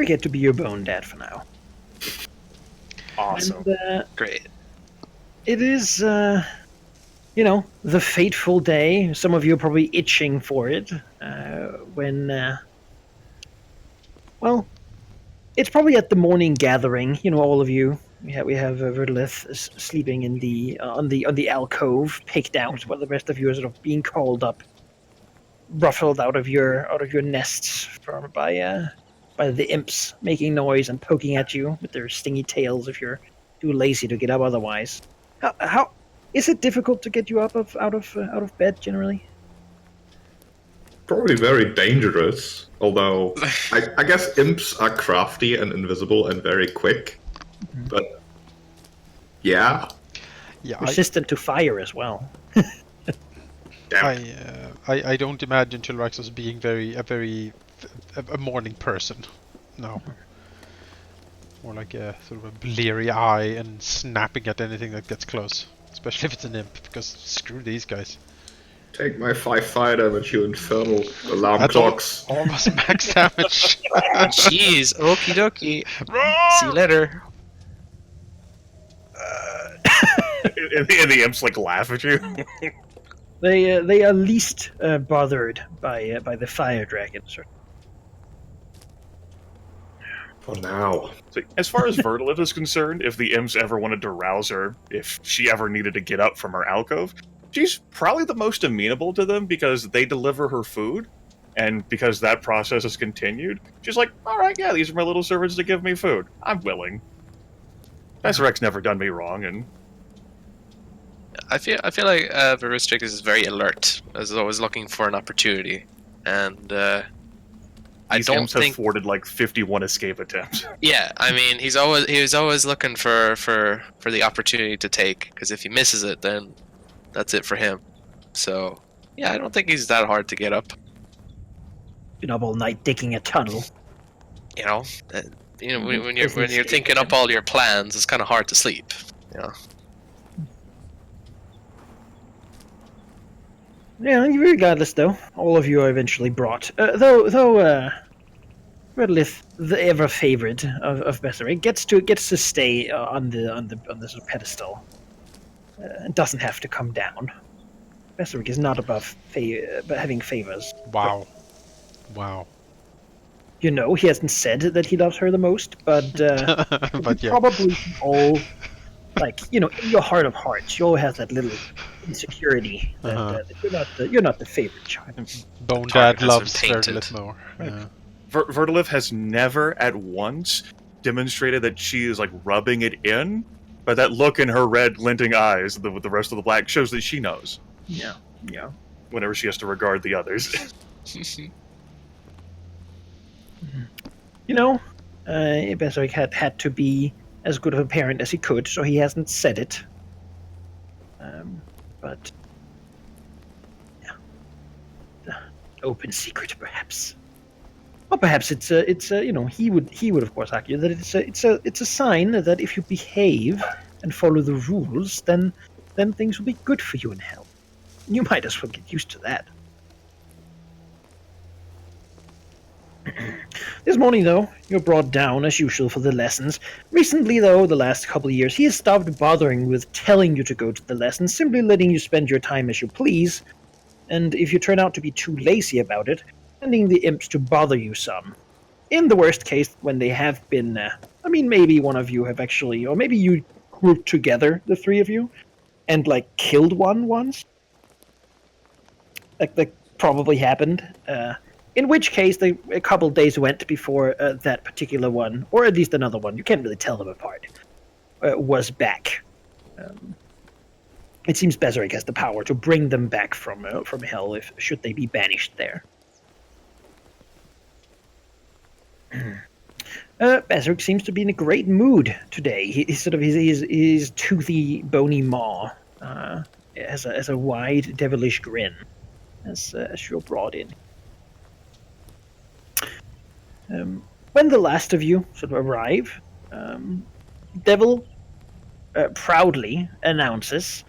get to be your bone dad for now. Awesome. And, Great. it is, the fateful day. Some of you are probably itching for it. It's probably at the morning gathering. All of you. We have Verdilith sleeping in the on the alcove, picked out, while the rest of you are sort of being called up, ruffled out of your nests by the imps, making noise and poking at you with their stingy tails if you're too lazy to get up otherwise. How is it difficult to get you out of bed generally? Probably very dangerous, although I guess imps are crafty and invisible and very quick. But yeah, Resistant to fire as well. I don't imagine Tilraxus being a morning person. No. More like a sort of a bleary eye and snapping at anything that gets close. Especially if it's an imp, because screw these guys. take my 5 fire damage, you infernal alarm clocks. Almost max damage. Jeez, okie dokie. See you later. And the imps like laugh at you. They are least bothered by the fire dragon. For now. So, as far as Verdilith is concerned, if the imps ever wanted to rouse her, if she ever needed to get up from her alcove, she's probably the most amenable to them because they deliver her food, and because that process is continued, she's like, alright, yeah, these are my little servants to give me food. I'm willing. Resurrect's never done me wrong, and I feel like Veristic is very alert, is always looking for an opportunity, and I these don't imps have think. thwarted like 51 escape attempts. Yeah, I mean, he was always looking for the opportunity to take, because if he misses it, then that's it for him. So yeah, I don't think he's that hard to get up. Been up all night digging a tunnel. You know, when you're thinking up all your plans, it's kind of hard to sleep. You know. Yeah, regardless though, all of you are eventually brought. Though Verdilith, the ever favorite of Besseric, gets to stay on the sort of pedestal. And doesn't have to come down. Besseric is not above having favors. Wow. He hasn't said that he loves her the most, but But yeah. probably all, in your heart of hearts, you all have that little insecurity that you're not the favorite child. Bone target Dad has loves been painted. Verdilith more. Right. Yeah. Verdilith has never at once demonstrated that she is like rubbing it in, but that look in her red glinting eyes with the rest of the black shows that she knows. Yeah. Whenever she has to regard the others. Besseric had to be as good of a parent as he could, so he hasn't said it. But yeah, open secret, perhaps. Or perhaps it's he would of course argue that it's a sign that if you behave and follow the rules, then things will be good for you in hell. You might as well get used to that. This morning, though, you're brought down as usual for the lessons. Recently, though, the last couple of years, he has stopped bothering with telling you to go to the lessons, simply letting you spend your time as you please. And if you turn out to be too lazy about it, sending the imps to bother you some. In the worst case, when they have been, maybe one of you have actually, or maybe you grouped together, the three of you, and, killed one once. That probably happened. In which case, a couple days went before that particular one, or at least another one, you can't really tell them apart, was back. It seems Besseric has the power to bring them back from hell should they be banished there. Besseric seems to be in a great mood today. His toothy, bony maw has a wide, devilish grin as you're brought in. When the last of you sort of arrive, Devil proudly announces,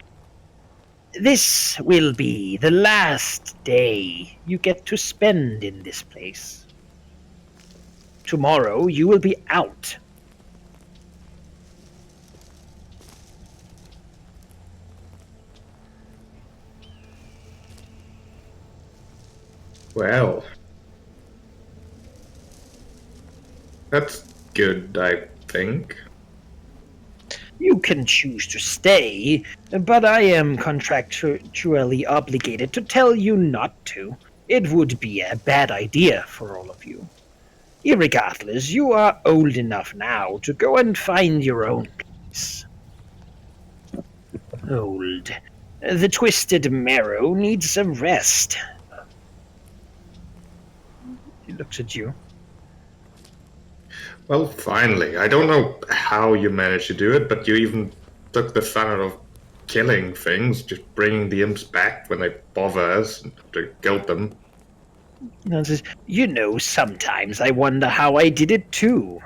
"This will be the last day you get to spend in this place. Tomorrow you will be out. Well, that's good, I think. You can choose to stay, but I am contractually obligated to tell you not to. It would be a bad idea for all of you. Irregardless, you are old enough now to go and find your own place. Old. The twisted marrow needs a rest. He looks at you. Well, finally. I don't know how you managed to do it, but you even took the fun out of killing things, just bringing the imps back when they bother us to guilt them. And says, sometimes I wonder how I did it too.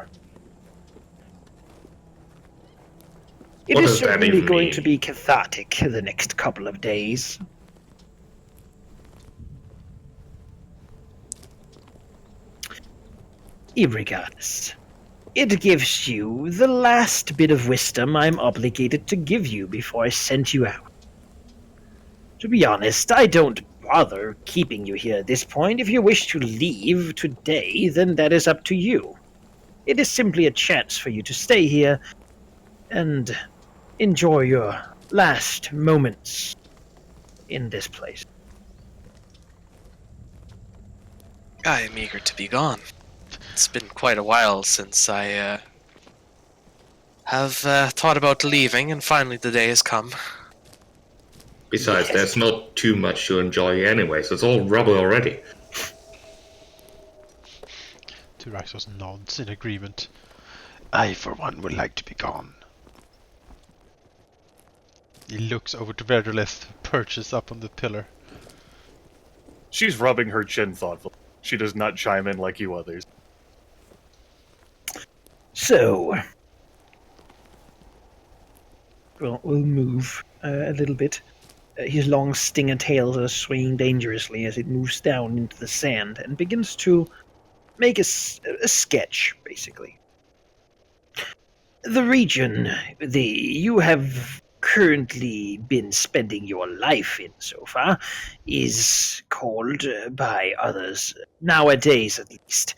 It What is does that certainly even going mean? to be cathartic the next couple of days. Irregardless, it gives you the last bit of wisdom I'm obligated to give you before I send you out. To be honest, I don't bother keeping you here at this point. If you wish to leave today, then that is up to you. It is simply a chance for you to stay here and enjoy your last moments in this place. I am eager to be gone. It's been quite a while since I have thought about leaving, and finally the day has come. Besides, Yes. there's not too much to enjoy anyway, so it's all rubber already. Tyraxos nods in agreement. I, for one, would like to be gone. He looks over to Verdilith, perches up on the pillar. She's rubbing her chin thoughtfully. She does not chime in like you others. So, we'll move a little bit. His long stinger tails are swinging dangerously as it moves down into the sand and begins to make a sketch, basically. The region you have currently been spending your life in so far is called by others, nowadays at least,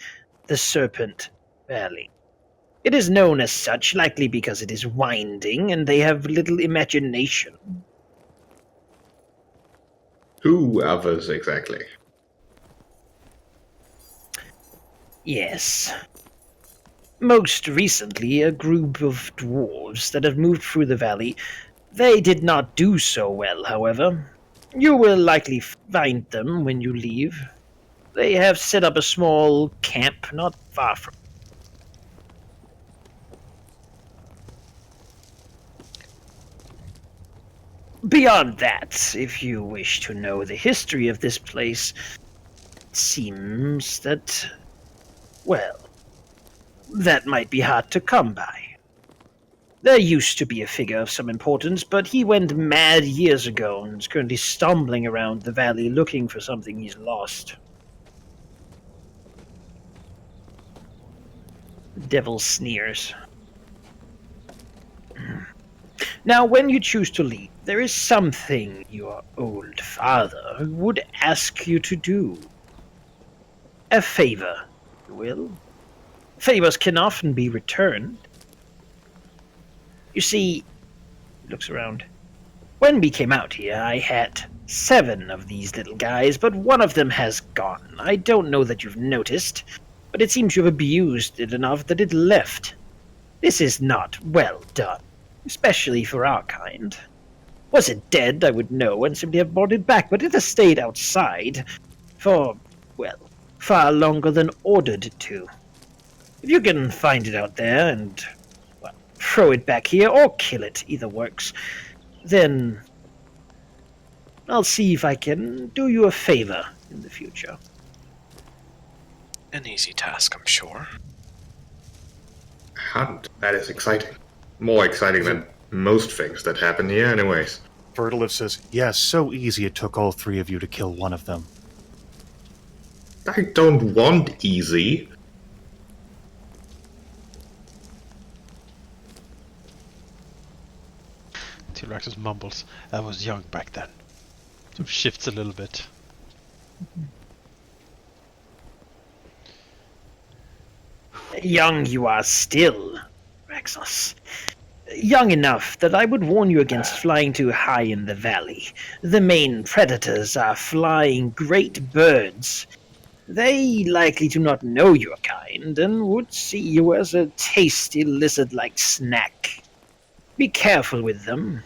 the Serpent Valley. It is known as such, likely because it is winding and they have little imagination. Who others exactly? Yes. Most recently, a group of dwarves that have moved through the valley. They did not do so well, however. You will likely find them when you leave. They have set up a small camp not far from. Beyond that, if you wish to know the history of this place, it seems that, well, that might be hard to come by. There used to be a figure of some importance, but he went mad years ago and is currently stumbling around the valley looking for something he's lost. The devil sneers. Now, when you choose to leave, there is something your old father would ask you to do. A favor, if you will. Favors can often be returned. You see, he looks around. When we came out here, I had 7 of these little guys, but one of them has gone. I don't know that you've noticed, but it seems you've abused it enough that it left. This is not well done, especially for our kind. Was it dead, I would know and simply have brought it back, but it has stayed outside for, well, far longer than ordered it to. If you can find it out there and, well, throw it back here or kill it, either works, then I'll see if I can do you a favor in the future. An easy task, I'm sure. Hunt. That is exciting. More exciting than most things that happen here, anyways. Verdilith says, yes, so easy it took all 3 of you to kill one of them. I don't want easy. Tyraxus mumbles, I was young back then. So shifts a little bit. Young you are still, Raxos. Young enough that I would warn you against flying too high in the valley. The main predators are flying great birds. They likely do not know your kind and would see you as a tasty lizard-like snack. Be careful with them.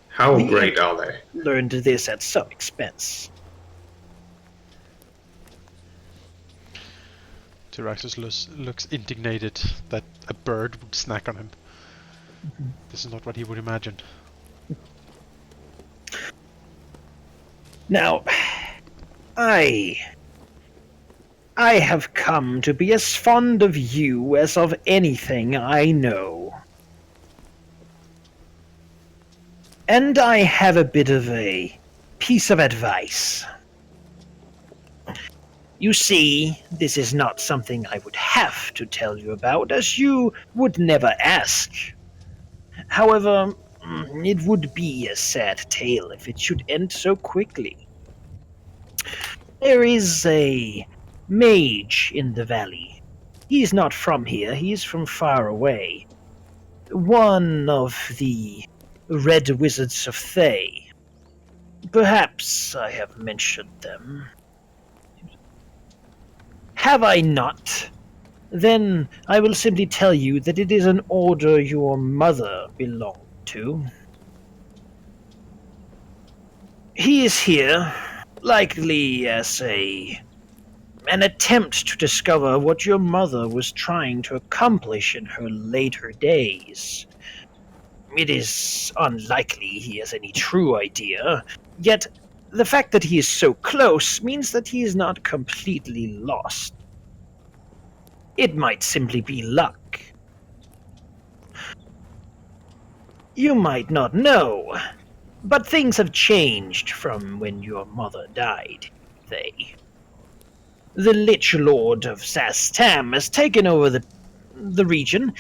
How The great are they? Learned this at some expense. Tyraxus looks indignated that a bird would snack on him. This is not what he would imagine. Now, I have come to be as fond of you as of anything I know. And I have a bit of a piece of advice. You see, this is not something I would have to tell you about, as you would never ask. However, it would be a sad tale if it should end so quickly. There is a mage in the valley. He's not from here, he's from far away. One of the Red Wizards of Thay. Perhaps I have mentioned them. Have I not? Then I will simply tell you that it is an order your mother belonged to. He is here, likely as an attempt to discover what your mother was trying to accomplish in her later days. It is unlikely he has any true idea, yet the fact that he is so close means that he is not completely lost. It might simply be luck. You might not know, but things have changed from when your mother died, The Lich Lord of Sastam has taken over the region,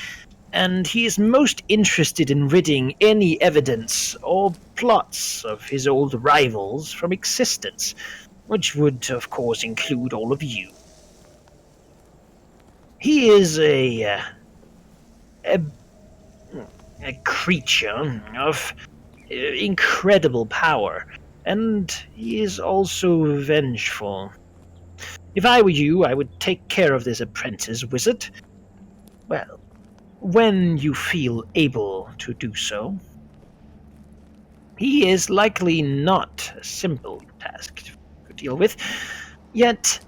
and he is most interested in ridding any evidence or plots of his old rivals from existence, which would, of course, include all of you. He is a creature of incredible power, and he is also vengeful. If I were you, I would take care of this apprentice wizard. Well, when you feel able to do so. He is likely not a simple task to deal with, yet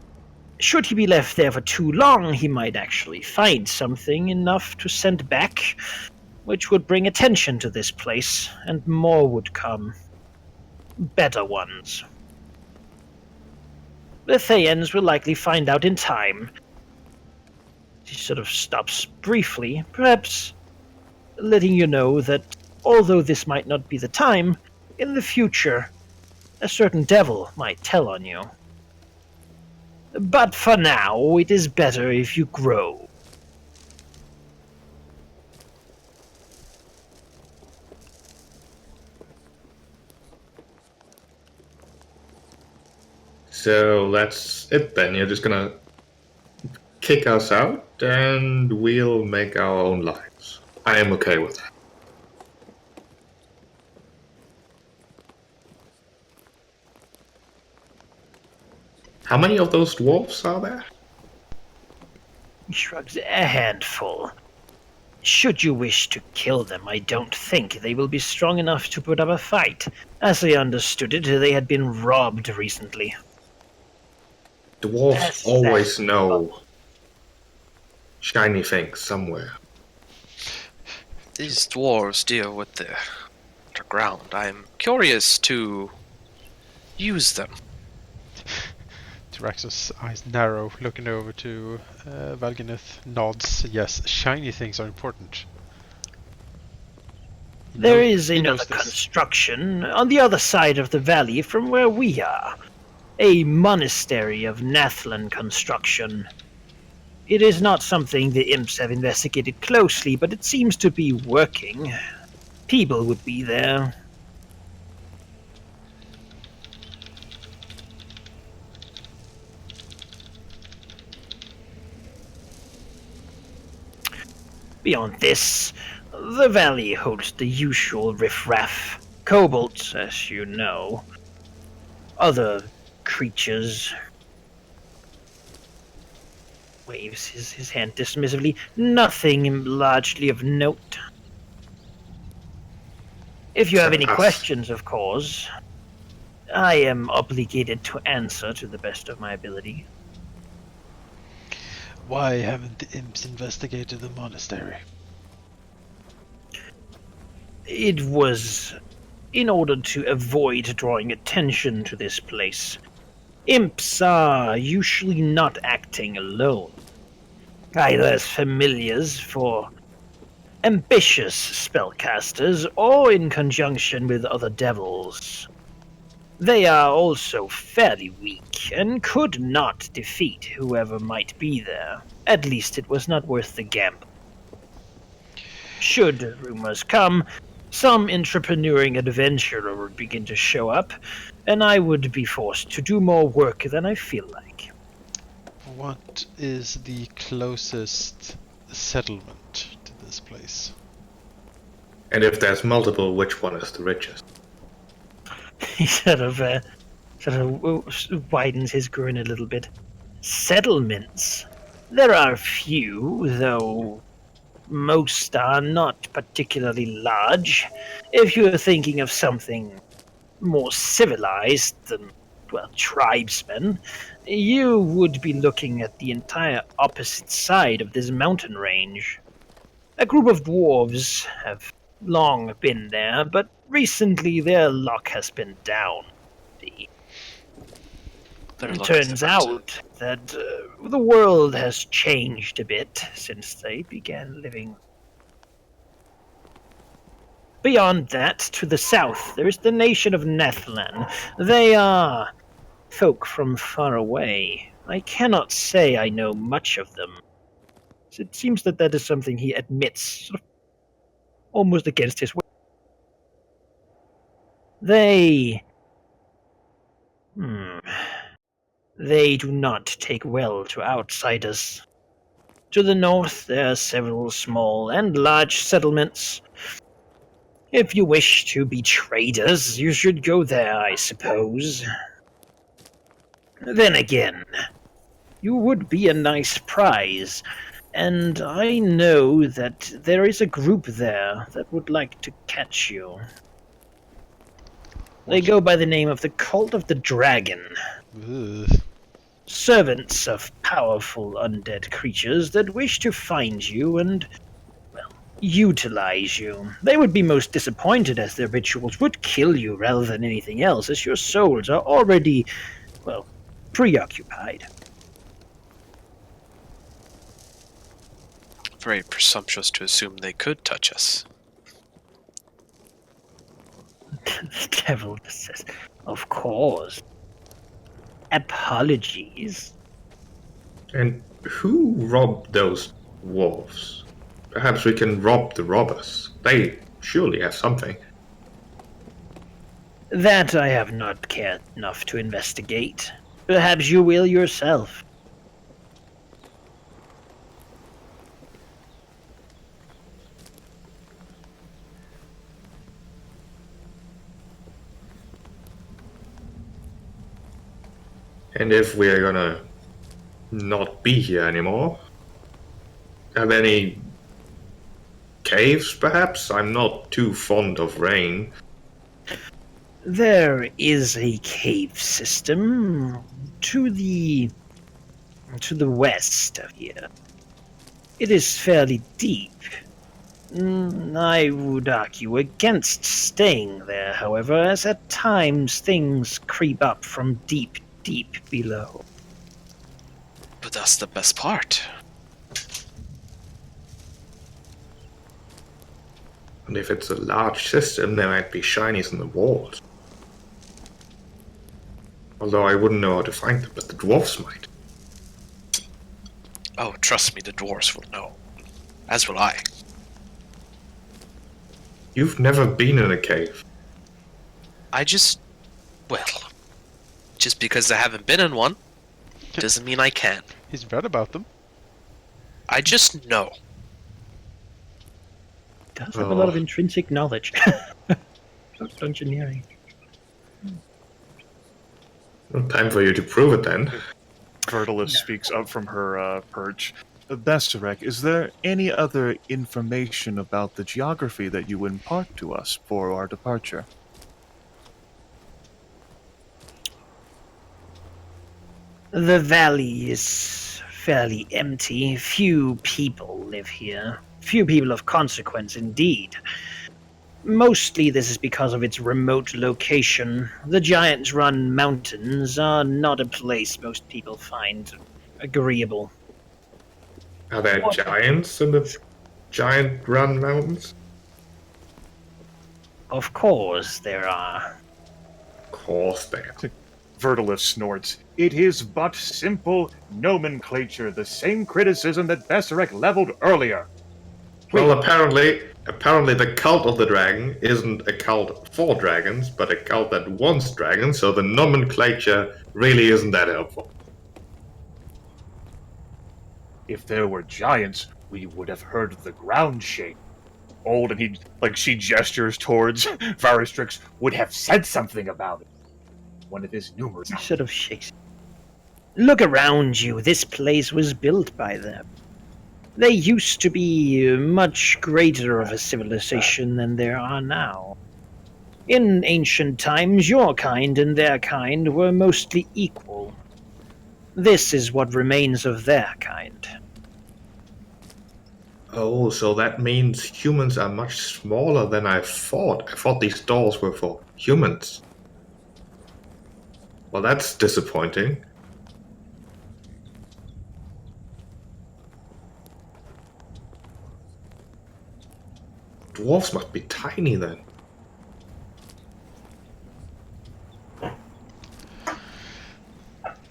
should he be left there for too long, he might actually find something enough to send back, which would bring attention to this place, and more would come. Better ones. The Thayans will likely find out in time. He sort of stops briefly, perhaps letting you know that although this might not be the time, in the future, a certain devil might tell on you. But for now, it is better if you grow. So that's it then. You're just gonna kick us out and we'll make our own lives. I am okay with that. How many of those dwarves are there? He shrugs. A handful. Should you wish to kill them, I don't think they will be strong enough to put up a fight. As I understood it, they had been robbed recently. Dwarves always know shiny things somewhere. These dwarves deal with the underground. I'm curious to use them. Tyraxus' eyes narrow, looking over to Valganith, nods. Yes, shiny things are important. There is another construction on the other side of the valley from where we are. A monastery of Nathlan construction. It is not something the imps have investigated closely, but it seems to be working. people would be there. Beyond this, the valley holds the usual riffraff. Kobolds, as you know. Other creatures. Waves his hand dismissively. Nothing largely of note. If you have any questions, of course, I am obligated to answer to the best of my ability. Why haven't the imps investigated the monastery? It was in order to avoid drawing attention to this place. Imps are usually not acting alone, either as familiars for ambitious spellcasters or in conjunction with other devils. They are also fairly weak and could not defeat whoever might be there. At least it was not worth the gamble. Should rumors come, some entrepreneuring adventurer would begin to show up, and I would be forced to do more work than I feel like. What is the closest settlement to this place? And if there's multiple, which one is the richest? He sort of widens his grin a little bit. Settlements. There are few, though most are not particularly large. If you're thinking of something more civilized than, well, tribesmen, you would be looking at the entire opposite side of this mountain range. A group of dwarves have long been there, but recently their luck has been down. It turns out that the world has changed a bit since they began living. Beyond that, to the south, there is the nation of Nethlan. They are folk from far away. I cannot say I know much of them. It seems that is something he admits, sort of almost against his will. They do not take well to outsiders. To the north, there are several small and large settlements. If you wish to be traders, you should go there, I suppose. Then again, you would be a nice prize, and I know that there is a group there that would like to catch you. They go by the name of the Cult of the Dragon. Ugh. Servants of powerful undead creatures that wish to find you and, well, utilize you. They would be most disappointed as their rituals would kill you rather than anything else, as your souls are already, well, preoccupied. Very presumptuous to assume they could touch us. The devil says, of course. Apologies. And who robbed those dwarves? Perhaps we can rob the robbers. They surely have something. That I have not cared enough to investigate. Perhaps you will yourself. And if we're gonna not be here anymore, have any caves, perhaps? I'm not too fond of rain. There is a cave system to the west of here. It is fairly deep. I would argue against staying there, however, as at times things creep up from deep below. But that's the best part. And if it's a large system, there might be shinies in the walls. Although I wouldn't know how to find them, but the dwarves might. Oh, trust me, the dwarves will know. As will I. You've never been in a cave. Just because I haven't been in one, doesn't mean I can. He's read about them. I just know. Does have a lot of intrinsic knowledge. Engineering. Well, time for you to prove it then. Verdilith speaks up from her perch. Bastarek, is there any other information about the geography that you impart to us for our departure? The valley is fairly empty. Few people live here. Few people of consequence, indeed. Mostly this is because of its remote location. The Giants-run mountains are not a place most people find agreeable. Are there giants in the giant run mountains? Of course there are. Of course there. Verdilith snorts. It is but simple nomenclature, the same criticism that Bastarek leveled earlier. Well, apparently the cult of the dragon isn't a cult for dragons, but a cult that wants dragons, so the nomenclature really isn't that helpful. If there were giants, we would have heard the ground shake. Old, and she gestures towards Varistrix, would have said something about it. One of his numerous... He sort of shakes. Look around you. This place was built by them. They used to be much greater of a civilization than there are now. In ancient times, your kind and their kind were mostly equal. This is what remains of their kind. Oh, so that means humans are much smaller than I thought. I thought these dolls were for humans. Well, that's disappointing. Dwarves must be tiny then.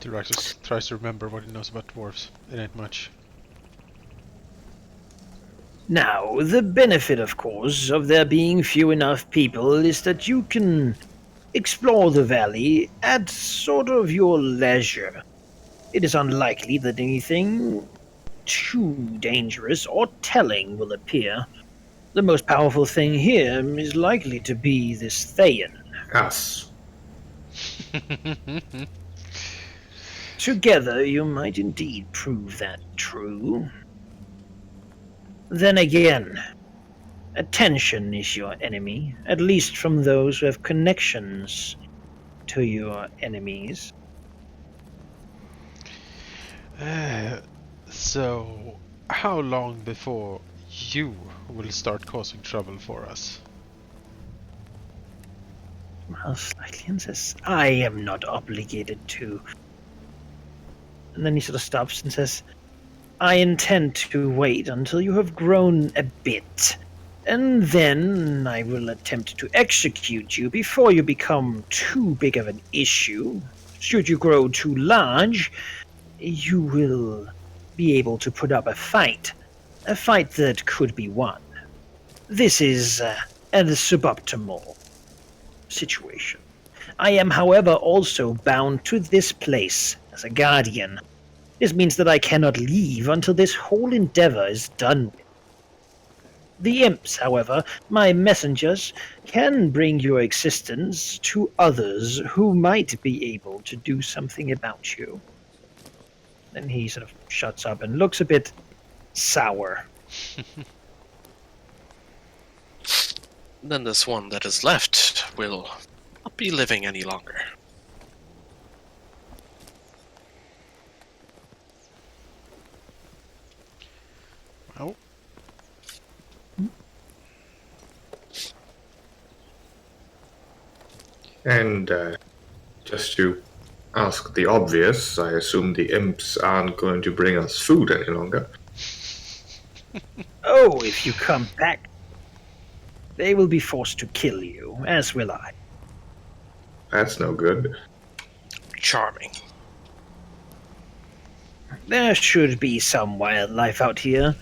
Tyraxus tries to remember what he knows about dwarves. It ain't much. Now, the benefit, of course, of there being few enough people is that you can explore the valley at sort of your leisure. It is unlikely that anything too dangerous or telling will appear. The most powerful thing here is likely to be this Thayan. Us. Together, you might indeed prove that true. Then again, attention is your enemy, at least from those who have connections to your enemies. So, how long before you will start causing trouble for us? Well, slightly says, I am not obligated to. And then he sort of stops and says, I intend to wait until you have grown a bit, and then I will attempt to execute you before you become too big of an issue. Should you grow too large, you will be able to put up a fight that could be won. This is a suboptimal situation. I am, however, also bound to this place as a guardian. This means that I cannot leave until this whole endeavor is done with. The imps, however, my messengers, can bring your existence to others who might be able to do something about you. Then he sort of shuts up and looks a bit sour. Then this one that is left will not be living any longer. Oh. And just to ask the obvious, I assume the imps aren't going to bring us food any longer. Oh, if you come back, they will be forced to kill you, as will I. That's no good. Charming. There should be some wildlife out here.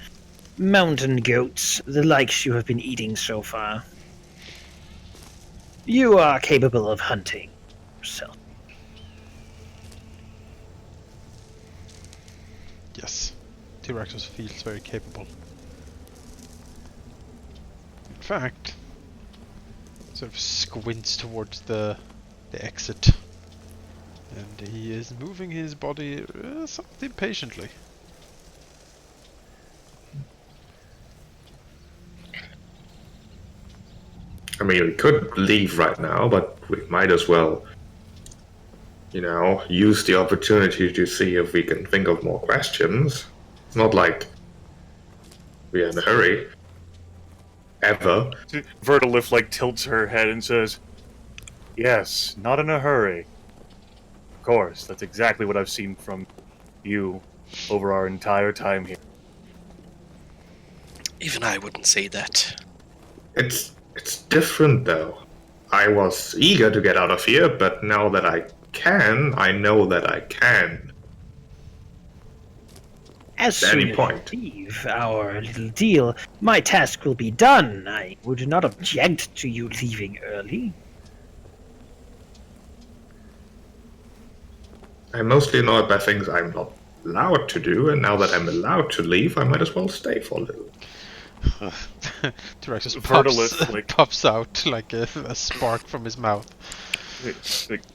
Mountain goats, the likes you have been eating so far. You are capable of hunting yourself. Yes, T-Rexus feels very capable. In fact, sort of squints towards the exit, and he is moving his body somewhat impatiently. I mean, we could leave right now, but we might as well, use the opportunity to see if we can think of more questions. It's not like we're in a hurry. Ever. Verdilith tilts her head and says, "Yes, not in a hurry. Of course, that's exactly what I've seen from you over our entire time here." Even I wouldn't say that. It's different, though. I was eager to get out of here, but now that I can, I know that I can. As At soon any as point. you leave our little deal, my task will be done. I would not object to you leaving early. I'm mostly annoyed by things I'm not allowed to do, and now that I'm allowed to leave, I might as well stay for a little. T-Rexus Verdilith, pops out like a spark from his mouth.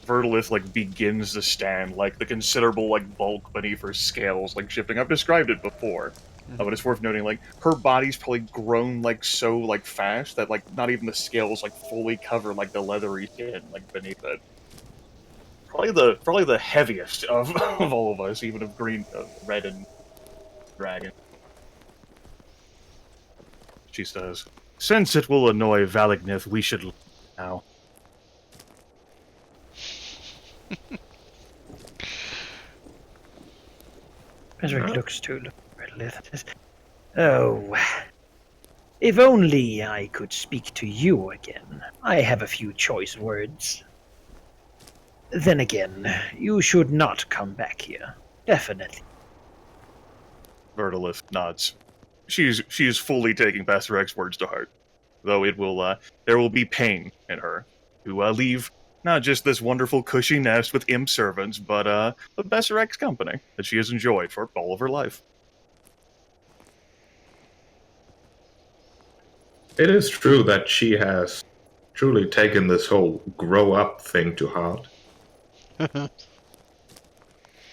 Verdilith begins to stand, the considerable bulk beneath her scales shifting. I've described it before, but it's worth noting her body's probably grown so fast that not even the scales fully cover the leathery skin beneath it. Probably the heaviest of of all of us, even of red and dragon. She says, "Since it will annoy Valagnith, we should leave now." Ezric looks to Verdilith and says, "Oh, if only I could speak to you again. I have a few choice words. Then again, you should not come back here. Definitely." Verdilith nods. She is fully taking Pastor X's words to heart, though there will be pain in her to leave not just this wonderful cushy nest with imp servants, but Pastor X's company that she has enjoyed for all of her life. It is true that she has truly taken this whole grow up thing to heart.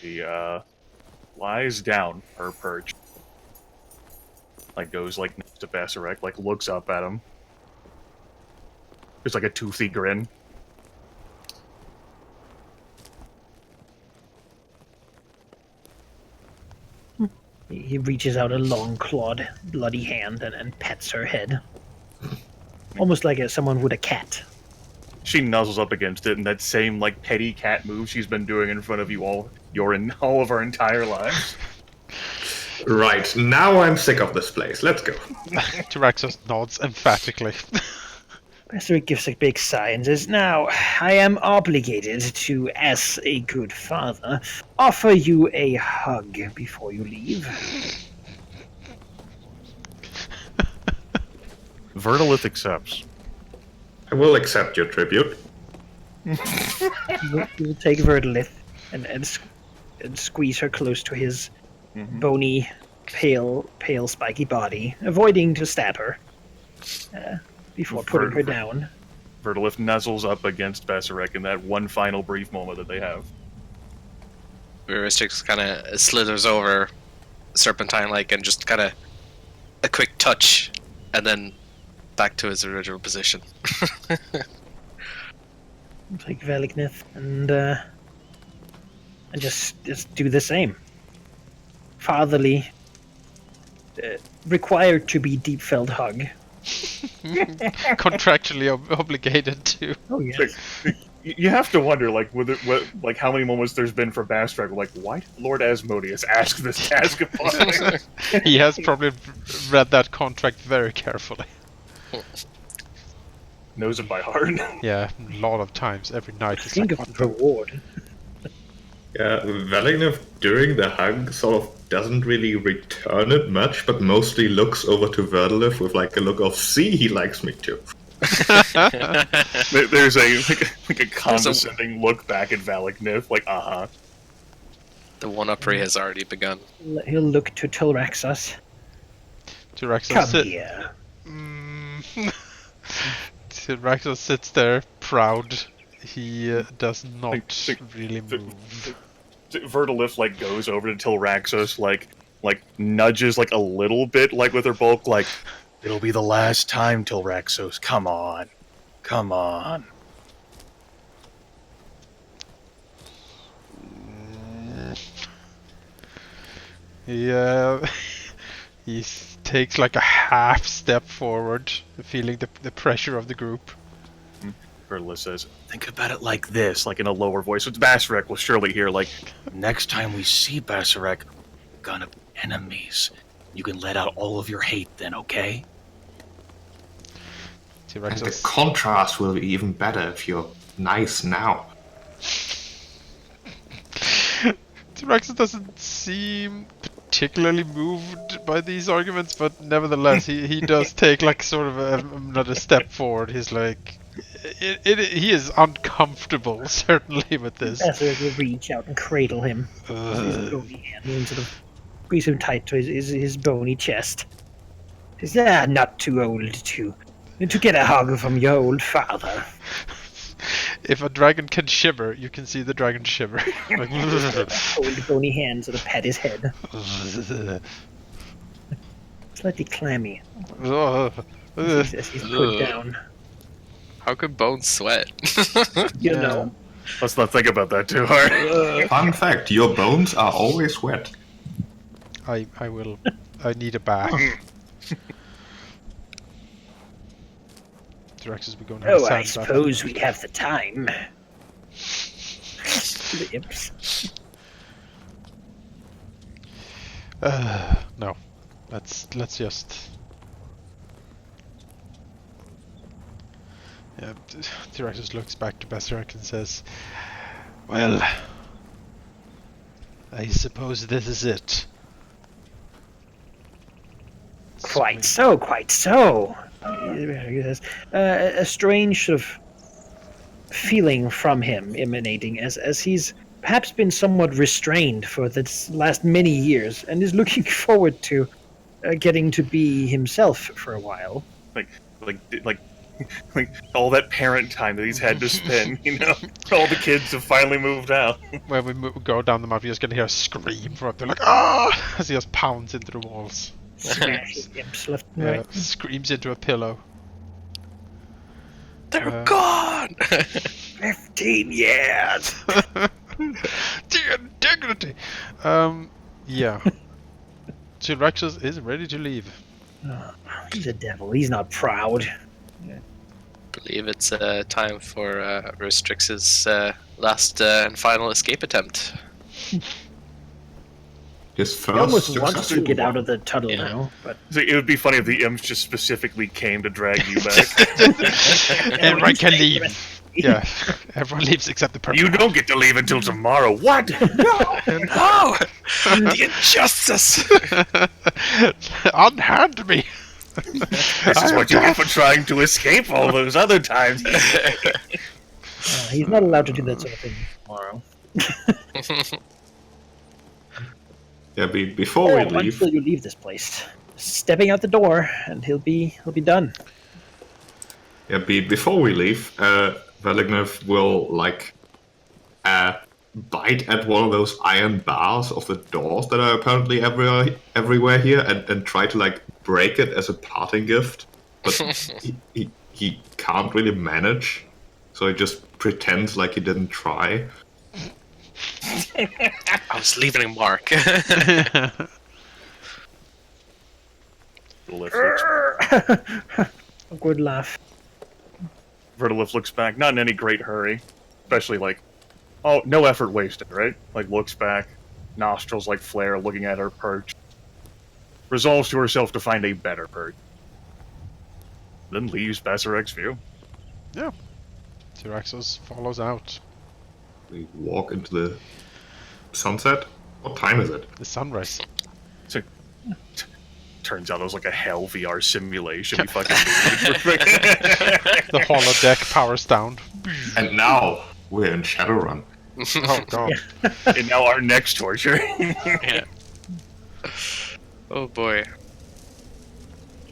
She lies down her perch. Goes next to Basarek, looks up at him. There's a toothy grin. He reaches out a long clawed, bloody hand and pets her head. Almost like someone would a cat. She nuzzles up against it in that same petty cat move she's been doing in front of you all all of our entire lives. Right, now I'm sick of this place. Let's go. T-Rexus nods emphatically. Ezric gives a big sigh and says, "Now, I am obligated to, as a good father, offer you a hug before you leave." Verdilith accepts. I will accept your tribute. He will take Verdilith and squeeze her close to his bony, pale, spiky body, avoiding to stab her before putting her down. Verdilith nuzzles up against Basarek in that one final brief moment that they have. Veristix kind of slithers over Serpentine and just kind of a quick touch, and then back to his original position. Take Valagnith and just do the same. Fatherly, required to be deep-felt hug. Contractually obligated to. Oh yes. You have to wonder, how many moments there's been for Bastrag, why did Lord Asmodeus ask this task upon him? He has probably read that contract very carefully. Knows it by heart. Yeah, a lot of times, every night. Think of the reward. Yeah, Valagnith during the hug sort of doesn't really return it much, but mostly looks over to Verdilith with a look of, "See, he likes me too." There's a condescending look back at Valaknith, like, The one-uppery has already begun. He'll look to Tilraxos. Tyraxos Come here. Tyraxos sits there, proud. He does not really move. Verdilith like goes over to Tilraxos, like nudges like a little bit, like with her bulk, like, it'll be the last time, Tilraxos. Come on, come on. Yeah, he takes like a half step forward, feeling the pressure of the group. Verdilith says, think about it like this, like in a lower voice, which Basarek will surely hear, like, next time we see Basarek, we're gonna be enemies. You can let out all of your hate then, okay? And the contrast will be even better if you're nice now. Tyraxos doesn't seem particularly moved by these arguments, but nevertheless, he does take like sort of another step forward. He's like, he is uncomfortable, certainly, with this. Basarek will reach out and cradle him. His bony hand and sort of squeeze him tight to his bony chest. He says, not too old to get a hug from your old father. If a dragon can shiver, you can see the dragon shiver. Like, Old bony hand sort of pat his head. Slightly clammy. As he's put down. How could bones sweat? You know. Let's not think about that too hard. Fun fact, your bones are always wet. I need a bath. Tyraxos be going to have Oh, a I sand bath. suppose we have the time. The imps. No. Let's just. Yeah, Tyraxos looks back to Basarek and says, "Well, I suppose this is it." Quite so, quite so. He says, a strange sort of feeling from him emanating as he's perhaps been somewhat restrained for the last many years and is looking forward to getting to be himself for a while. Like all that parent time that he's had to spend, you know? All the kids have finally moved out. When we go down the map, you're just gonna hear a scream from up there, like ah, as he just pounds into the walls. Smashes imps left and right. Screams into a pillow. They're gone! 15 years! The indignity! Yeah. Tyraxos is ready to leave. Oh, he's a devil. He's not proud. Believe it's time for Restrix's last and final escape attempt. His He first almost wants to successful get out one. of the tunnel Yeah. now, but So it would be funny if the imps just specifically came to drag you back. Everyone can He's leave. Yeah, everyone leaves except the purple. You don't get to leave until tomorrow. What? No! The injustice! Unhand me! This is what you get for trying to escape all those other times. he's not allowed to do that sort of thing tomorrow. Yeah, before we leave, Until you leave this place, stepping out the door, and he'll be done. before we leave, Valaknith will bite at one of those iron bars of the doors that are apparently everywhere here, and try to break it as a parting gift. But he can't really manage, so he just pretends like he didn't try. I was leaving a mark. A good laugh. Verdilith looks back, not in any great hurry. Especially no effort wasted, right? Looks back, nostrils flare, looking at her perch. Resolves to herself to find a better perch. Then leaves Basarek's view. Yeah. Tyraxos follows out. We walk into the sunset. What time is it? The sunrise. Turns out it was like a hell VR simulation. We fucking The holodeck powers down. And now we're in Shadowrun. Oh god. And now our next torture. Yeah. Oh boy.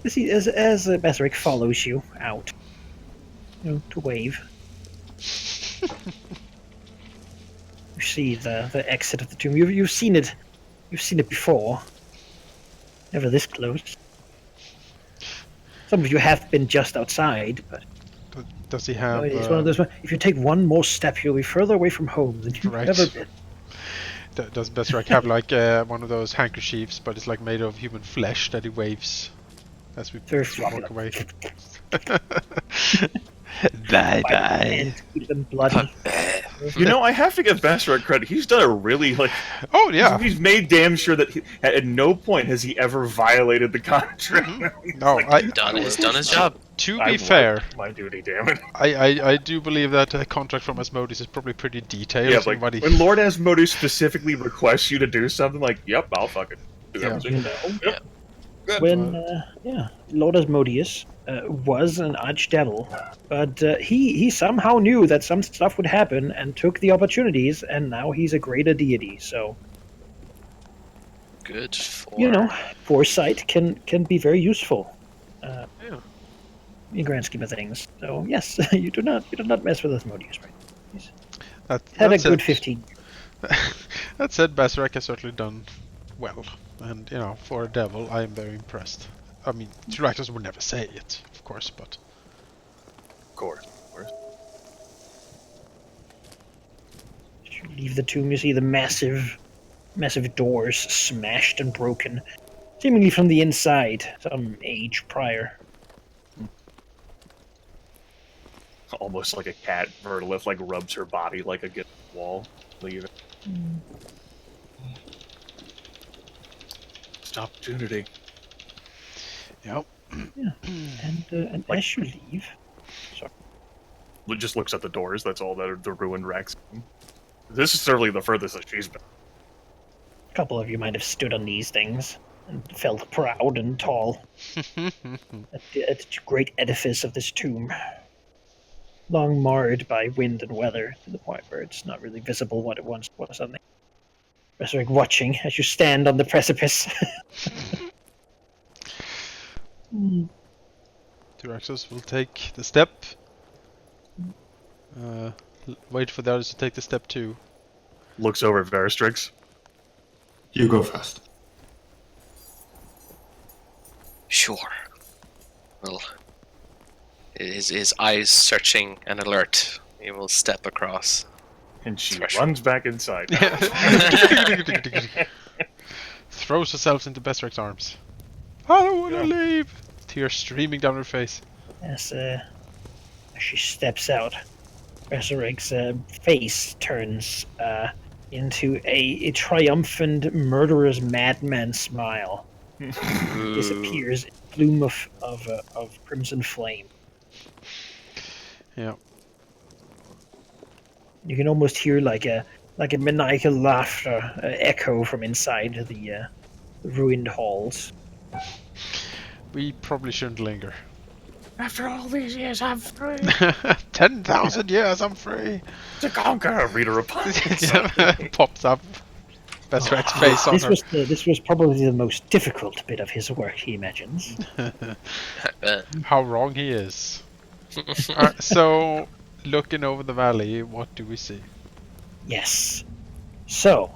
See, as Besric follows you out, to wave, you see the exit of the tomb. You've seen it. You've seen it before. Never this close. Some of you have been just outside, but Does he have? it's one of those. If you take one more step, you'll be further away from home than you've Right. ever been. Does Besrak have like one of those handkerchiefs, but it's like made of human flesh that he waves as we Very walk away? Bye bye. And them bloody. You know, I have to give Bastard credit. He's done a really Oh yeah. He's made damn sure that at no point has he ever violated the contract. No, He's done his job. To I be fair, like my duty, damn it. I do believe that a contract from Asmodeus is probably pretty detailed. Yeah, so like nobody- when Lord Asmodeus specifically requests you to do something, like, yep, I'll fucking do Yeah. everything. Yep. Good. When Lord Asmodeus was an archdevil, but he somehow knew that some stuff would happen and took the opportunities, and now he's a greater deity. So Good for foresight can be very useful. Yeah. In the grand scheme of things. So yes, you do not mess with Asmodeus, right? He's had a That good said- 15. That said, Basrak has certainly done well, and for a devil, I am very impressed. I mean, Tyrannos would never say it, of course, but Of course. You leave the tomb, you see the massive doors smashed and broken, seemingly from the inside, some age prior. Almost like a cat, Verdilith, like, rubs her body like against the wall. Leave it. Missed opportunity. yep. And as you leave, Just looks at the doors, that's all that the ruined wrecks. This is certainly the furthest that she's been. a couple of you might have stood on these things and felt proud and tall at the great edifice of this tomb. Long marred by wind and weather, to the point where it's not really visible what it once was on the Resurrect, watching as you stand on the precipice. Tyrannos will take the step. Wait for the others to take the step too. Looks over at Veristrix. You go first. Sure. Well, his eyes searching and alert. He will step across. And she Threshold. runs back inside. Throws herself into Besrak's arms. I don't want to leave! Tears streaming down her face. As she steps out, Resurrect's face turns into a triumphant, murderous madman smile. Disappears in a plume of crimson flame. Yeah. You can almost hear like a maniacal laughter echo from inside the ruined halls. We probably shouldn't linger. After all these years, I'm free 10,000 years, I'm free! to conquer. Reader of Pops up. Besrak's face on her. This was probably the most difficult bit of his work, he imagines. How wrong he is. So, looking over the valley, what do we see? Yes. So,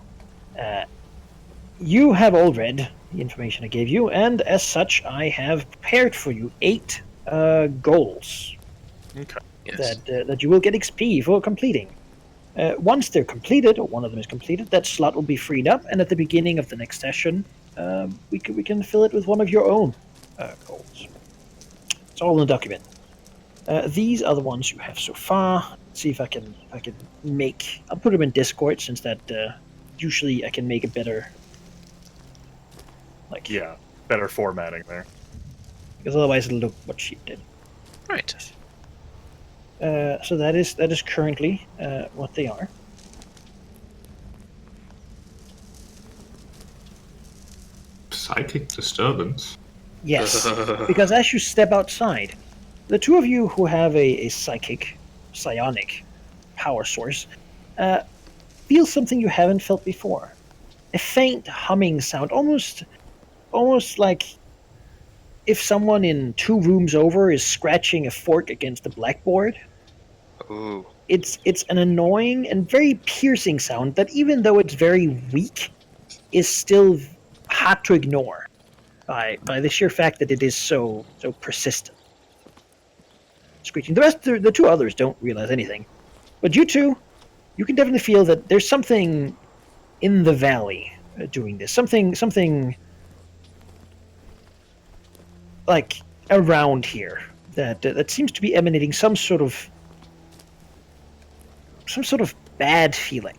you have all read the information I gave you, and as such, I have prepared for you 8 goals Okay. Yes. that you will get XP for completing. Once they're completed, or one of them is completed, that slot will be freed up, and at the beginning of the next session, we can fill it with one of your own goals. It's all in the document. These are the ones you have so far. Let's see if I can make. I'll put them in Discord, since that usually I can make a better. Yeah, better formatting there. Because otherwise it'll look what she did. Right. So that is currently what they are. Psychic disturbance. Yes, because as you step outside, the two of you who have a psionic power source, feel something you haven't felt before. A faint humming sound, almost like if someone in 2 rooms over is scratching a fork against a blackboard. Ooh. It's an annoying and very piercing sound that, even though it's very weak, is still hard to ignore by the sheer fact that it is so persistent. Screeching. The two others don't realize anything, but you two, you can definitely feel that there's something in the valley doing this. Something like around here that seems to be emanating some sort of bad feeling.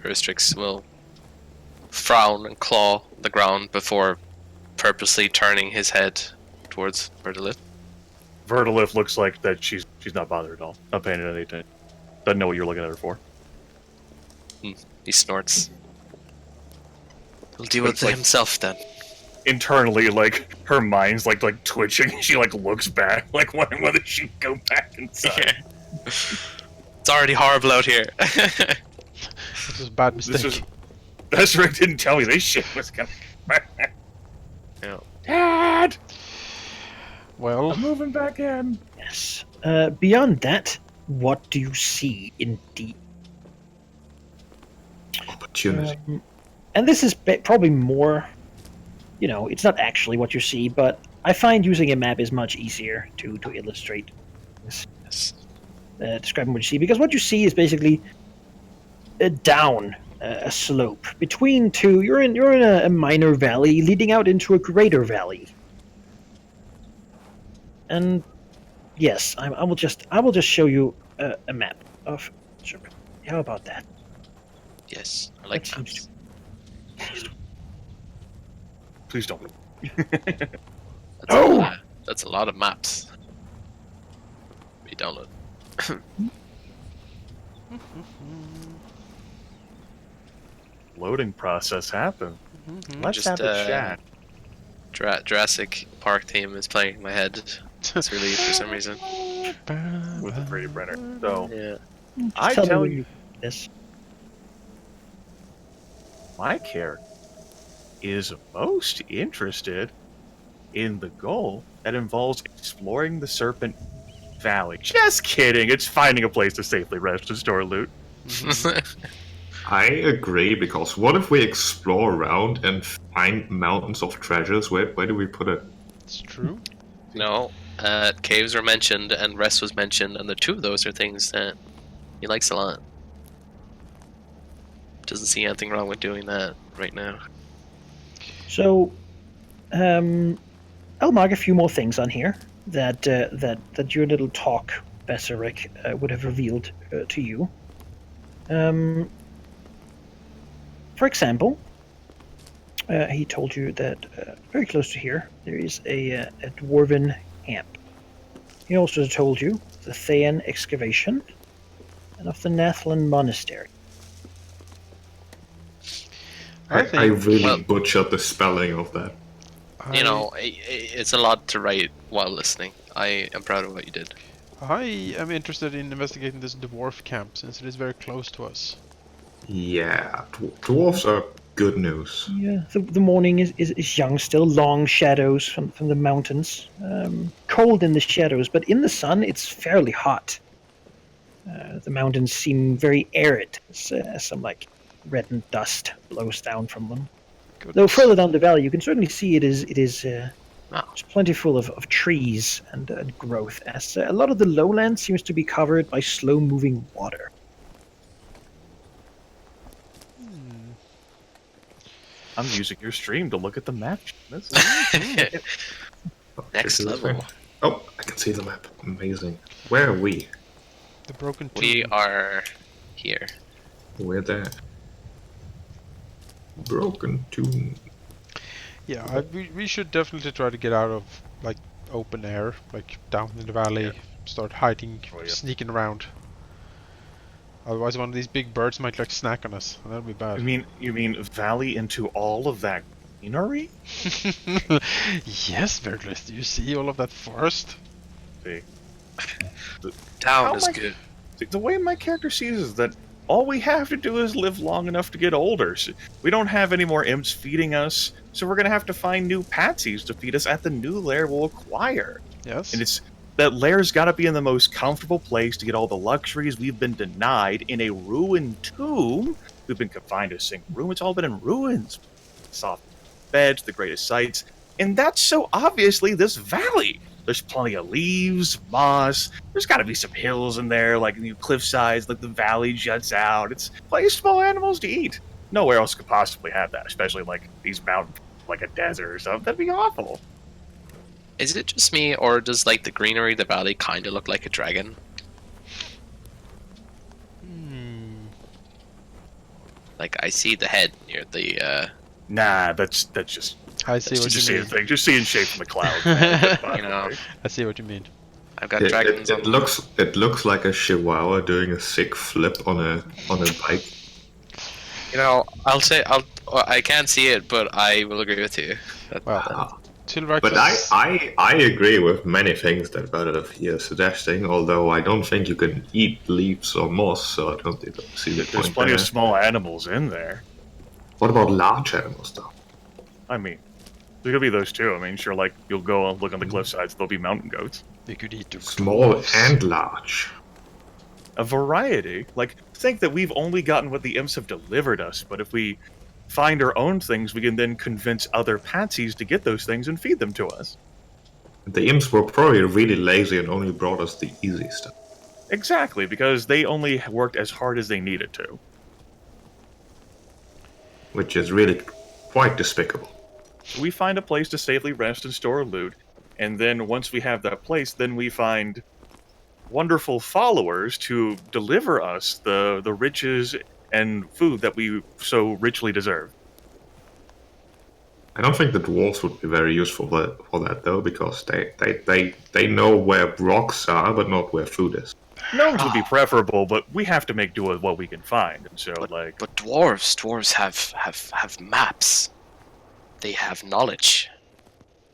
Restrix will frown and claw the ground before purposely turning his head towards Verdilith. Verdilith looks like that she's not bothered at all. Not paying any attention. Doesn't know what you're looking at her for. He snorts. He'll deal But with it's it like- himself then. Internally, like, her mind's like twitching. She like looks back, like wondering whether she'd go back inside. It's already horrible out here. This is a bad mistake. Rick didn't tell me this shit was coming. Yeah. Dad! Well, I'm moving back in. Yes. Beyond that, what do you see indeed? Opportunity. And this is probably more, it's not actually what you see, but I find using a map is much easier to illustrate things. Yes. Describing what you see, because what you see is basically down a slope between two. You're in a minor valley leading out into a greater valley. And yes, I will just show you a map of Serpent. How about that? Yes. I like That seems maps. Please don't. That's a lot of maps. We download. Loading process happened. Let's Just, have a chat. Jurassic Park theme is playing in my head. It's really for some reason. With the 3D printer. So, Yeah. I Tell me tell when you, this. my character is most interested in the goal that involves exploring the Serpent Valley. Just kidding. It's finding a place to safely rest and store loot. I agree, because what if we explore around and find mountains of treasures? Where do we put it? it's true. No, caves were mentioned and rest was mentioned, and the two of those are things that he likes a lot. Doesn't see anything wrong with doing that right now. So, I'll mark a few more things on here that your little talk, Besseric, would have revealed to you. For example, he told you that very close to here there is a dwarven camp. He also told you the Thayan excavation and of the Nathlin monastery. I think- really well- butchered the spelling of that. You know, it's a lot to write while listening. I am proud of what you did. I am interested in investigating this dwarf camp since it is very close to us. Yeah, dwarves are good news. Yeah, the morning is young still, long shadows from the mountains. Cold in the shadows, but in the sun it's fairly hot. The mountains seem very arid, as some like reddened dust blows down from them. Good. Though further down the valley, you can certainly see it is Wow. it's plentiful of trees and growth, as a lot of the lowland seems to be covered by slow-moving water. I'm using your stream to look at the map. That's Next This is level. where- Oh, I can see the map. Amazing. Where are we? The broken tomb. We are here. We're there. Broken tomb. Yeah, we should definitely try to get out of like open air, like down in the valley, start hiding, Oh, yeah. sneaking around. Otherwise, one of these big birds might like snack on us, and that'd be bad. You mean valley into all of that Greenery? Yes, Verdilith, do you see all of that forest? See. Down How is am I- good. The way my character sees is that all we have to do is live long enough to get older. So we don't have any more imps feeding us, so we're gonna have to find new patsies to feed us at the new lair we'll acquire. Yes. And it's that lair's gotta be in the most comfortable place to get all the luxuries we've been denied in a ruined tomb. We've been confined to a single room. It's all been in ruins. Soft beds, the greatest sights. And that's so obviously this valley. There's plenty of leaves, moss. There's got to be some hills in there, like cliff sides, like the valley juts out. It's a place small animals to eat. Nowhere else could possibly have that, especially like these mountains, like a desert or something. That'd be awful. Is it just me, or does like the greenery, the valley, kind of look like a dragon? Like I see the head near the. Nah, that's just I see what just you seeing mean. thing, just seeing shape from the clouds. Man. You know, I see what you mean. I've got It, dragons it, it on. looks like a chihuahua doing a sick flip on a bike. You know, I can't see it, but I will agree with you. Well, Tilrax But I agree with many things that Verdilith here is suggesting, although I don't think you can eat leaves or moss, so I don't see the There's point plenty there. of small animals in there. What about large animals, though? I mean, there could be those too. I mean, sure, like you'll go and look on the cliff sides, there'll be mountain goats. we could eat the Small dwarves. and large. A variety. Like, think that we've only gotten what the imps have delivered us, but if we find our own things, we can then convince other patsies to get those things and feed them to us. The imps were probably really lazy and only brought us the easy stuff. Exactly, because they only worked as hard as they needed to. Which is really quite despicable. We find a place to safely rest and store loot, and then once we have that place, then we find wonderful followers to deliver us the riches and food that we so richly deserve. I don't think the dwarves would be very useful for that, though, because they know where rocks are, but not where food is. Gnomes would be preferable, but we have to make do with what we can find. And so, But dwarves have maps. They have knowledge.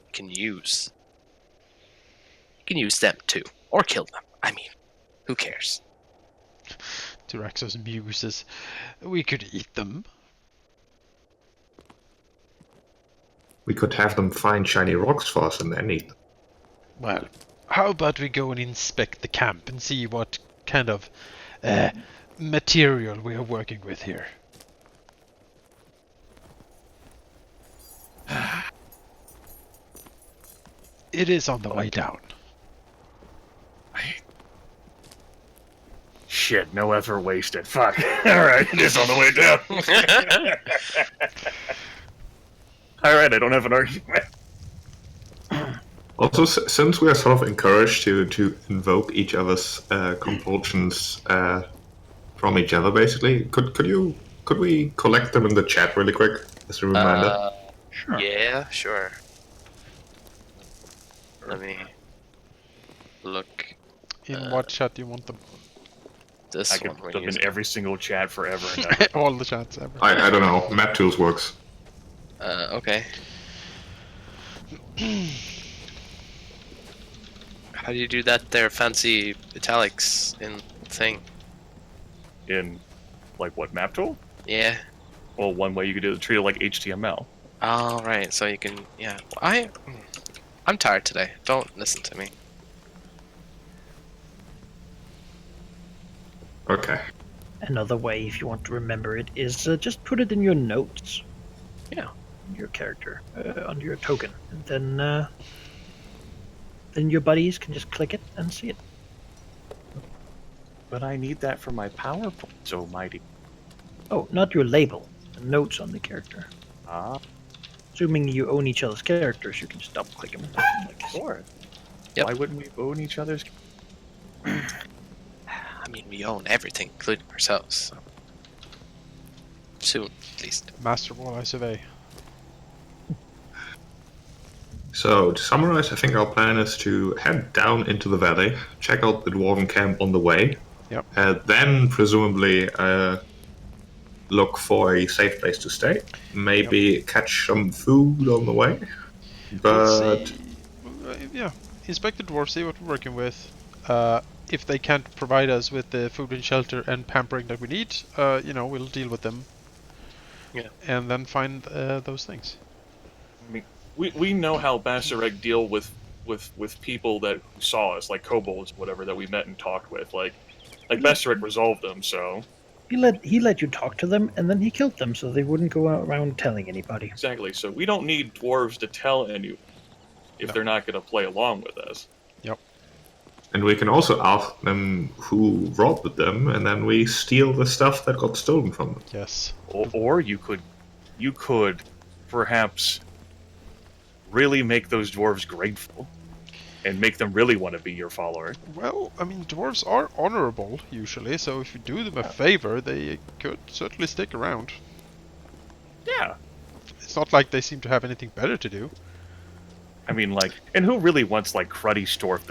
You can use. You can use them too, or kill them. I mean, who cares? Tyraxos muses. We could eat them. We could have them find shiny rocks for us and then eat them. Well, how about we go and inspect the camp and see what kind of material we are working with here? It is on the way down. shit, no effort wasted. Fuck. Alright, it is on the way down. Alright, I don't have an argument. Also, since we are sort of encouraged to invoke each other's compulsions from each other, basically, could we collect them in the chat really quick as a reminder? Sure. Yeah, sure. Let me look. In what chat do you want them? This I could one put we're them in using. every single chat forever and ever. All the chats ever. I don't know. Map tools works. Okay. How do you do that there fancy italics in thing? In, like, what, map tool? Yeah. Well, one way you could do it, treat it like HTML. Oh, right. So you can, yeah. I'm tired today. Don't listen to me. Okay. Another way, if you want to remember it, is just put it in your notes. Yeah. Your character, under your token. And then your buddies can just click it and see it. But I need that for my PowerPoint, so mighty. Oh, not your label. The notes on the character. Ah, Assuming you own each other's characters, you can just double click them. sure. Yep. Why wouldn't we own each other's... I mean, we own everything, including ourselves. So. Soon, at least. Master Wall I survey. So, to summarize, I think our plan is to head down into the valley, check out the dwarven camp on the way. Yep. Then, presumably, look for a safe place to stay. Maybe catch some food on the way. But Yeah, inspect the dwarves, see what we're working with. If they can't provide us with the food and shelter and pampering that we need, we'll deal with them. Yeah. And then find those things. I mean, we know how Basarek deal with people that saw us, like kobolds, whatever, that we met and talked with. Like Basarek resolved them, so He let you talk to them, and then he killed them, so they wouldn't go around telling anybody. exactly. So we don't need dwarves to tell anyone if they're not going to play along with us. and we can also ask them who robbed them, and then we steal the stuff that got stolen from them. Yes. Or you could perhaps really make those dwarves grateful and make them really want to be your follower. Well, I mean, dwarves are honorable, usually, so if you do them a favor, they could certainly stick around. Yeah. It's not like they seem to have anything better to do. I mean, and who really wants, cruddy stuff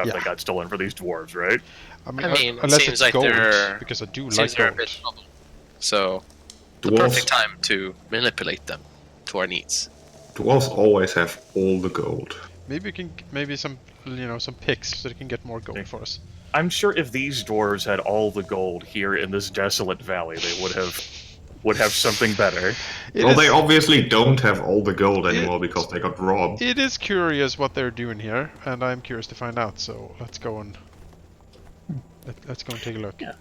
Yeah. that got stolen for these dwarves, right? I mean, it unless seems it's like gold, they're because I do like seems they're a gold. bit trouble. So the Dwarves, perfect time to manipulate them to our needs. dwarves always have all the gold. Maybe some picks so they can get more gold Okay. for us. I'm sure if these dwarves had all the gold here in this desolate valley, they would have something better. They obviously don't have all the gold anymore because they got robbed. It is curious what they're doing here, and I'm curious to find out. So let's go and let's go and take a look. Yeah.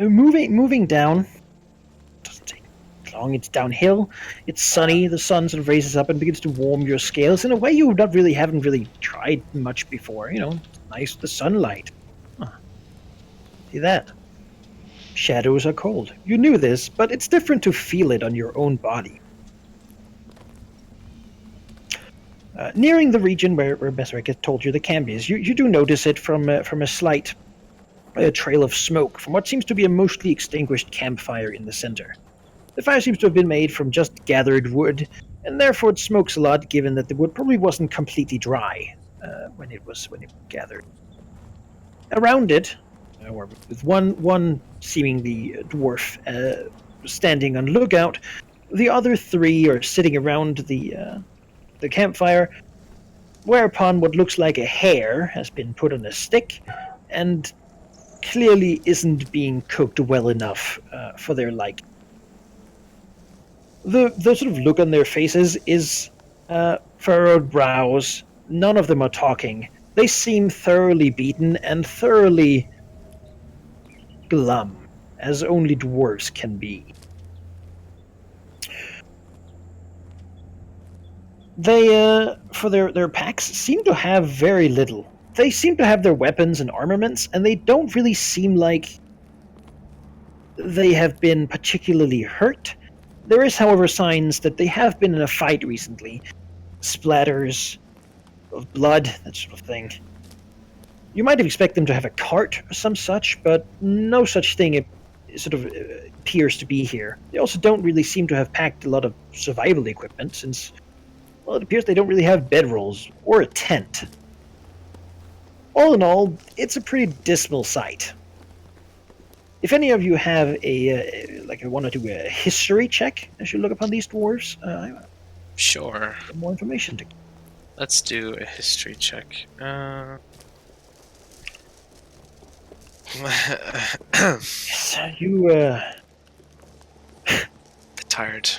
Moving down. Doesn't take long. It's downhill. It's sunny. The sun sort of raises up and begins to warm your scales in a way you haven't really tried much before. It's nice the sunlight. Huh. See that? Shadows are cold. You knew this, but it's different to feel it on your own body. Nearing the region where Basarek had told you the camp is, you do notice it from a slight trail of smoke from what seems to be a mostly extinguished campfire in the center. The fire seems to have been made from just gathered wood, and therefore it smokes a lot, given that the wood probably wasn't completely dry when it was gathered. Around it, or with one seemingly dwarf standing on lookout, the other three are sitting around the campfire, whereupon what looks like a hare has been put on a stick, and clearly isn't being cooked well enough for their liking. The sort of look on their faces is furrowed brows. None of them are talking. They seem thoroughly beaten and thoroughly glum, as only dwarves can be. They, for their packs, seem to have very little. They seem to have their weapons and armaments, and they don't really seem like they have been particularly hurt. There is, however, signs that they have been in a fight recently. Splatters of blood, that sort of thing. You might have expected them to have a cart or some such, but no such thing appears to be here. They also don't really seem to have packed a lot of survival equipment, since, well, it appears they don't really have bedrolls or a tent. All in all, it's a pretty dismal sight. If any of you have want to do a history check as you look upon these dwarves, Sure. more information to. Let's do a history check. Yes, you. Bit tired.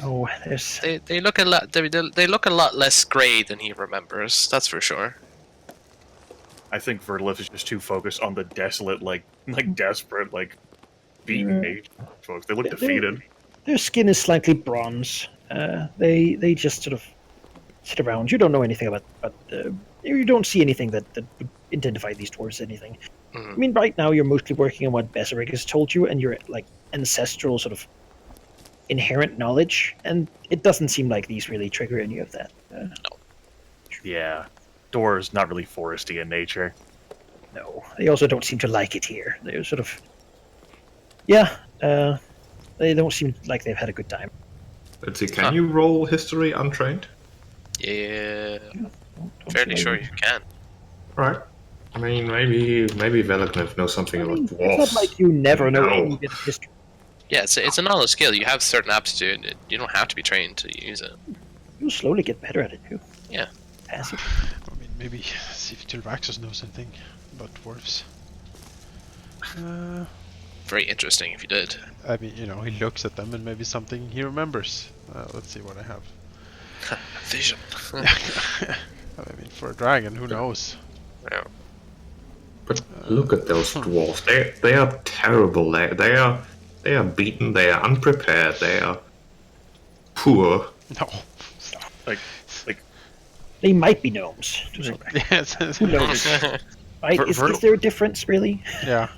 Oh, there's. They look a lot. They look a lot less grey than he remembers. That's for sure. I think Verdilith is just too focused on the desolate, desperate, beaten age folks. They look defeated. Their skin is slightly bronze. They just sort of sit around. You don't know anything about, but you don't see anything that would identify these dwarves as anything. Mhm. I mean, right now you're mostly working on what Basarek has told you, and your ancestral sort of inherent knowledge, and it doesn't seem like these really trigger any of that. Yeah. Dwarves not really foresty in nature. No, they also don't seem to like it here. They're sort of, yeah, they don't seem like they've had a good time. Let's see, can you roll history untrained? Yeah, Don't fairly see sure why- you can. Right. I mean, maybe Velagnev knows something I mean, about dwarves. it's not like you never know No. any bit of history. Yeah, it's a knowledge skill. You have certain aptitude. You don't have to be trained to use it. You'll slowly get better at it too. Yeah. Passive. I mean, maybe see if Tilraxos knows anything about dwarves. Very interesting if you did. I mean, you know, he looks at them and maybe something he remembers. Let's see what I have. Vision. I mean, for a dragon, who knows? Yeah. But look at those dwarves. They are terrible. They are beaten. They are unprepared. They are poor. No. Like They might be gnomes. To some extent. Yes. Who knows? Right? Is there a difference really? Yeah.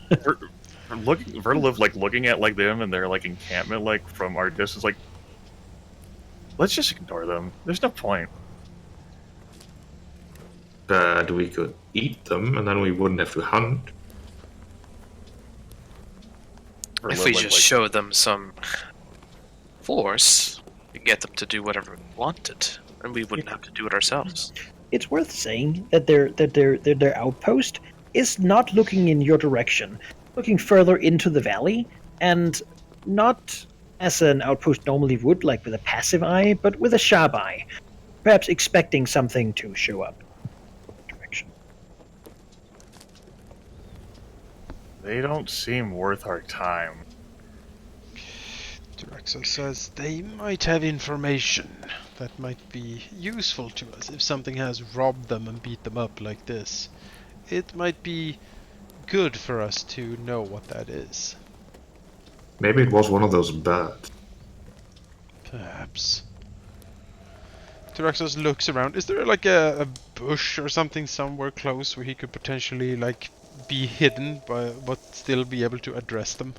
Verdilith like looking at like them and their like encampment like from our distance, like let's just ignore them. There's no point. But we could eat them, and then we wouldn't have to hunt. If we just showed them some force, we could get them to do whatever we wanted, and we wouldn't have to do it ourselves. It's worth saying that their outpost is not looking in your direction, looking further into the valley, and not as an outpost normally would, like with a passive eye, but with a sharp eye, perhaps expecting something to show up. Direction. They don't seem worth our time. Tilraxos says they might have information that might be useful to us if something has robbed them and beat them up like this. It might be good for us to know what that is. Maybe it was one of those birds. Perhaps. Tilraxos looks around. Is there like a bush or something somewhere close where he could potentially like be hidden but still be able to address them?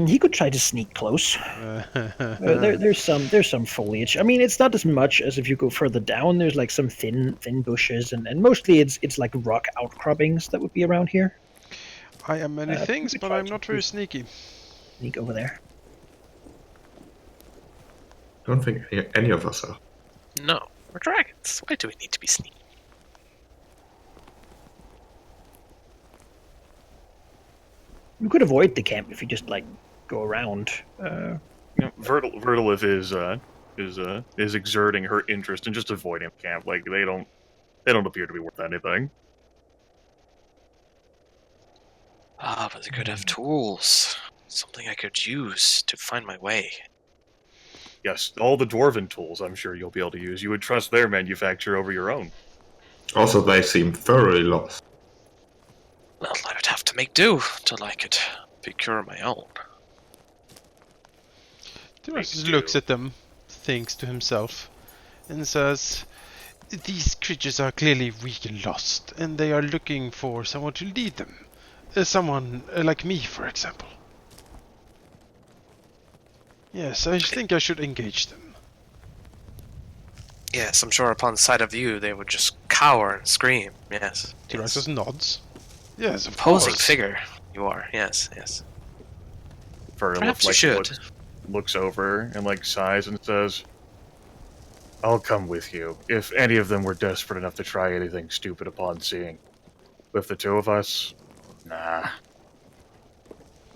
He could try to sneak close. There's some foliage. I mean, it's not as much as if you go further down. There's like some thin bushes, and mostly it's like rock outcroppings that would be around here. I am many things, but I'm not very sneaky. Sneak over there. I don't think any of us are. No, we're dragons. Why do we need to be sneaky? You could avoid the camp if you just like go around. Verdilith is exerting her interest in just avoiding camp. Like they don't appear to be worth anything. Ah, but they could have tools. Something I could use to find my way. Yes, all the dwarven tools I'm sure you'll be able to use. You would trust their manufacture over your own. Also, they seem thoroughly lost. Well, I would have to make do till I could procure my own. Tilraxos looks at them, thinks to himself, and says, "These creatures are clearly weak and lost, and they are looking for someone to lead them. Someone like me, for example. Yes, I think I should engage them." Yes, I'm sure upon sight of you, they would just cower and scream. Yes. Tilraxos nods. Yes, of Posing course. figure you are. Yes, yes. Verdilith Perhaps you like should. looks over and like sighs and says, "I'll come with you if any of them were desperate enough to try anything stupid upon seeing. With the two of us, nah.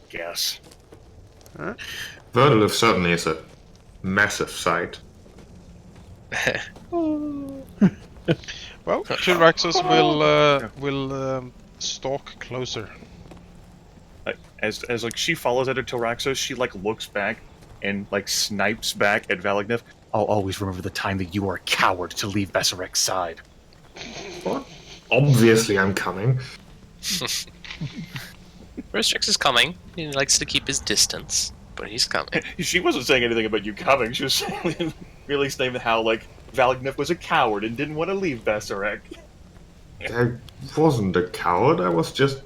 Guess." Verdilith certainly is a massive sight. Well, Tilraxos will stalk closer. As like she follows after Tilraxos, she like looks back and like snipes back at Valagnif. "I'll always remember the time that you were a coward to leave Besserek's side." What? Obviously, I'm coming. Restrix is coming. He likes to keep his distance, but he's coming. She wasn't saying anything about you coming. She was saying, really saying how like Valagnif was a coward and didn't want to leave Besserek. I wasn't a coward. I was just.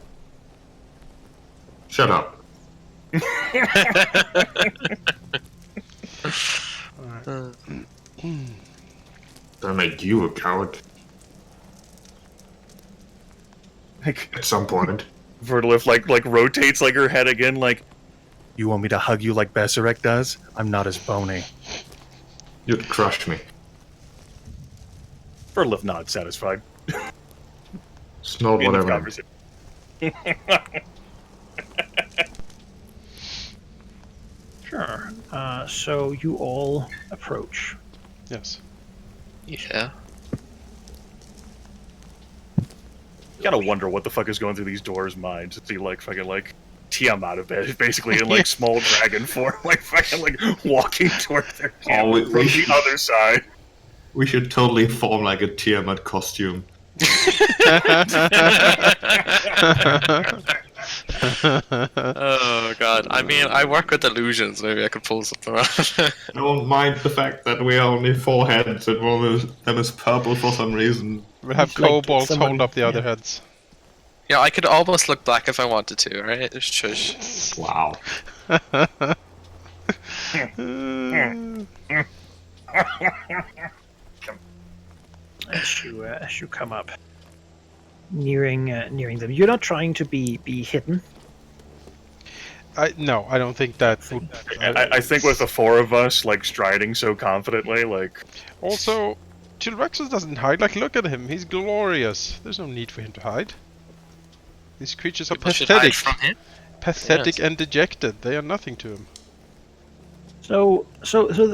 Shut up. That make you a coward Like at some point. Verdilith like rotates like her head again, like, "You want me to hug you like Besserek does? I'm not as bony." You'd crush me. Verdilith nods, satisfied. It's not End what I of meant. conversation. Sure. So you all approach. Yes. Yeah. You gotta wonder what the fuck is going through these dwarves' minds. To see like fucking like Tiamat of bed, basically in like small dragon form, like fucking like walking toward their camp we from the should- other side. We should totally form like a Tiamat costume. Oh god. I mean, I work with illusions. Maybe I could pull something out. Don't mind the fact that we are only 4 heads and one of them is purple for some reason. We'll have It's like kobolds someone- hold up the other yeah. heads. Yeah, I could almost look black if I wanted to, right? Shush. Wow. As you come up, nearing them, you're not trying to be hidden. No, I don't think that would. I think with the 4 of us like striding so confidently, like Also, Tilraxus doesn't hide. Like, look at him. He's glorious. There's no need for him to hide. These creatures are People should hide pathetic. from him. Pathetic Yes. and dejected. They are nothing to him. So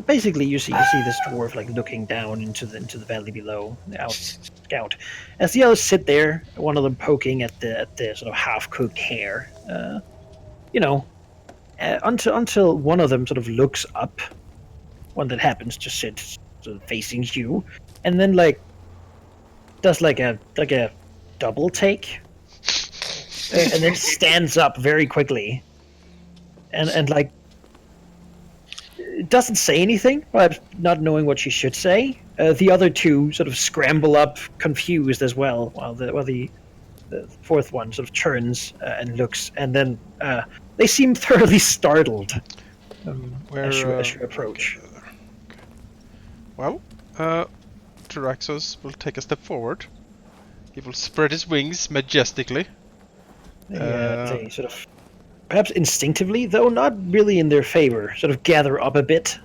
basically, you see this dwarf like looking down into the valley below, out scout. As the others sit there, one of them poking at the sort of half cooked hare. Until one of them sort of looks up, one that happens to sit sort of facing you, and then like does like a double take, and then stands up very quickly, and like doesn't say anything, but not knowing what she should say. The other 2 sort of scramble up, confused as well, while the 4th one sort of turns and looks, and then they seem thoroughly startled as you approach. Well, Tyraxos will take a step forward. He will spread his wings majestically. They sort of, perhaps instinctively, though not really in their favor, sort of gather up a bit.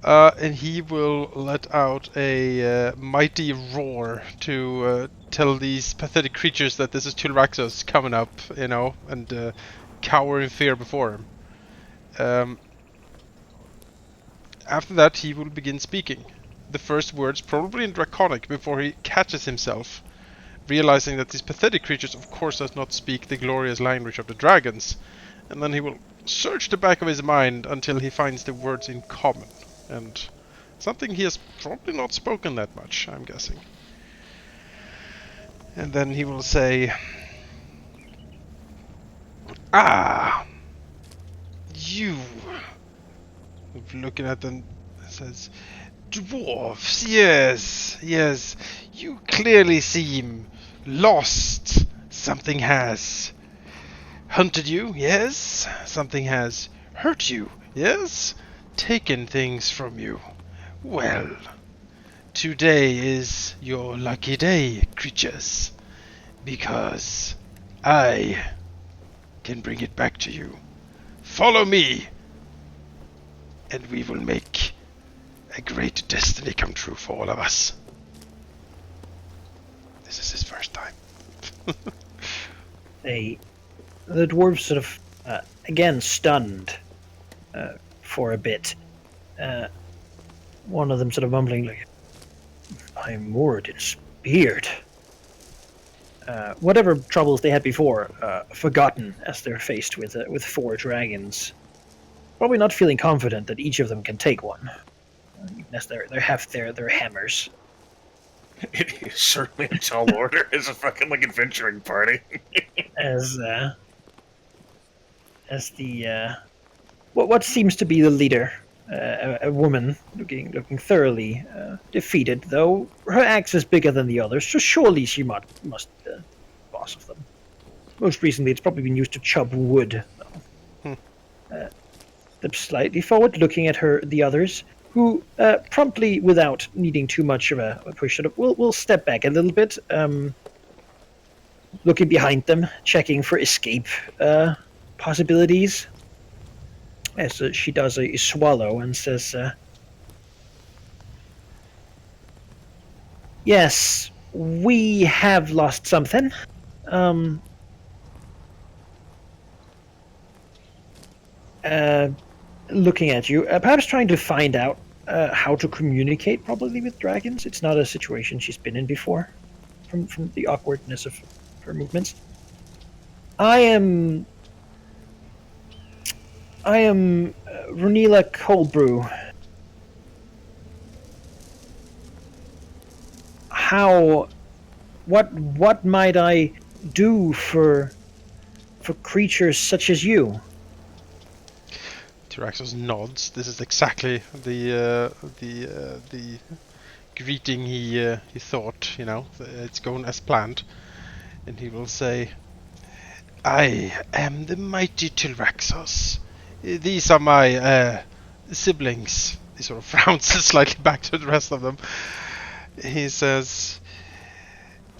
And he will let out a mighty roar to tell these pathetic creatures that this is Tyraxos coming up, and cower in fear before him. After that, he will begin speaking. The first words probably in Draconic before he catches himself, realizing that these pathetic creatures of course does not speak the glorious language of the dragons, and then he will search the back of his mind until he finds the words in common, and something he has probably not spoken that much, I'm guessing. And then he will say, "Ah, you," looking at them, says, "Dwarves, yes, you clearly seem lost. Something has hunted you, yes. Something has hurt you, yes. Taken things from you. Well, today is your lucky day, creatures, because I can bring it back to you. Follow me, and we will make a great destiny come true for all of us." This is his first time. The dwarves sort of again stunned for a bit. One of them sort of mumbling like, "I'm moored in beard." Whatever troubles they had before, forgotten as they're faced with 4 dragons. Probably not feeling confident that each of them can take one, even as they have their hammers. it is certainly a tall order as a fucking like adventuring party. As the what seems to be the leader, a woman looking thoroughly defeated, though her axe is bigger than the others, so surely she must be the boss of them. Most recently, it's probably been used to chop wood. Steps slightly forward, looking at the others, who promptly, without needing too much of a push, sort of will step back a little bit, looking behind them, checking for escape possibilities. As she does a swallow and says, "Yes, we have lost something. looking at you, perhaps trying to find out how to communicate probably with dragons. It's not a situation she's been in before, from the awkwardness of her movements. I am Runila Coldbrew. What might I do for creatures such as you? Tyraxos nods. This is exactly the greeting he thought. It's going as planned, and he will say, "I am the mighty Tyraxos. These are my siblings." He sort of frowns slightly back to the rest of them. He says,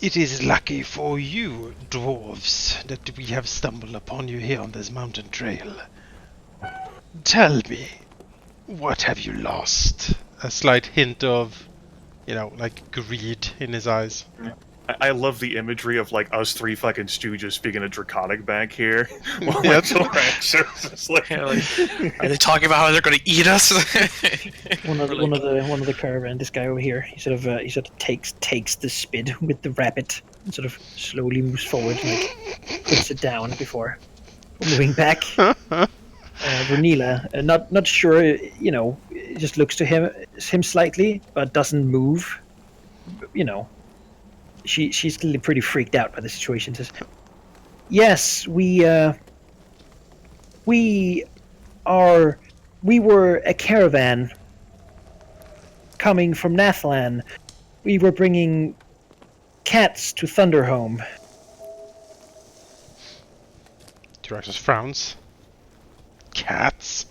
"It is lucky for you, dwarves, that we have stumbled upon you here on this mountain trail. Tell me, what have you lost?" A slight hint of, like greed in his eyes. I love the imagery of like us three fucking stooges speaking a draconic bank here. While Yeah. Are they talking about how they're going to eat us? One of the caravan, this guy over here, he sort of takes the spit with the rabbit and sort of slowly moves forward and like puts it down before moving back. Vernila, not sure, just looks to him slightly, but doesn't move. She's clearly pretty freaked out by the situation. Says, "Yes, we were a caravan coming from Nathlan. We were bringing cats to Thunderhome." Tyraxos frowns. Cats?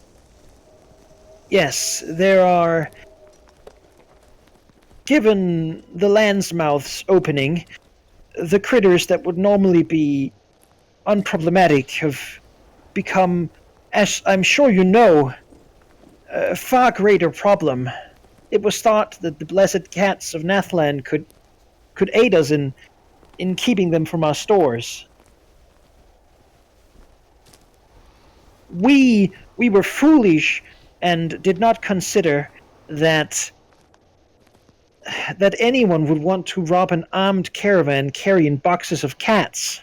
Yes, there are. Given the Landsmouth's opening, the critters that would normally be unproblematic have become, as I'm sure you know, a far greater problem. It was thought that the blessed cats of Nathland could aid us in keeping them from our stores. We were foolish and did not consider that anyone would want to rob an armed caravan carrying boxes of cats.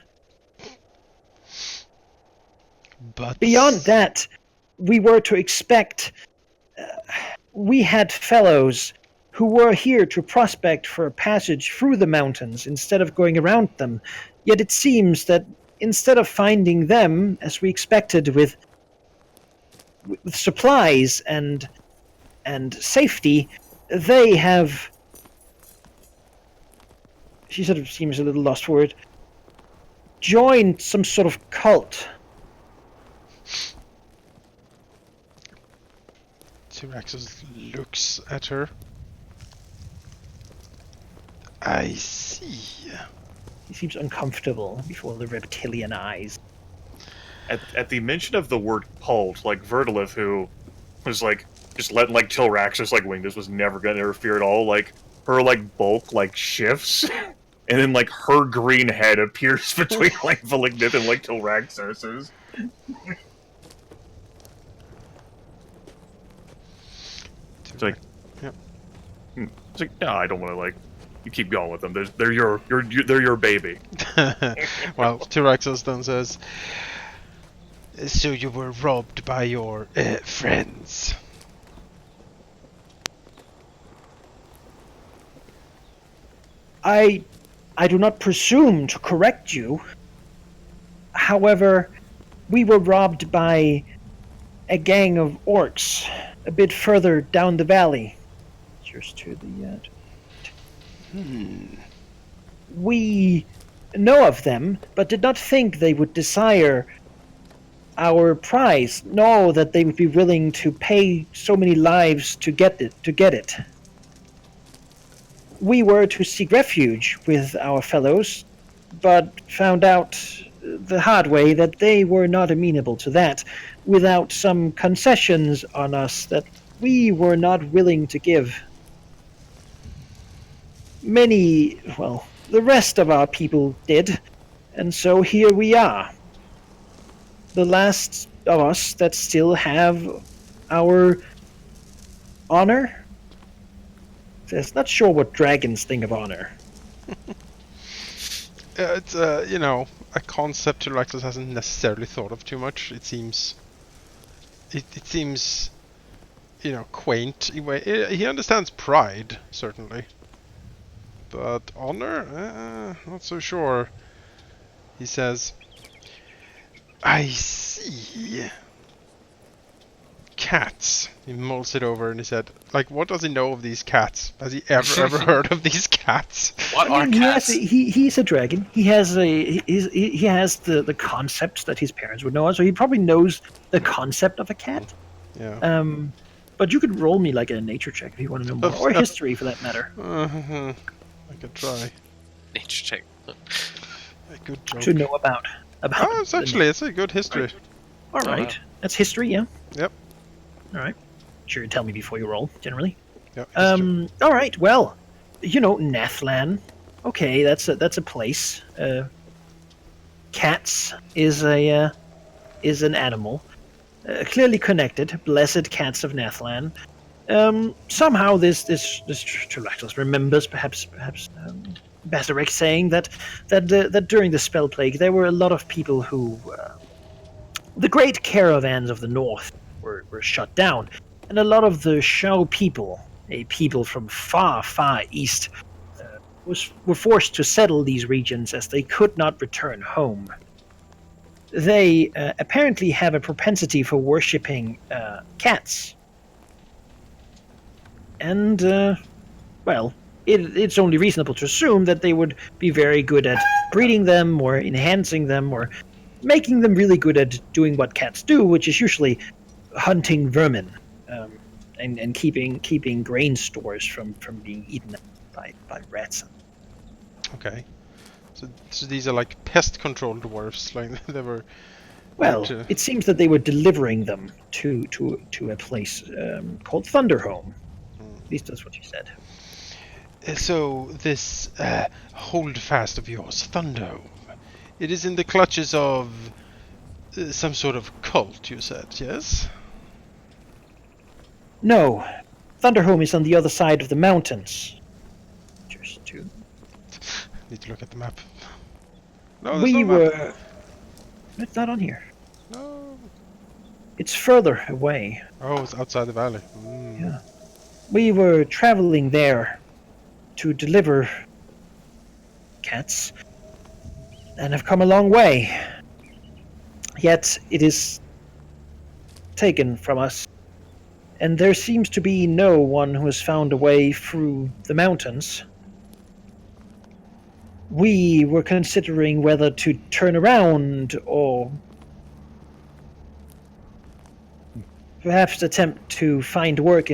But Beyond that, we were to expect... we had fellows who were here to prospect for a passage through the mountains instead of going around them. Yet it seems that instead of finding them, as we expected, with supplies and safety, they have... She sort of seems a little lost for it. Joined some sort of cult. Tyraxos looks at her. I see. He seems uncomfortable before the reptilian eyes. At the mention of the word cult, like Verdilith, who was like just letting like Tilraxis like wing this was never gonna interfere at all, like her like bulk like shifts, and then like her green head appears between like Malignant and like Tilraxis's. It's like, Yep. It's like, no, I don't want to like. You keep going with them. They're your baby. Well, Tyraxos then says, "So you were robbed by your friends?" I do not presume to correct you. However, we were robbed by a gang of orcs a bit further down the valley. Cheers to the... We know of them, but did not think they would desire our prize, nor that they would be willing to pay so many lives to get it. We were to seek refuge with our fellows, but found out the hard way that they were not amenable to that, without some concessions on us that we were not willing to give. The rest of our people did, and so here we are. The last of us that still have our honor. Just not sure what dragons think of honor. It's you know, a concept Tyraxus hasn't necessarily thought of too much. It seems, it seems, you know, quaint. He understands pride, certainly, but honor, not so sure. He says, "I see cats." He mulls it over and he said, "Like, what does he know of these cats? Has he ever heard of these cats?" What are He cats? he's a dragon. He has he has the concepts that his parents would know, so he probably knows the concept of a cat. Yeah. But you could roll me like a nature check if you want to know more, or history for that matter. I could try. Nature check. A good joke. To know about. Oh, it's a good history. All right, wow. that's history, yeah. Yep. All right. Sure, tell me before you roll. Generally. Yep. history. All right. Well, you know, Nathlan. Okay, that's a place. Cats is an animal, clearly connected. Blessed cats of Nathlan. Somehow this Tyraxus remembers, perhaps Basarek saying that during the spell plague there were a lot of people who the great caravans of the north were shut down, and a lot of the Shao people, a people from far east, were forced to settle these regions as they could not return home. They apparently have a propensity for worshipping cats. And, well, it's only reasonable to assume that they would be very good at breeding them, or enhancing them, or making them really good at doing what cats do, which is usually hunting vermin, and keeping grain stores from being eaten by rats. Okay. So these are like pest control dwarves, like they were. Well, it seems that they were delivering them to a place called Thunderhome. At least that's what she said. So this holdfast of yours, Thunderhome, it is in the clutches of some sort of cult, you said, yes? No, Thunderhome is on the other side of the mountains. Just to. Need to look at the map. No, there's We no map. were. It's not on here. No. It's further away. Oh, it's outside the valley. Yeah. We were traveling there to deliver cats, and have come a long way. Yet it is taken from us, and there seems to be no one who has found a way through the mountains. We were considering whether to turn around or perhaps attempt to find work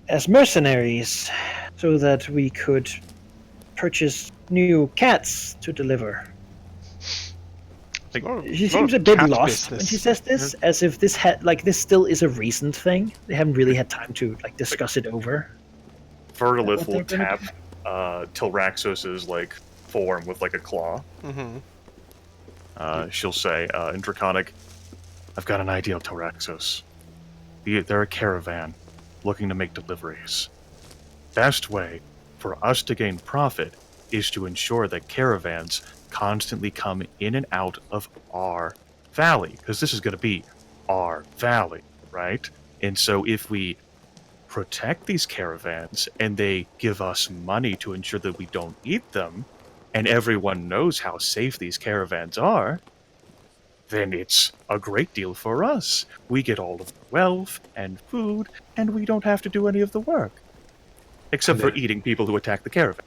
as mercenaries, so that we could purchase new cats to deliver. She seems a bit lost when she says this, as if this still is a recent thing. They haven't really had time to discuss it over. Verdilith will tap Tyraxos's form with a claw. She'll say in Draconic, "I've got an idea, Tyraxos. They're a caravan looking to make deliveries. Best way for us to gain profit is to ensure that caravans constantly come in and out of our valley, because this is going to be our valley, right? And so if we protect these caravans and they give us money to ensure that we don't eat them, and everyone knows how safe these caravans are, then it's a great deal for us. We get all of the wealth and food, and we don't have to do any of the work. Except for eating people who attack the caravan."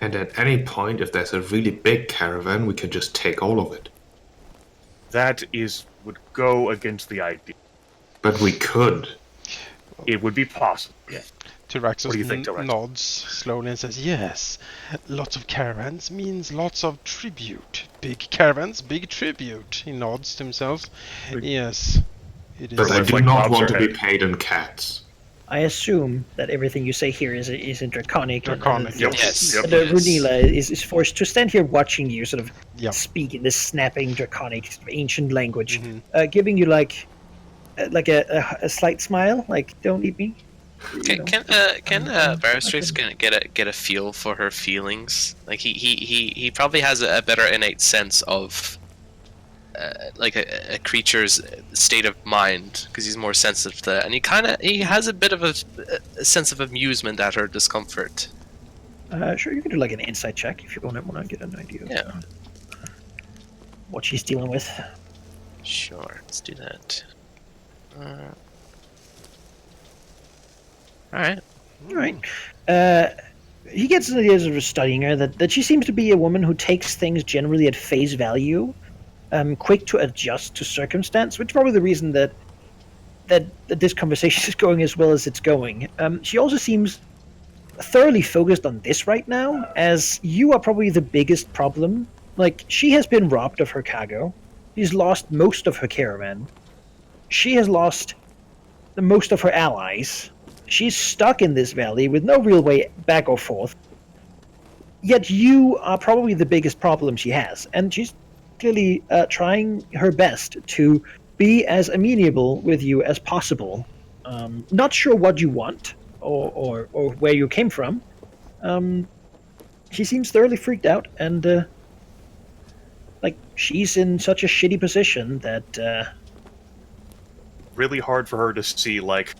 And at any point, if there's a really big caravan, we can just take all of it. That would go against the idea. But we could. It would be possible, yeah. Tyraxos What do you think, Tyraxos? nods slowly and says, yes, lots of caravans means lots of tribute. Big caravans, big tribute. He nods to himself. Yes, it is. But I do like not bobs want her to be head. paid in cats. I assume that everything you say here is in Draconic. Draconic, and yes. Yep. the Yes. Runila is forced to stand here watching you sort of Yep. speak in this snapping Draconic sort of ancient language, Mhm. giving you like a slight smile, like "Don't eat me." You know. Can Barristrace get a feel for her feelings? Like he probably has a better innate sense of like a creature's state of mind because he's more sensitive to that, and he has a bit of a sense of amusement at her discomfort. Sure, you can do like an insight check if you want to get an idea of Yeah. what she's dealing with. Sure, let's do that. All right. All right. He gets an idea of studying her that she seems to be a woman who takes things generally at face value, quick to adjust to circumstance, which is probably the reason that this conversation is going as well as it's going. She also seems thoroughly focused on this right now, as you are probably the biggest problem. Like, she has been robbed of her cargo. She's lost most of her caravan. She has lost the most of her allies. She's stuck in this valley with no real way back or forth. Yet you are probably the biggest problem she has, and she's clearly trying her best to be as amenable with you as possible. Not sure what you want or where you came from. She seems thoroughly freaked out, and like she's in such a shitty position that Really hard for her to see like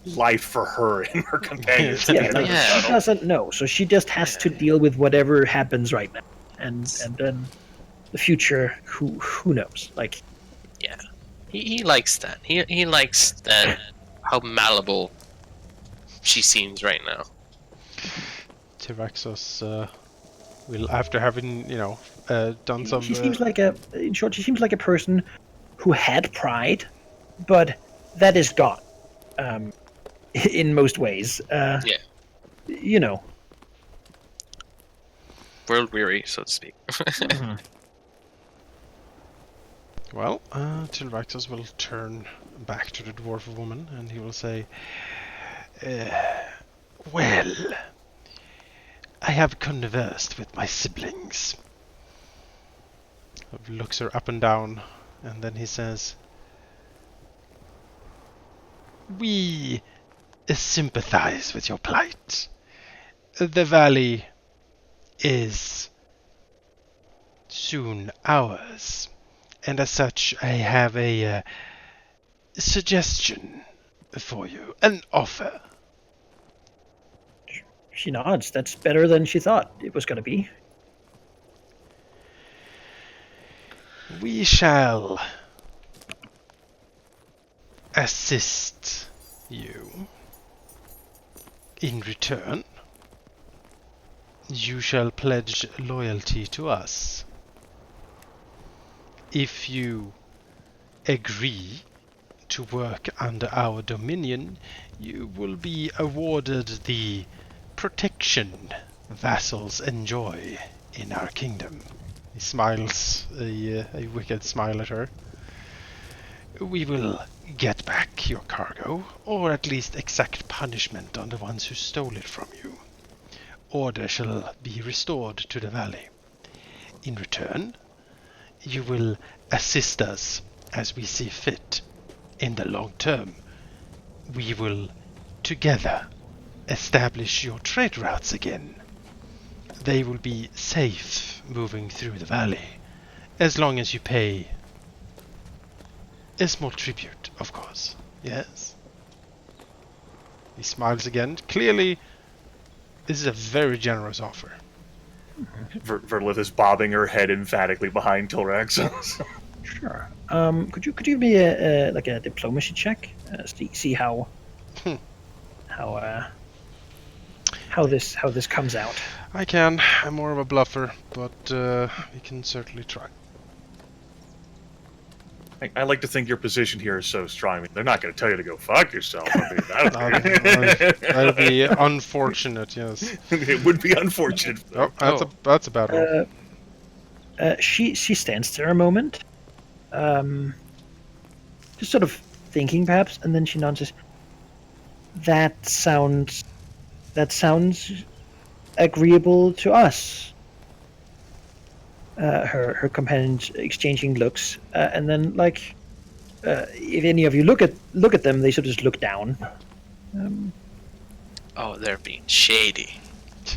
life for her and her companions. yeah, at the like end of the she battle. doesn't know, so she just has to deal with whatever happens right now, and then the future, who knows? Like, Yeah, he likes that. He likes that how malleable she seems right now. Tyraxos will, after having done some. she seems like in short, she seems like a person who had pride, but that is gone. In most ways. Yeah. You know. World weary, so to speak. Well, Tyraxos will turn back to the dwarf woman and he will say, well, I have conversed with my siblings. Looks her up and down, and then he says, we sympathize with your plight. The valley is soon ours, and as such I have a suggestion for you, an offer. She nods. That's better than she thought it was going to be. We shall assist you. In return, you shall pledge loyalty to us. If you agree to work under our dominion, you will be awarded the protection vassals enjoy in our kingdom. He smiles a wicked smile at her. We will get back your cargo, or at least exact punishment on the ones who stole it from you. Order shall be restored to the valley. In return, you will assist us as we see fit. In the long term, we will together establish your trade routes again. They will be safe moving through the valley, as long as you pay a small tribute, of course. Yes? He smiles again. Clearly, this is a very generous offer. Verdilith is bobbing her head emphatically behind Tilrax. Sure. Could you give me a diplomacy check? See how this comes out. I can. I'm more of a bluffer, but we can certainly try. I like to think your position here is so strong. I mean, they're not going to tell you to go fuck yourself. I mean, That'd be unfortunate, yes. It would be unfortunate. Oh, that's a bad one. She stands there a moment, just sort of thinking perhaps, and then she nods. That sounds agreeable to us. Her companions exchanging looks, and then if any of you look at them, they sort of just look down. Oh, they're being shady.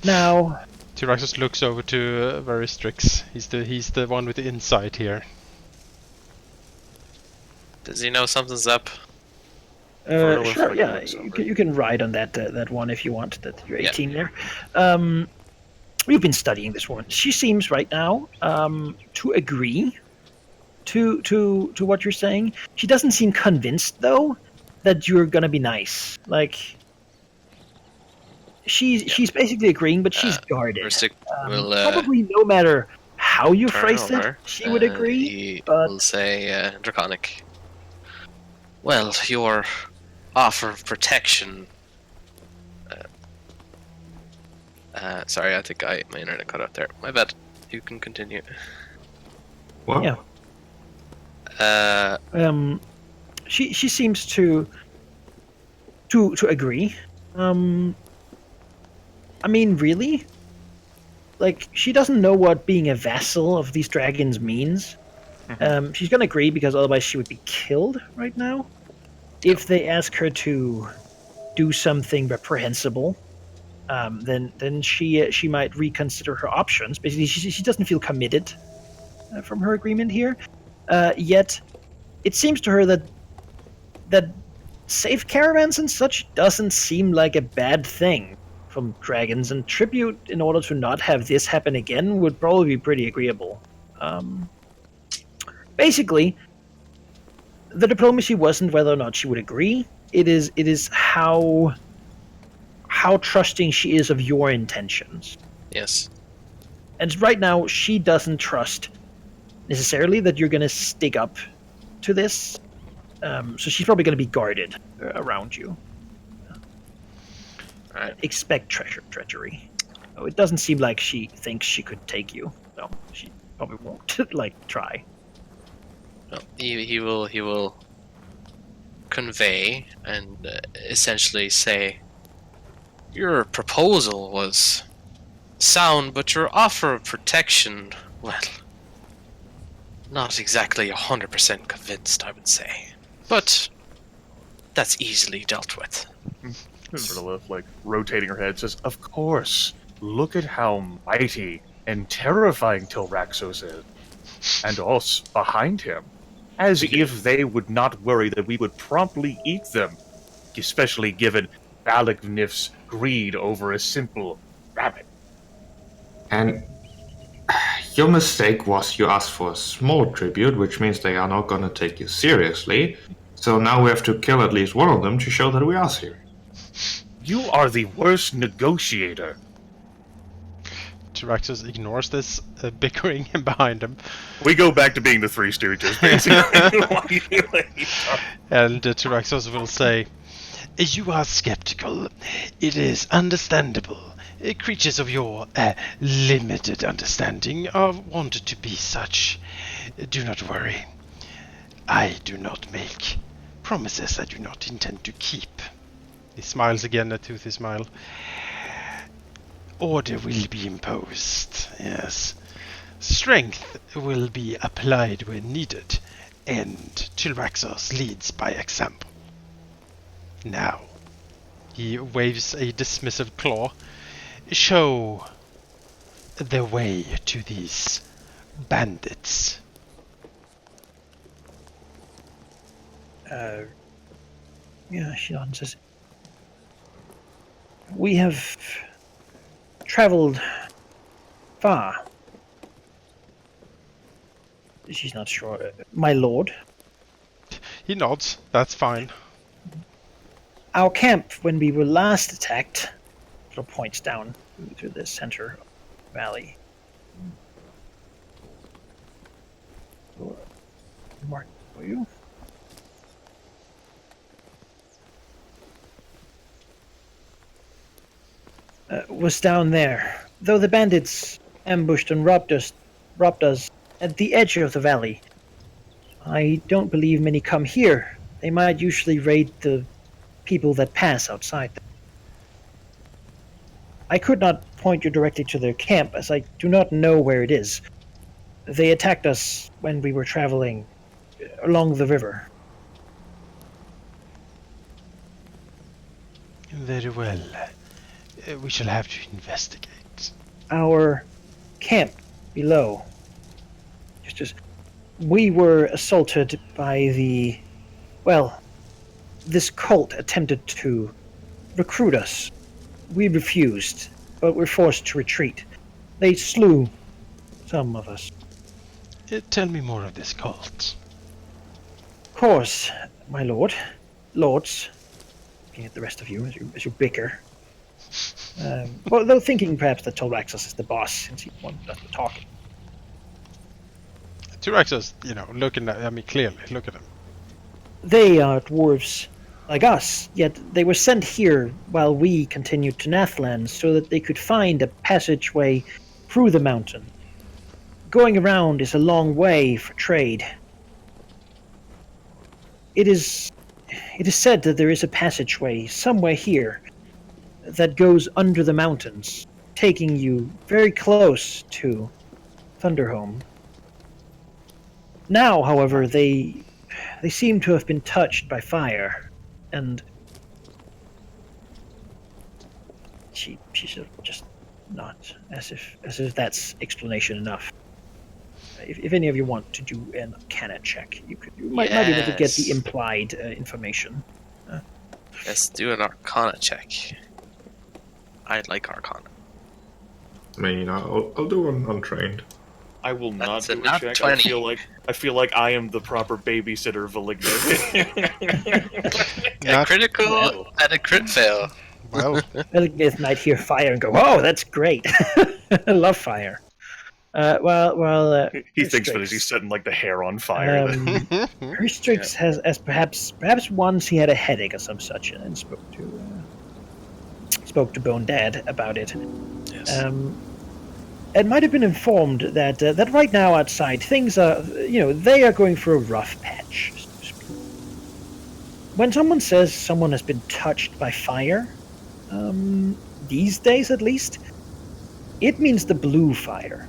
Now, Tyraxus looks over to Veristrix. He's the one with the insight here. Does he know something's up? Verdilith, sure, like, yeah, looks over. you can ride on that one if you want. That you're Yeah. 18 there. We've been studying this woman. She seems right now to agree to what you're saying. She doesn't seem convinced though that you're gonna be nice. Like she's basically agreeing, but she's guarded. Verstick will Probably no matter how you turn phrase it, over. she would agree. He but will say, Draconic. Well, your offer of protection. Sorry, I think my internet cut out there. My bad. You can continue. What? Yeah. She seems to agree. I mean, really? Like, she doesn't know what being a vassal of these dragons means. She's gonna agree because otherwise she would be killed right now. If they ask her to do something reprehensible, then she might reconsider her options. Basically, she doesn't feel committed from her agreement here. Yet, it seems to her that safe caravans and such doesn't seem like a bad thing from dragons, and tribute in order to not have this happen again would probably be pretty agreeable. Basically, the diplomacy wasn't whether or not she would agree. It is how trusting she is of your intentions. Yes. And right now, she doesn't trust necessarily that you're going to stick up to this. So she's probably going to be guarded around you. Right. Expect treachery. Oh, it doesn't seem like she thinks she could take you. So she probably won't try. No, he will convey and essentially say, your proposal was sound, but your offer of protection, well, not exactly 100% convinced, I would say. But that's easily dealt with. Verdilith, like, rotating her head, says, "Of course. Look at how mighty and terrifying Tilraxos is. And us behind him. As if they would not worry that we would promptly eat them, especially given Balaghnif's greed over a simple rabbit." And your mistake was you asked for a small tribute, which means they are not going to take you seriously. So now we have to kill at least one of them to show that we are serious. You are the worst negotiator. Tyraxus ignores this bickering behind him. We go back to being the Three Stooges, basically. And Tyraxus will say, you are skeptical. It is understandable. Creatures of your limited understanding are wanted to be such. Do not worry. I do not make promises I do not intend to keep. He smiles again, a toothy smile. Order will be imposed, yes. Strength will be applied when needed, and Tilraxos leads by example. Now, he waves a dismissive claw. Show the way to these bandits. Yeah, she says, we have traveled far. She's not sure. My lord. He nods. That's fine. Our camp, when we were last attacked, sort of points down through the center valley. Mark, for you. Was down there. Though the bandits ambushed and robbed us at the edge of the valley. I don't believe many come here. They might usually raid the people that pass outside. I could not point you directly to their camp, as I do not know where it is. They attacked us when we were traveling along the river. Very well. We shall have to investigate. Our camp below. Just we were assaulted by this cult attempted to recruit us. We refused, but were forced to retreat. They slew some of us. Tell me more of this cult. Of course, my lord. Lords. Looking at the rest of you as you bicker. Well, though thinking perhaps that Tolraxos is the boss, since he wanted us to talk. Tyraxus, looking at, clearly, look at him. They are dwarves like us, yet they were sent here while we continued to Nathland so that they could find a passageway through the mountain. Going around is a long way for trade. It is said that there is a passageway somewhere here that goes under the mountains, taking you very close to Thunderhome. Now, however, they seem to have been touched by fire, and she sort of just nods, as if that's explanation enough. If any of you want to do an Arcana check, you might be able to get the implied information. Let's do an Arcana check. I like Arcana. I mean, I'll do an untrained. I will not That's a do a nat check. 20. I feel like I am the proper babysitter Malignant. A critical and a crit fail. Well, Elgith might hear fire and go, "Oh, that's great! I love fire." He thinks of it as he's setting like the hair on fire. Herstrix has perhaps once he had a headache or some such, and spoke to Bone Dad about it. Yes. It might have been informed that right now outside things are, they are going through a rough patch. So to speak. When someone says someone has been touched by fire, these days at least, it means the blue fire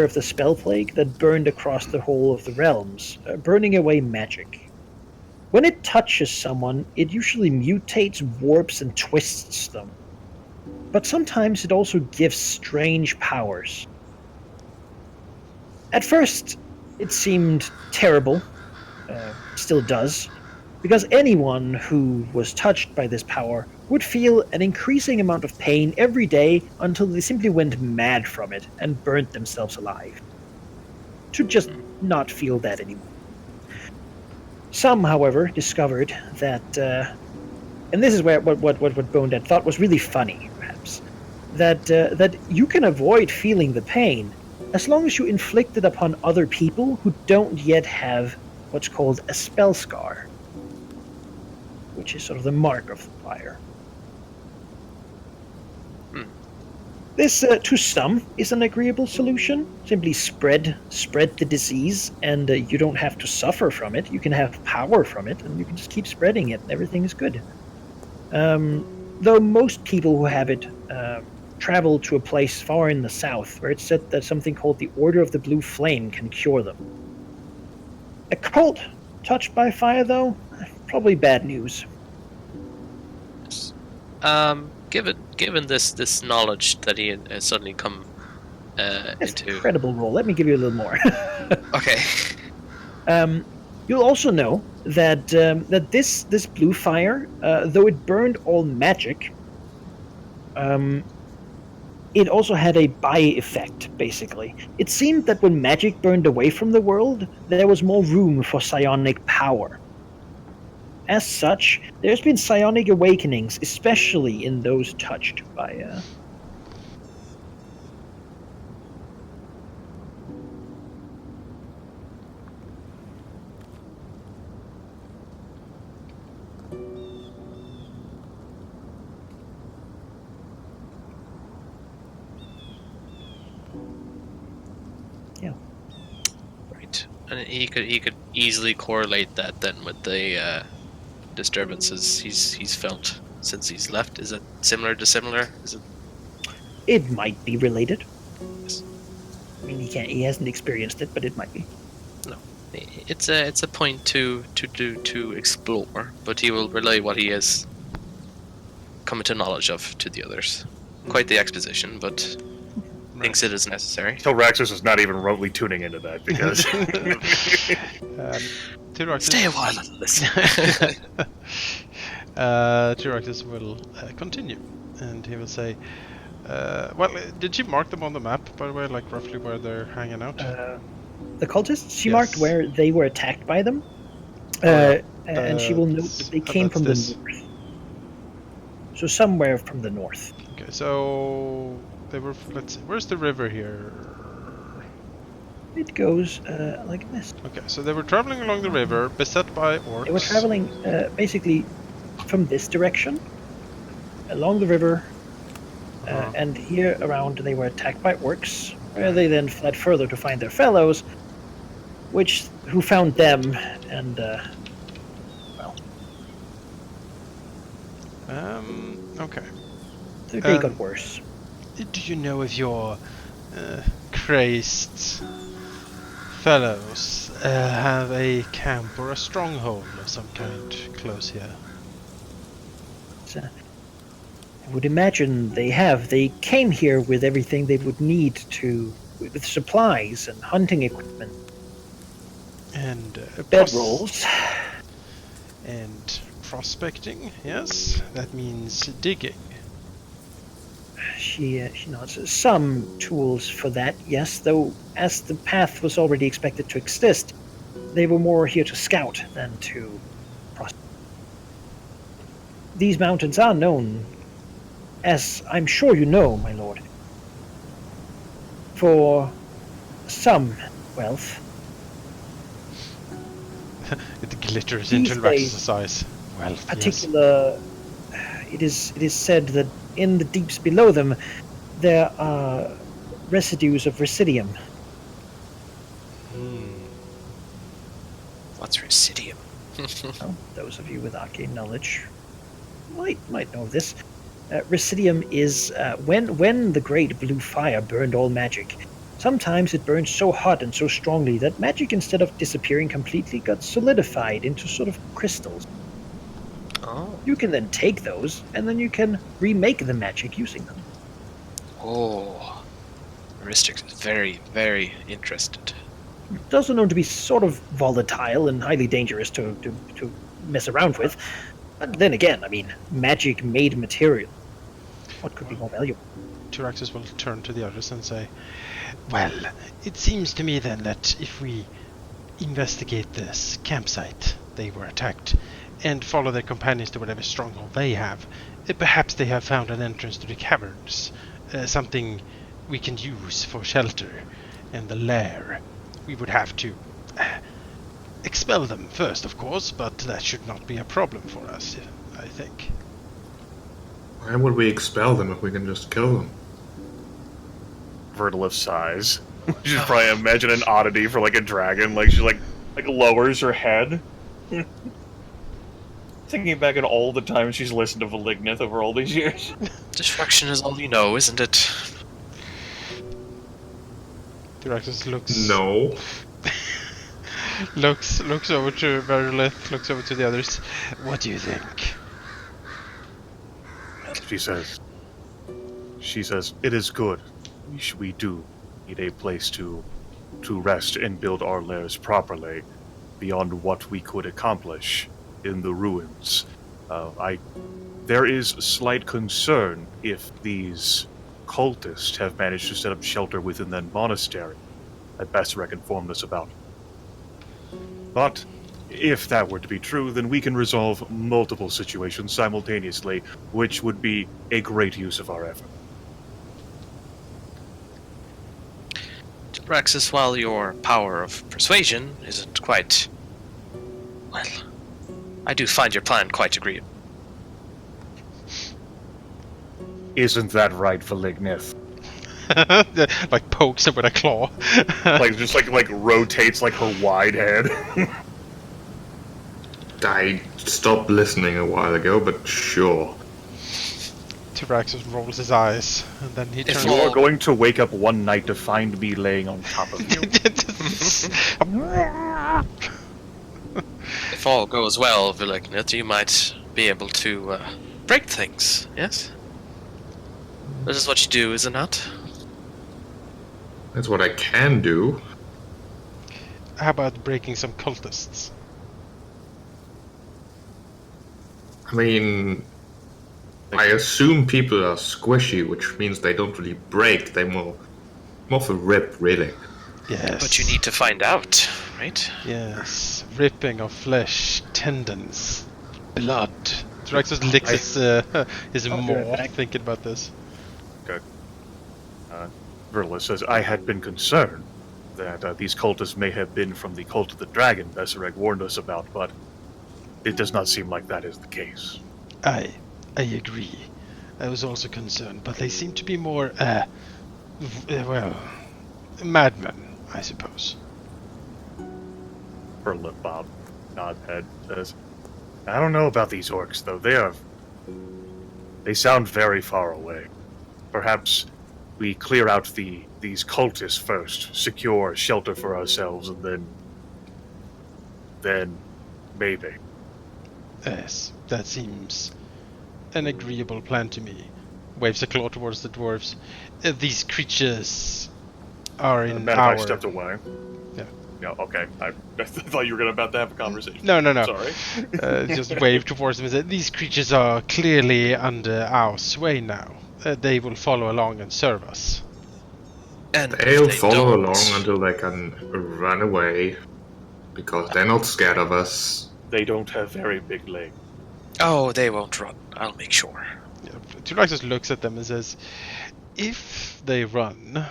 of the spell plague that burned across the whole of the realms, burning away magic. When it touches someone, it usually mutates, warps, and twists them. But sometimes it also gives strange powers. At first, it seemed terrible, still does, because anyone who was touched by this power would feel an increasing amount of pain every day until they simply went mad from it and burnt themselves alive. To just not feel that anymore. Some, however, discovered that, and this is where what Bone Dad thought was really funny, perhaps, that you can avoid feeling the pain as long as you inflict it upon other people who don't yet have what's called a spell scar, which is sort of the mark of the fire. This, to some, is an agreeable solution. Simply spread the disease, and you don't have to suffer from it. You can have power from it, and you can just keep spreading it, and everything is good. Though most people who have it travel to a place far in the south, where it's said that something called the Order of the Blue Flame can cure them. A cult touched by fire, though, probably bad news. Given this knowledge that he has suddenly come That's into. an incredible roll. Let me give you a little more. Okay. You'll also know that this blue fire, though it burned all magic, it also had a by effect, basically. It seemed that when magic burned away from the world, there was more room for psionic power. As such, there's been psionic awakenings, especially in those touched by... Yeah. Right. And he could easily correlate that then with the disturbances he's felt since he's left? Is it similar to similar? Is it? It might be related. Yes. I mean, he hasn't experienced it, but it might be. No. It's a point to explore, but he will relay what he has come into knowledge of to the others. Quite the exposition, but thinks it is necessary. Tilraxis is not even remotely tuning into that because Tilraxis, Stay a while and listen. Tilraxis will continue, and he will say, well, did you mark them on the map, by the way, like roughly where they're hanging out? The cultists, she Yes. marked where they were attacked by them, and she will note that they came from the north. So somewhere from the north. Okay, so they were. Let's see. Where's the river here? It goes like this. Okay, so they were traveling along the river, beset by orcs. They were traveling basically from this direction, along the river, and here around they were attacked by orcs, where they then fled further to find their fellows, who found them, and well. Okay. Their day got worse. Do you know if your crazed fellows have a camp or a stronghold of some kind close here? I would imagine they have. They came here with everything they would need with supplies and hunting equipment, And bedrolls. And prospecting, yes? That means digging. She nods. Some tools for that, yes, though as the path was already expected to exist, they were more here to scout than to prospect. These mountains are known, as I'm sure you know, my lord, for some wealth. It glitters These into days, Rax's eyes. Well, yes. Particular, it is said that in the deeps below them, there are residues of residium. What's Residium? Well, those of you with arcane knowledge might know this. Residium is when the great blue fire burned all magic. Sometimes it burned so hot and so strongly that magic, instead of disappearing completely, got solidified into sort of crystals. Oh. You can then take those, and then you can remake the magic using them. Oh. Aristic is very, very interested. It's also known to be sort of volatile and highly dangerous to mess around with. But then again, I mean, magic-made material. What could be more valuable? Tyraxis will turn to the others and say, well, it seems to me then that if we investigate this campsite they were attacked and follow their companions to whatever stronghold they have, perhaps they have found an entrance to the caverns, something we can use for shelter, and the lair. We would have to expel them first, of course, but that should not be a problem for us, I think. Why would we expel them if we can just kill them? Verdilith sighs. You should probably imagine an oddity for like a dragon. Like she like lowers her head. Thinking back at all the times she's listened to Malignith over all these years. Destruction is all you know, isn't it? Tyraxis looks... No. looks over to Verdilith, looks over to the others. What do you think? She says, it is good. We do need a place to rest and build our lairs properly beyond what we could accomplish in the ruins. There is slight concern if these cultists have managed to set up shelter within that monastery that Basarek informed us about. But if that were to be true, then we can resolve multiple situations simultaneously, which would be a great use of our effort. Praxis, while your power of persuasion isn't quite... Well, I do find your plan quite agreeable. Isn't that right, Malignith? Like pokes him with a claw. Like just like rotates like her wide head. I stopped listening a while ago, but sure. Tyraxus rolls his eyes, and then he turns. You are going to wake up one night to find me laying on top of you. If all goes well, Verdilith, you might be able to break things, yes? This is what you do, is it not? That's what I can do. How about breaking some cultists? I mean, I assume people are squishy, which means they don't really break. They more for rip, really. Yes. But you need to find out, right? Yes. Ripping of flesh, tendons, blood. Tyraxus licks his maw thinking about this. Okay. Verdilith says, I had been concerned that these cultists may have been from the cult of the dragon Bessereg warned us about, but it does not seem like that is the case. I agree. I was also concerned, but they seem to be more, madmen, I suppose. Verdilith Bob nod head says, I don't know about these orcs, though. They sound very far away. Perhaps we clear out these cultists first, secure shelter for ourselves, and then maybe. Yes, that seems an agreeable plan to me. Waves a claw towards the dwarves. These creatures are in I stepped away. Yeah. Yeah, okay. I thought you were about to have a conversation. No. Sorry. Just wave towards them and say, these creatures are clearly under our sway now. They will follow along and serve us. And They'll if they follow don't, along until they can run away, because they're not scared of us. They don't have very big legs. Oh, they won't run. I'll make sure. Yeah, Tyraxus looks at them and says, if they run,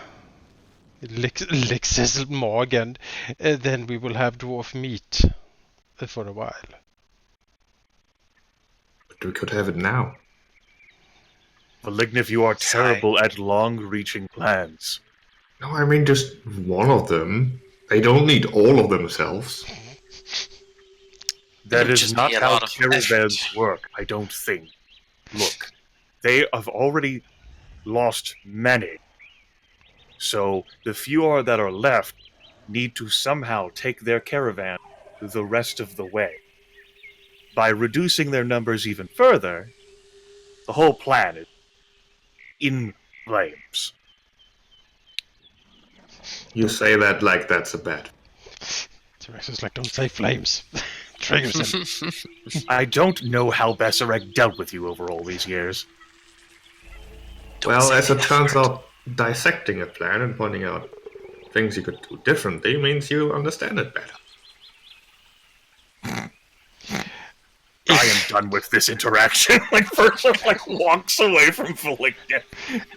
licks his maw again, then we will have dwarf meat for a while. But we could have it now. Malignif, you are terrible at long-reaching plans. No, I mean just one of them. They don't need all of themselves. That would is just not be a how lot of caravans effort. work, I don't think. Look, they have already lost many. So the few that are left need to somehow take their caravan the rest of the way. By reducing their numbers even further, the whole plan is in flames. You say that like that's a bet. Tyraxus like, don't say flames. Triggers him. I don't know how Bessereg dealt with you over all these years. Well, as it turns out, dissecting a plan and pointing out things you could do differently means you understand it better. I am done with this interaction. First, walks away from Phylacteries.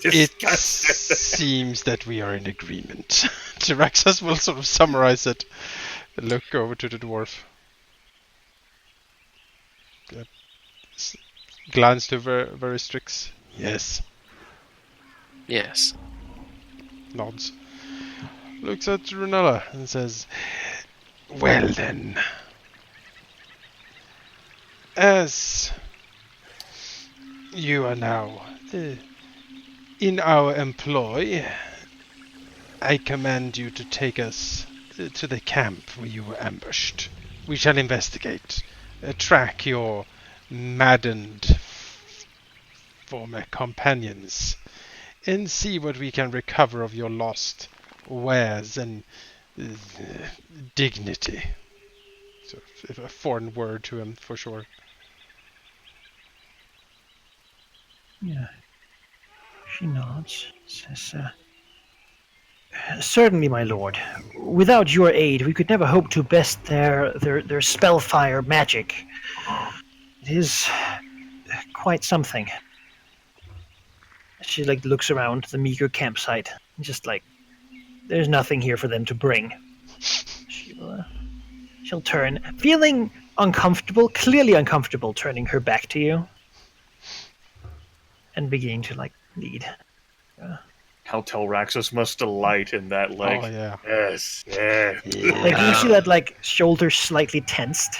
It seems that we are in agreement. Tyraxus will sort of summarize it. Look over to the dwarf. Glance to Veristrix. Yes. Yes. Nods. Looks at Runella and says, well then. As you are now in our employ, I command you to take us to the camp where you were ambushed. We shall investigate, track your maddened former companions, and see what we can recover of your lost wares and dignity. So, a foreign word to him, for sure. Yeah. She nods. Says, certainly, my lord. Without your aid, we could never hope to best their spellfire magic. It is quite something. She looks around the meager campsite, just there's nothing here for them to bring. She'll turn, feeling uncomfortable, clearly uncomfortable, turning her back to you, and beginning to lead. How Telraxus must delight in that, Oh yeah. yes, yeah. You see that shoulder slightly tensed,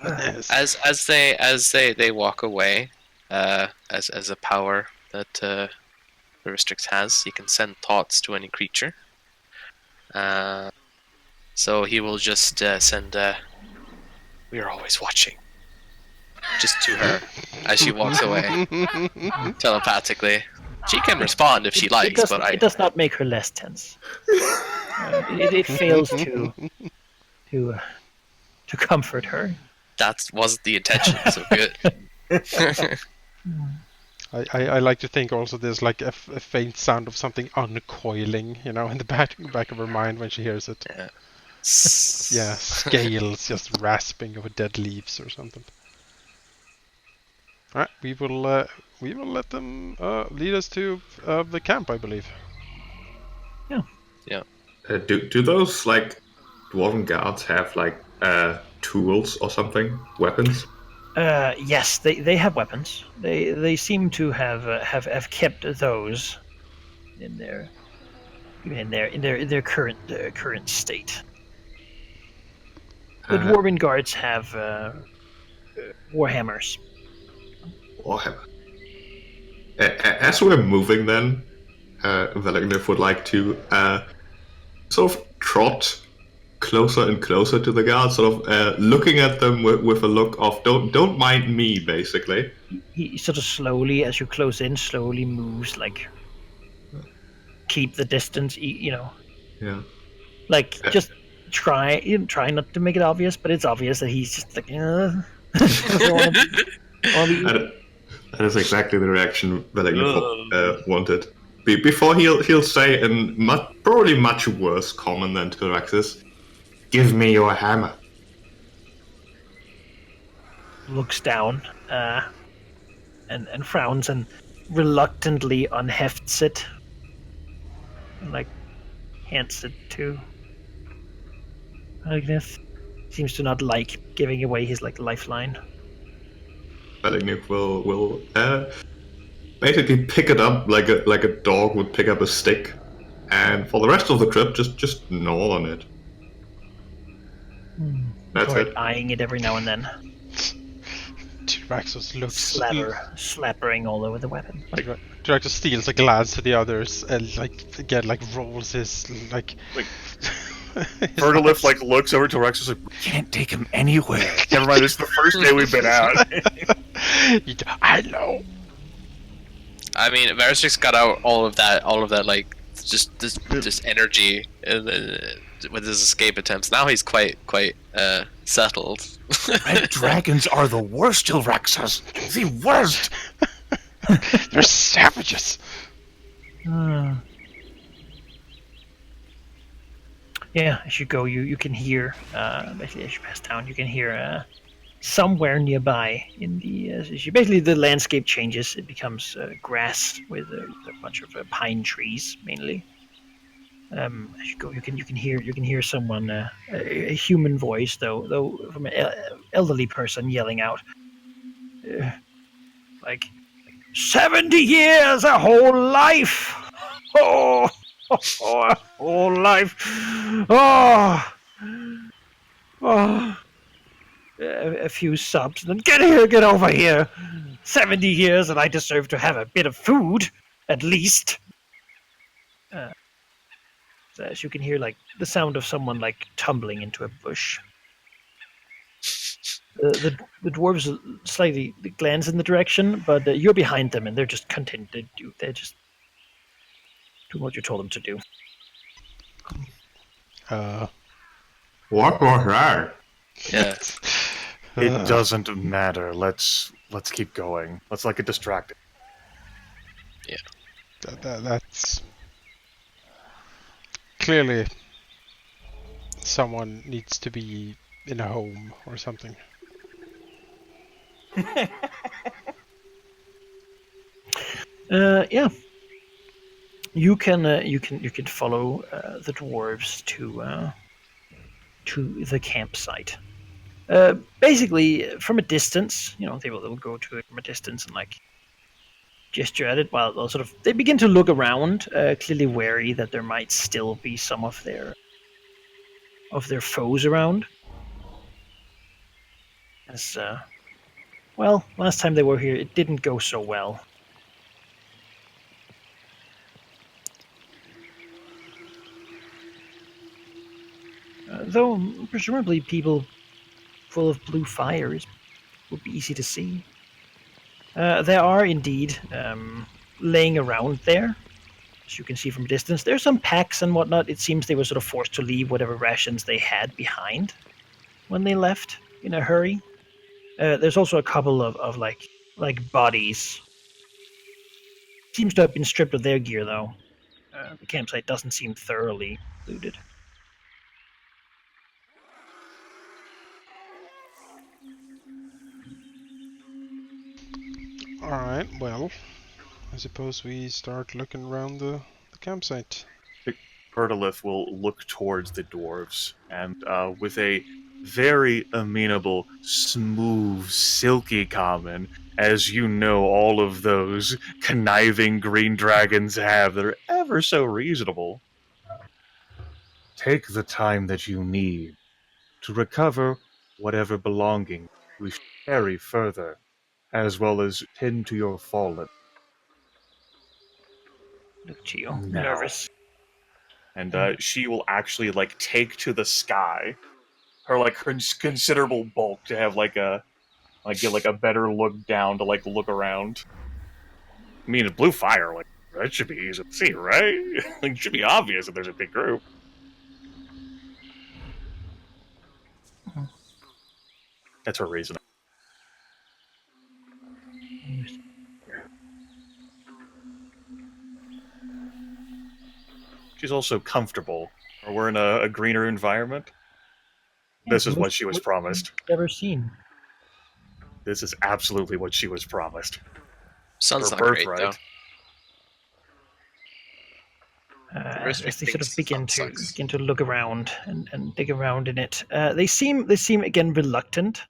Yes. As they walk away, as a power that the Restrix has, he can send thoughts to any creature. So he will just send "We are always watching," just to her as she walks away telepathically. She can respond if she likes, but it does not make her less tense. It fails to comfort her. that wasn't the intention. So good. I like to think also there's like a faint sound of something uncoiling, in the back of her mind when she hears it. Yeah. Yeah, scales just rasping over dead leaves or something. All right, we will let them lead us to the camp, I believe. Yeah. Do those like dwarven guards have like tools or something, weapons? Yes, they have weapons. They seem to have kept those in their current state. The dwarven guards have warhammers. Warhammer. As we're moving, then Velagniv would like to sort of trot closer and closer to the guards, sort of looking at them with a look of don't mind me, basically. He sort of slowly, as you close in, slowly moves, like keep the distance. Yeah. Like just try not to make it obvious, but it's obvious that he's just like. That is exactly the reaction Velagniv wanted. Before he'll say in probably much worse common than Tyraxis, "Give me your hammer." Looks down and frowns and reluctantly unhefts it and like hands it to Agnes. Seems to not like giving away his like lifeline. Velagniv will basically pick it up like a dog would pick up a stick, and for the rest of the trip just gnaw on it. That's it. Eyeing it every now and then. Tyraxis looks slappering all over the weapon. Tyraxis steals a glance to the others and again rolls his Verdilith looks over to Rex and is like, "We can't take him anywhere." Never mind, it's the first day we've been out. I know. I mean, Veristrix got out all of that, like just this energy with his escape attempts. Now he's quite settled. Red dragons are the worst, Ilraxas. The worst. They're savages. Yeah, as you go, you can hear, basically as you pass down, you can hear somewhere nearby in the, basically the landscape changes. It becomes grass with a bunch of pine trees, mainly. As you go, you can hear someone, a human voice, though from an elderly person yelling out, like, 70 years, a whole life! Oh! A whole life! Oh! A few subs, then get over here! 70 years, and I deserve to have a bit of food, at least. So as you can hear, the sound of someone tumbling into a bush. The dwarves slightly glance in the direction, but you're behind them, and they're just content. They're just doing what you told them to do. What was that? Yeah. It doesn't matter. Let's keep going. Let's get distracted. Yeah. That's clearly someone needs to be in a home or something. Yeah. You can follow the dwarves to the campsite. Basically, from a distance, they will go to it from a distance and gesture at it while they begin to look around, clearly wary that there might still be some of their foes around. As well, last time they were here, it didn't go so well. Though presumably people full of blue fires would be easy to see. There are indeed laying around there, as you can see from a distance. There's some packs and whatnot. It seems they were sort of forced to leave whatever rations they had behind when they left in a hurry. There's also a couple of like bodies. Seems to have been stripped of their gear though. The campsite doesn't seem thoroughly looted. Alright, well, I suppose we start looking around the campsite. Verdilith will look towards the dwarves, and with a very amenable, smooth, silky comment, as you know all of those conniving green dragons have that are ever so reasonable. Take the time that you need to recover whatever belonging we carry further, as well as tend to your fallen. Look to you, Now. nervous. And she will actually like take to the sky her like considerable bulk to have like a get like a better look down to like look around. I mean, blue fire, like that should be easy to see, right? Like, it should be obvious if there's a big group. That's her reason. She's also comfortable. We're in a greener environment. This is what she was promised. Ever seen? This is absolutely what she was promised. Sounds Her not great, birthright. though. As they sort of thinks begin that to sucks. look around and dig around in it, they seem again reluctant.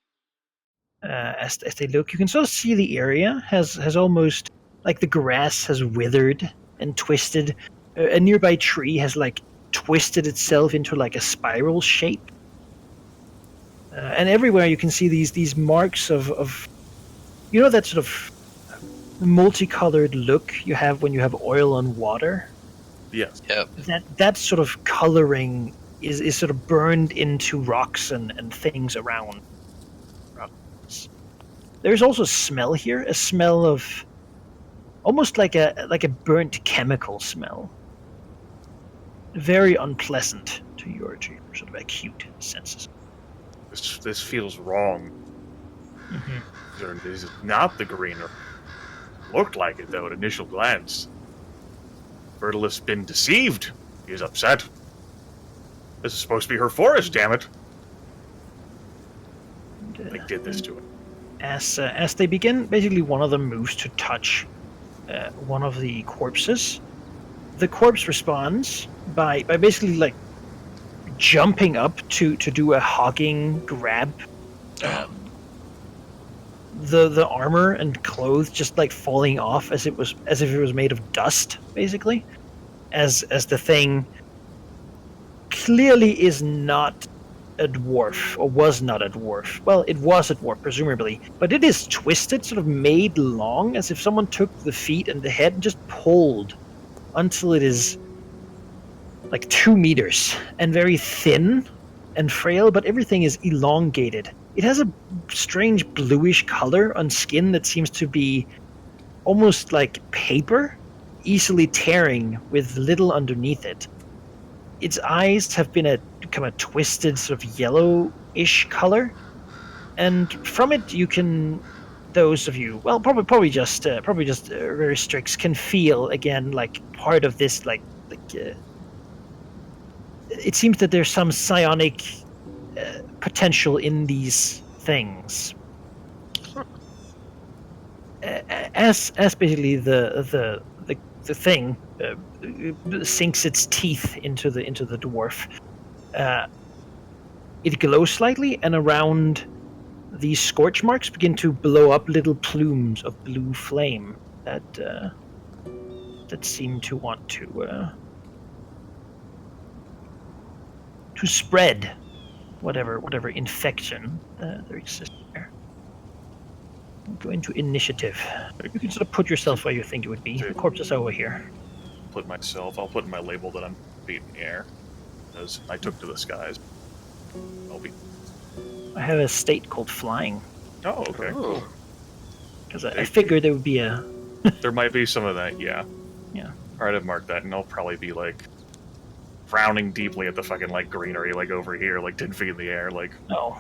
As they look, you can sort of see the area has almost like the grass has withered and twisted. A nearby tree has like twisted itself into like a spiral shape, and everywhere you can see these marks of you know that sort of multicolored look you have when you have oil on water. Yes. Yep. That sort of coloring is sort of burned into rocks and things around. There's also a smell here, a smell of almost like a burnt chemical smell. Very unpleasant to your sort of acute senses. This feels wrong. This is not the greener. Looked like it though at initial glance. Verdilith's been deceived. He's upset. This is supposed to be her forest, damn it. They did this to it. As they begin, basically one of them moves to touch one of the corpses. The corpse responds by basically like jumping up to do a hogging grab. The armor and clothes just like falling off as if it was made of dust, basically. As the thing clearly is not a dwarf, or was not a dwarf. Well, it was a dwarf, presumably, but it is twisted, sort of made long, as if someone took the feet and the head and just pulled until it is like 2 meters and very thin and frail, but everything is elongated. It has a strange bluish color on skin that seems to be almost like paper, easily tearing with little underneath it. Its eyes have been become a twisted sort of yellowish color, and from it you can, those of you, well, probably just very strict, can feel again like part of this it seems that there's some psionic potential in these things. As basically the thing sinks its teeth into the dwarf, it glows slightly, and around these scorch marks begin to blow up little plumes of blue flame that seem to want to spread whatever infection there exists there. Go into initiative. You can sort of put yourself where you think it would be. The corpse is over here. I'll put in my label that I'm feet in the air. Because I took to the skies. I'll be. I have a state called flying. Oh, okay. Ooh. Because I figured there would be a... There might be some of that, yeah. Yeah. Alright, I've marked that, and I'll probably be, like, frowning deeply at the fucking, like, greenery, like, over here, like, 10 feet in the air, like... No.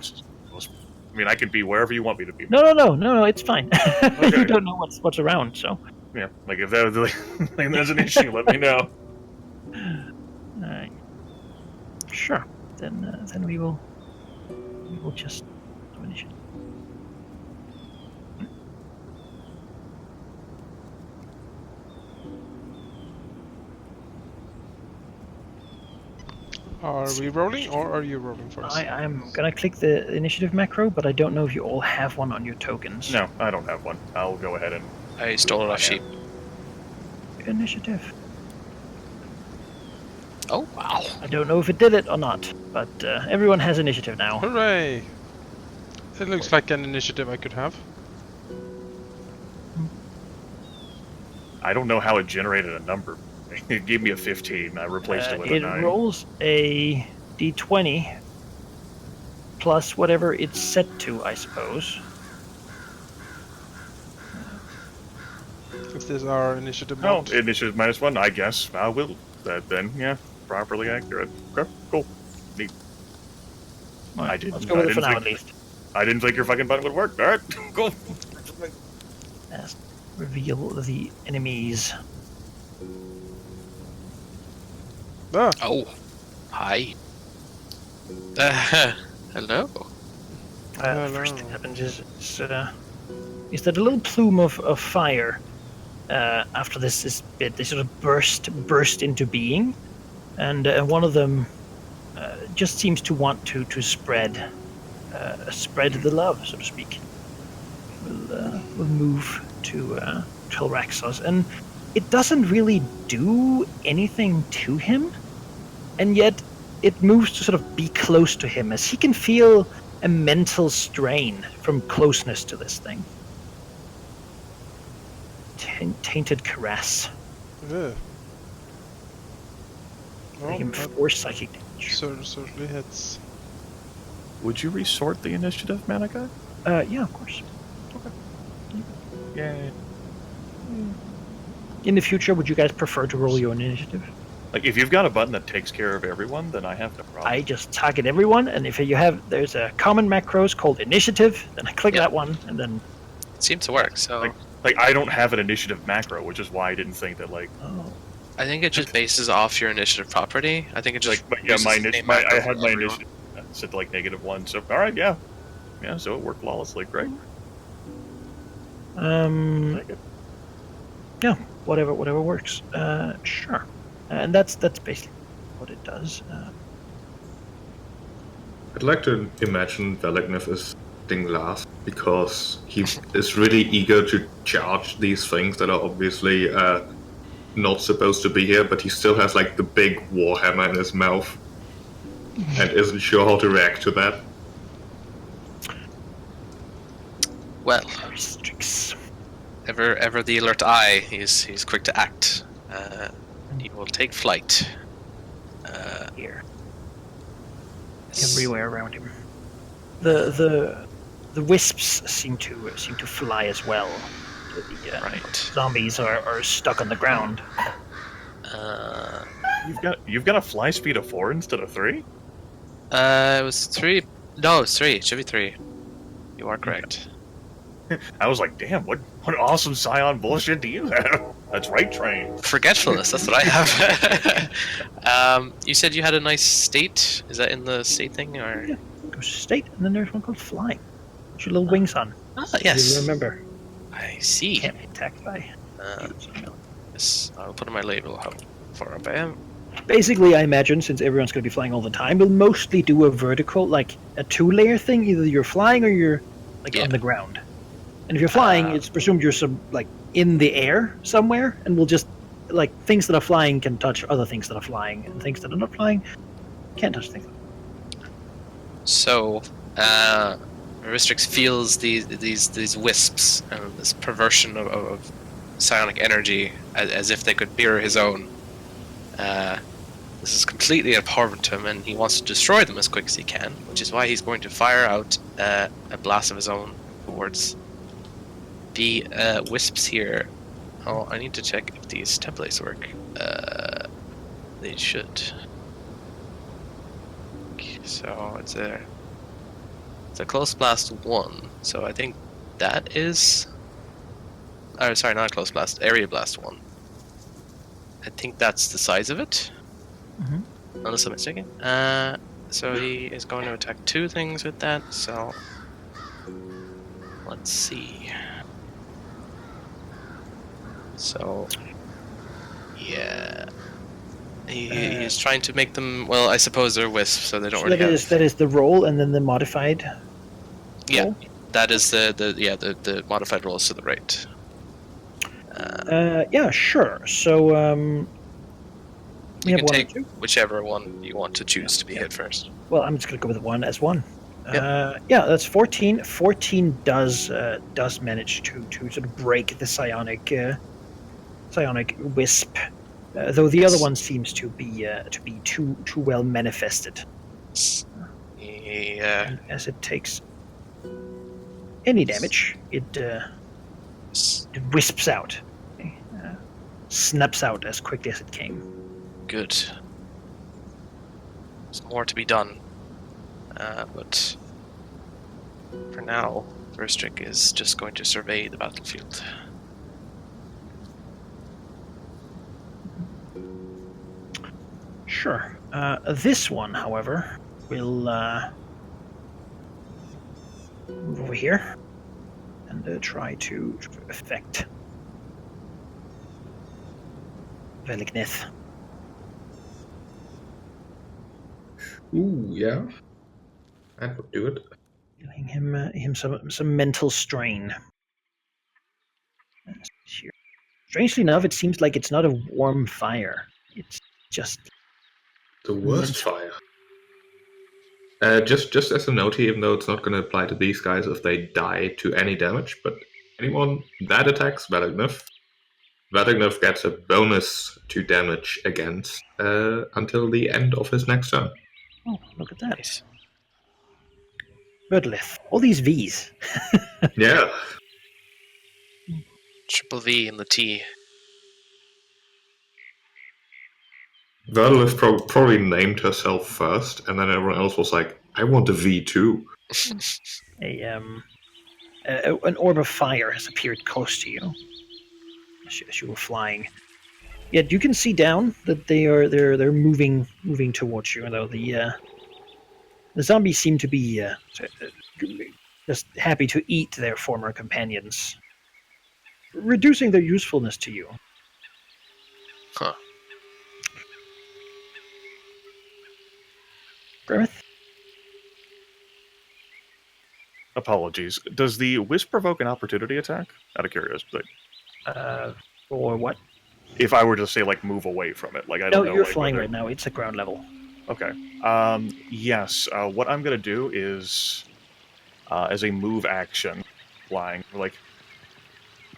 I mean, I could be wherever you want me to be. No, it's fine. Okay. You don't know what's around, so... Yeah, like, if that was, like, there's an issue, let me know. Alright. Sure. Then we will just finish it. Are we rolling, or are you rolling first? I'm gonna click the initiative macro, but I don't know if you all have one on your tokens. No, I don't have one. I'll go ahead and... I stole it off sheep. Initiative. Oh, wow. I don't know if it did it or not, but everyone has initiative now. Hooray! It looks like an initiative I could have. I don't know how it generated a number. It gave me a 15. I replaced it with a 9. It rolls a d20 plus whatever it's set to, I suppose. If this is our initiative Oh, mod. initiative -1, I guess. I will. That then, yeah. Properly accurate. Okay, cool. Neat. Alright, I didn't- let's go with I it for didn't now, at think- least. I didn't think your fucking button would work. Alright, cool. Let's reveal the enemies. Ah, Oh. Hi. Hello. First thing that happens is that a little plume of fire after this bit, they sort of burst into being, and one of them just seems to want to spread the love, so to speak. We'll move to Telraxos, and it doesn't really do anything to him, and yet it moves to sort of be close to him, as he can feel a mental strain from closeness to this thing. Tainted caress. yeah. Make him Well, 4 psychic damage. certainly hits. Would you resort the initiative, Manaki? Yeah, of course. Yeah. In the future, would you guys prefer to roll your own initiative? Like, if you've got a button that takes care of everyone, then I have no problem. I just target everyone, and if there's a common macros called initiative, then I click Yeah. that one, and then... It seemed to work, so Like, I don't have an initiative macro, which is why I didn't think that, like... Oh. I think it just bases off your initiative property. I think it just Like, yeah, uses my the initiative... same macro I for had my everyone. initiative set to, like, -1, so... Alright, yeah. Yeah, so it worked flawlessly. Great. Take it. Yeah, whatever works. Sure. And that's basically what it does. I'd like to imagine Grimith is sitting last because he is really eager to charge these things that are obviously not supposed to be here, but he still has like the big warhammer in his mouth and isn't sure how to react to that. Well, Restricts. ever the alert eye. He's quick to act. He will take flight. Here. s- Everywhere around him. The wisps seem to fly as well. The Right. zombies are stuck on the ground. You've got a fly speed of 4 instead of 3? It was 3. No, it's 3. It should be 3. You are correct. I was like, damn, what awesome Scion bullshit do you have? That's right, train. Forgetfulness. That's what I have. You said you had a nice state. Is that in the state thing, or? Yeah. Goes to state, and then there's one called flying. Put your little wings on. Ah, You yes. remember, I see. can't be attacked by. Yes, I'll put in my label how far up I am. Basically, I imagine, since everyone's going to be flying all the time, we'll mostly do a vertical, like a 2-layer thing. Either you're flying or you're like Yeah. on the ground. And if you're flying, it's presumed you're like in the air somewhere, and we'll just like things that are flying can touch other things that are flying, and things that are not flying can't touch things. So, Ristrix feels these wisps and this perversion of psionic energy as if they could mirror his own. This is completely abhorrent to him, and he wants to destroy them as quick as he can, which is why he's going to fire out a blast of his own towards the wisps here. Oh, I need to check if these templates work. They should. So it's a close blast 1. So I think that is. Oh, sorry, not a close blast. Area blast 1. I think that's the size of it. Mm-hmm. Unless I'm mistaken. So he is going to attack 2 things with that. So let's see. So yeah, he's trying to make them. Well, I suppose they're wisps, so they don't So really have. that is the roll, and then the modified. Yeah, roll? that is the modified rolls to the right. Yeah, sure. So we You have can 1 take or 2. whichever one you want to choose to be hit first. Well, I'm just gonna go with 1 as 1. Yep. Yeah, that's 14. 14 does manage to sort of break the psionic wisp, though the other one seems to be too well manifested. Yeah. And as it takes any damage, it wisps out, snaps out as quickly as it came. Good. There's more to be done, but for now, Verstrick is just going to survey the battlefield. Sure. This one, however, will move over here and try to affect Verdilith. Ooh, yeah. That would do it. Dealing him some mental strain. Strangely enough, it seems like it's not a warm fire. It's just The worst fire. Just as a note, even though it's not going to apply to these guys if they die to any damage, but anyone that attacks Battlemind, gets a bonus to damage against until the end of his next turn. Oh, look at that. Nice. Verdilith. All these V's. Yeah. Triple V in the T. Verdilith probably named herself first, and then everyone else was like, I want a V too. An orb of fire has appeared close to you as you were flying. Yet you can see down that they're moving towards you, though the zombies seem to be just happy to eat their former companions, reducing their usefulness to you. Huh. Grimith? Apologies. Does the wisp provoke an opportunity attack? Out of curiosity. Or what? If I were to say, like, move away from it, like, I don't know. No, you're like, flying whether... right now. It's at ground level. Okay. Yes. What I'm gonna do is, as a move action, flying, like,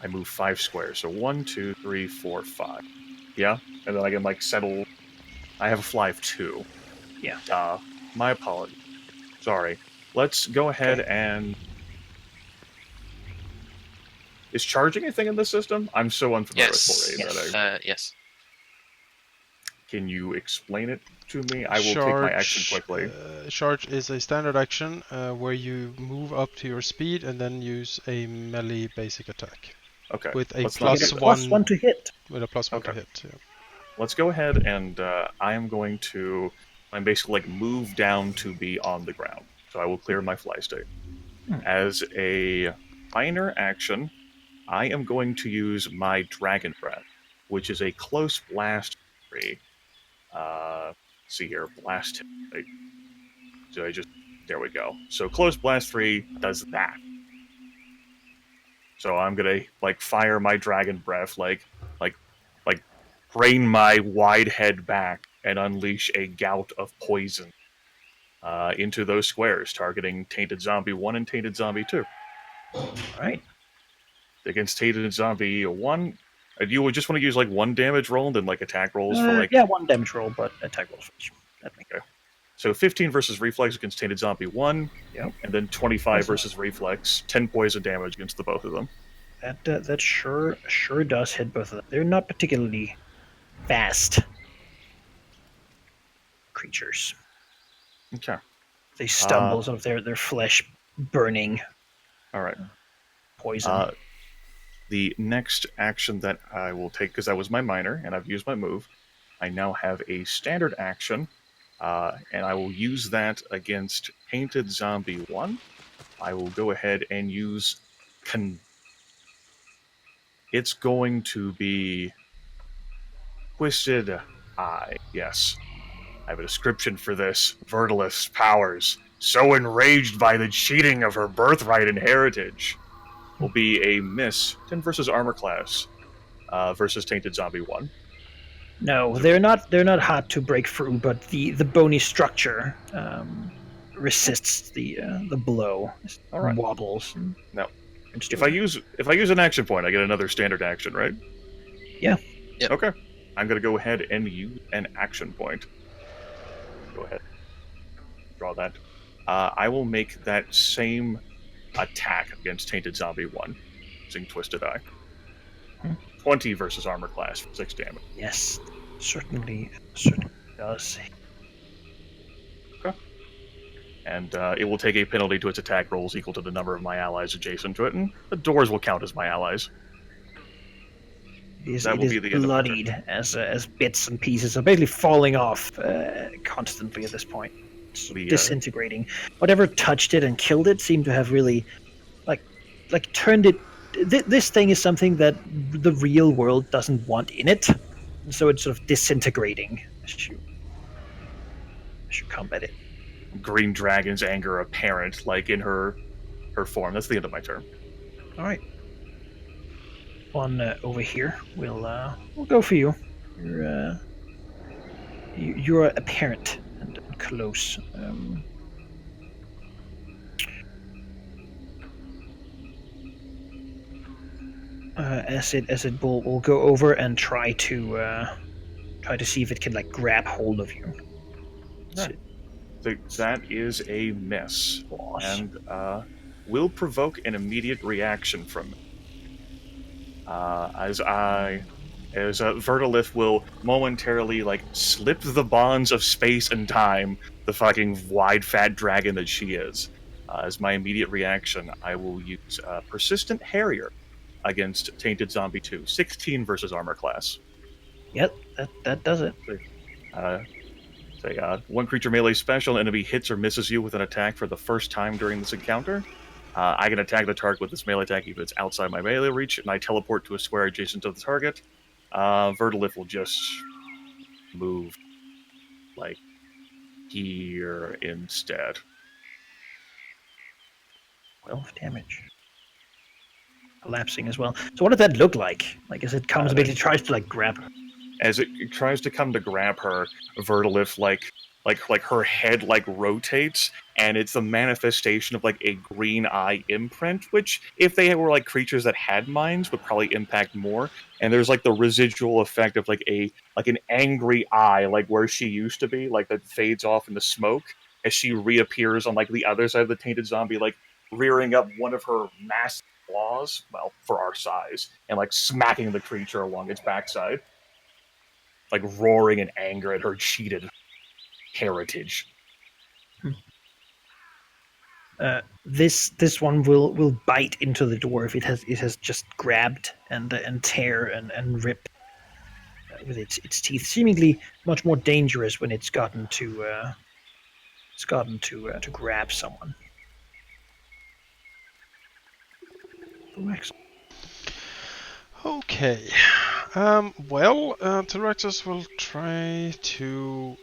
I move 5 squares. So 1, 2, 3, 4, 5. Yeah? And then I can, like, settle... I have a fly of 2. Yeah. My apologies. Sorry. Let's go ahead and... Is charging a thing in this system? I'm so unfamiliar with 4A that I... Yes. Can you explain it to me? I will take my action quickly. Charge is a standard action where you move up to your speed and then use a melee basic attack. Okay. With a +1 to hit. With a +1 Okay. to hit. Yeah. Let's go ahead and I'm going to... I'm basically like move down to be on the ground. So I will clear my fly state. As a minor action, I am going to use my Dragon Breath, which is a close blast tree. See here, blast. So there we go. So close blast 3 does that. So I'm gonna like fire my Dragon Breath, like brain my wide head back and unleash a gout of poison into those squares, targeting Tainted Zombie 1 and Tainted Zombie 2. All right. Against Tainted Zombie 1, you would just want to use like one damage roll and then like attack rolls for like. Yeah, one damage roll, but attack roll first. That makes Okay. So 15 versus Reflex against Tainted Zombie 1, Yep. and then 25 That's versus Reflex, 10 poison damage against the both of them. That sure does hit both of them. They're not particularly fast creatures. Okay. They stumble, sort of their flesh burning All right. poison. The next action that I will take, because that was my minor, and I've used my move, I now have a standard action, and I will use that against Tainted Zombie 1. I will go ahead and use... It's going to be... Twisted Eye, yes. I have a description for this. Verdilith's powers, so enraged by the cheating of her birthright and heritage, will be a miss. 10 versus armor class versus Tainted Zombie 1. No, they're not hot to break through, but the bony structure resists the blow. It All right. Wobbles. Now, if I use an action point, I get another standard action, right? Yeah. Yep. Okay. I'm going to go ahead and use an action point. Go ahead. Draw that. I will make that same attack against Tainted Zombie 1, using Twisted Eye. 20 versus armor class for 6 damage. Yes, certainly does. Okay. And it will take a penalty to its attack rolls equal to the number of my allies adjacent to it, and the doors will count as my allies. It That will is be the end of my turn. bloodied as bits and pieces are basically falling off constantly at this point. It's disintegrating. Whatever touched it and killed it seemed to have really, like turned it. This thing is something that the real world doesn't want in it, and so it's sort of disintegrating as you combat it. Green Dragon's anger apparent, like in her form. That's the end of my turn. All right. On over here, we'll go for you. You're apparent and close. As it will go over and try to see if it can like grab hold of you. Right. That is a miss, Boss. and will provoke an immediate reaction from me. As Verdilith will momentarily like slip the bonds of space and time, the fucking wide fat dragon that she is. As my immediate reaction, I will use Persistent Harrier against Tainted Zombie 2, 16 versus armor class. Yep, that does it. One creature melee special, enemy hits or misses you with an attack for the first time during this encounter. I can attack the target with this melee attack even if it's outside my melee reach, and I teleport to a square adjacent to the target. Verdilith will just move, like, here instead. 12 damage. Collapsing as well. So what does that look like? Like, as it comes, basically tries to, like, grab her. As it tries to come to grab her, Verdilith, like her head, like, rotates, and it's a manifestation of, like, a green eye imprint, which, if they were, like, creatures that had minds, would probably impact more. And there's, like, the residual effect of, like, an angry eye, like, where she used to be, like, that fades off in the smoke, as she reappears on, like, the other side of the Tainted Zombie, like, rearing up one of her massive claws, well, for our size, and, like, smacking the creature along its backside. Like, roaring in anger at her cheated heritage. This one will bite into the dwarf. It has just grabbed and tear and rip with its teeth. Seemingly much more dangerous when it's gotten to grab someone. Oh, excellent. Okay. Well, Tyraxus will try to,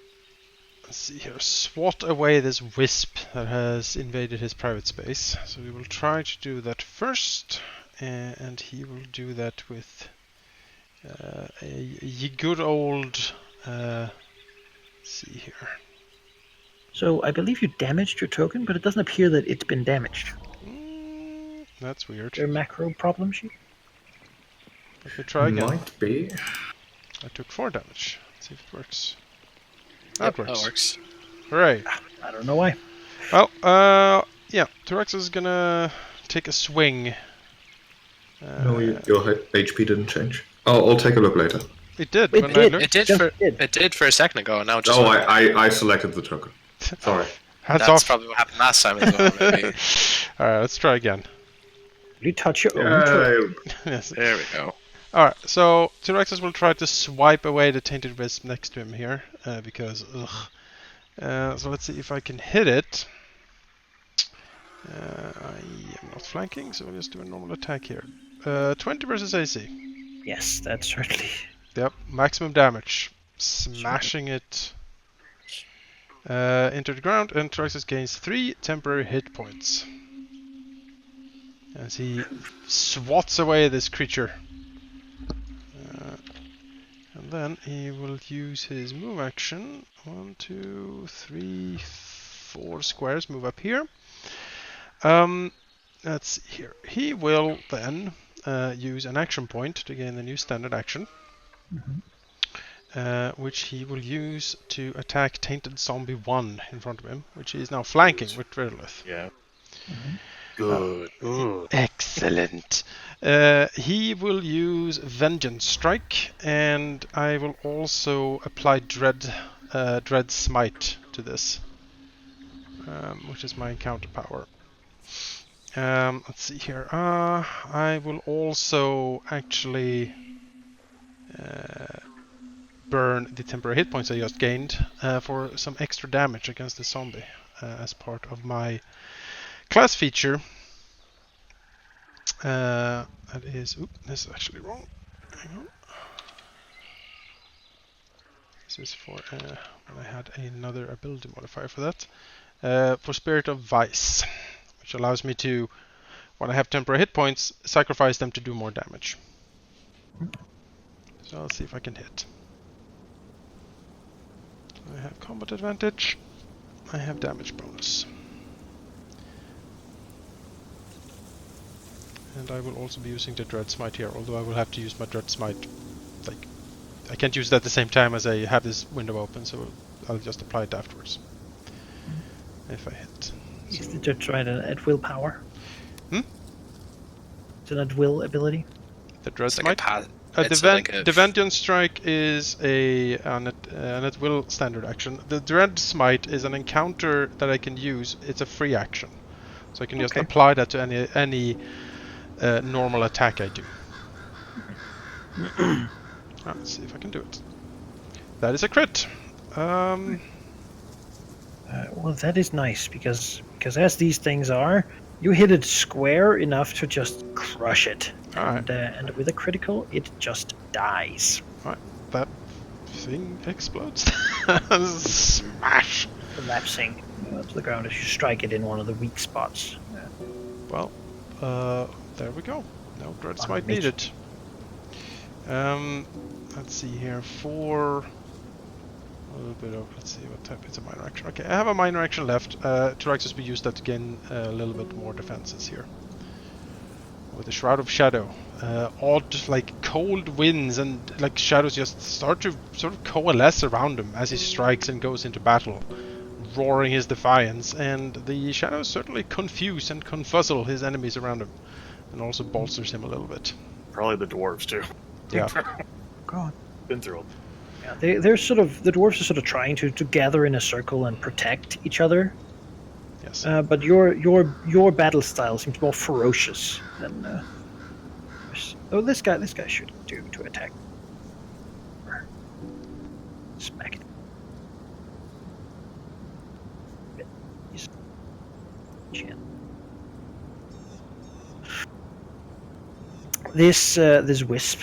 let's see here, swat away this wisp that has invaded his private space. So we will try to do that first, and he will do that with a good old, let's see here. So I believe you damaged your token, but it doesn't appear that it's been damaged. That's weird. Their macro problem sheet. Let me try again. Might be. I took 4 damage. Let's see if it works. Yep, That works. That works. Hooray. I don't know why. Well, yeah, Tyrax is gonna take a swing. No, your HP didn't change. I'll take a look later. It did It when I did. looked. It did for a second ago, and now it just. Oh, went. I selected the token. Sorry. Hats That's off. probably what happened last time as well. Maybe. Alright, let's try again. You touch your own token. Yes. There we go. Alright, so Tyraxus will try to swipe away the tainted wisp next to him here, because, ugh. So let's see if I can hit it. I am not flanking, so we'll just do a normal attack here. 20 versus AC. Yes, that's certainly. Yep, maximum damage. Smashing it into the ground, and Tyraxus gains 3 temporary hit points. As he swats away this creature. And then he will use his move action. 1, 2, 3, 4 squares. Move up here. Let's see here. He will then use an action point to gain a new standard action. Which he will use to attack Tainted Zombie 1 in front of him, which he is now flanking with Verdilith. Yeah. Good. Excellent. He will use Vengeance Strike, and I will also apply Dread Smite to this, which is my encounter power. Let's see here. I will also actually burn the temporary hit points I just gained for some extra damage against the zombie as part of my class feature. That is... Oop, this is actually wrong. Hang on. This is for when I had another ability modifier for that. For Spirit of Vice, which allows me to, when I have temporary hit points, sacrifice them to do more damage. So I'll see if I can hit. I have combat advantage. I have damage bonus. And I will also be using the Dread Smite here, although I will have to use my Dread Smite. Like, I can't use it at the same time as I have this window open, so I'll just apply it afterwards. If I hit. Is the Judge right at will power? Hmm? It's an at will ability? The Dread It's like Smite? a The Vengeance Strike is an at will standard action. The Dread Smite is an encounter that I can use. It's a free action, so I can just apply that to any normal attack I do. Let's see if I can do it. That is a crit. Well, that is nice because as these things are, you hit it square enough to just crush it, and with a critical, it just dies. Alright, that thing explodes. Smash! Collapsing to the ground as you strike it in one of the weak spots. Well, there we go. No Dread Smite Nature. needed. Let's see here. For a little bit of, let's see what type. It's a minor action. Okay, I have a minor action left. Tyraxus will use that to gain a little bit more defenses here. With the Shroud of Shadow, odd, like cold winds and like shadows just start to sort of coalesce around him as he strikes and goes into battle, roaring his defiance. And the shadows certainly confuse and confuzzle his enemies around him, and also bolsters him a little bit. Probably the dwarves too. Yeah. God. Been through them. Yeah, they're sort of, the dwarves are sort of trying to gather in a circle and protect each other. Yes. But your battle style seems more ferocious than. Oh, this guy should do to attack. Smack it. He's chin. This wisp,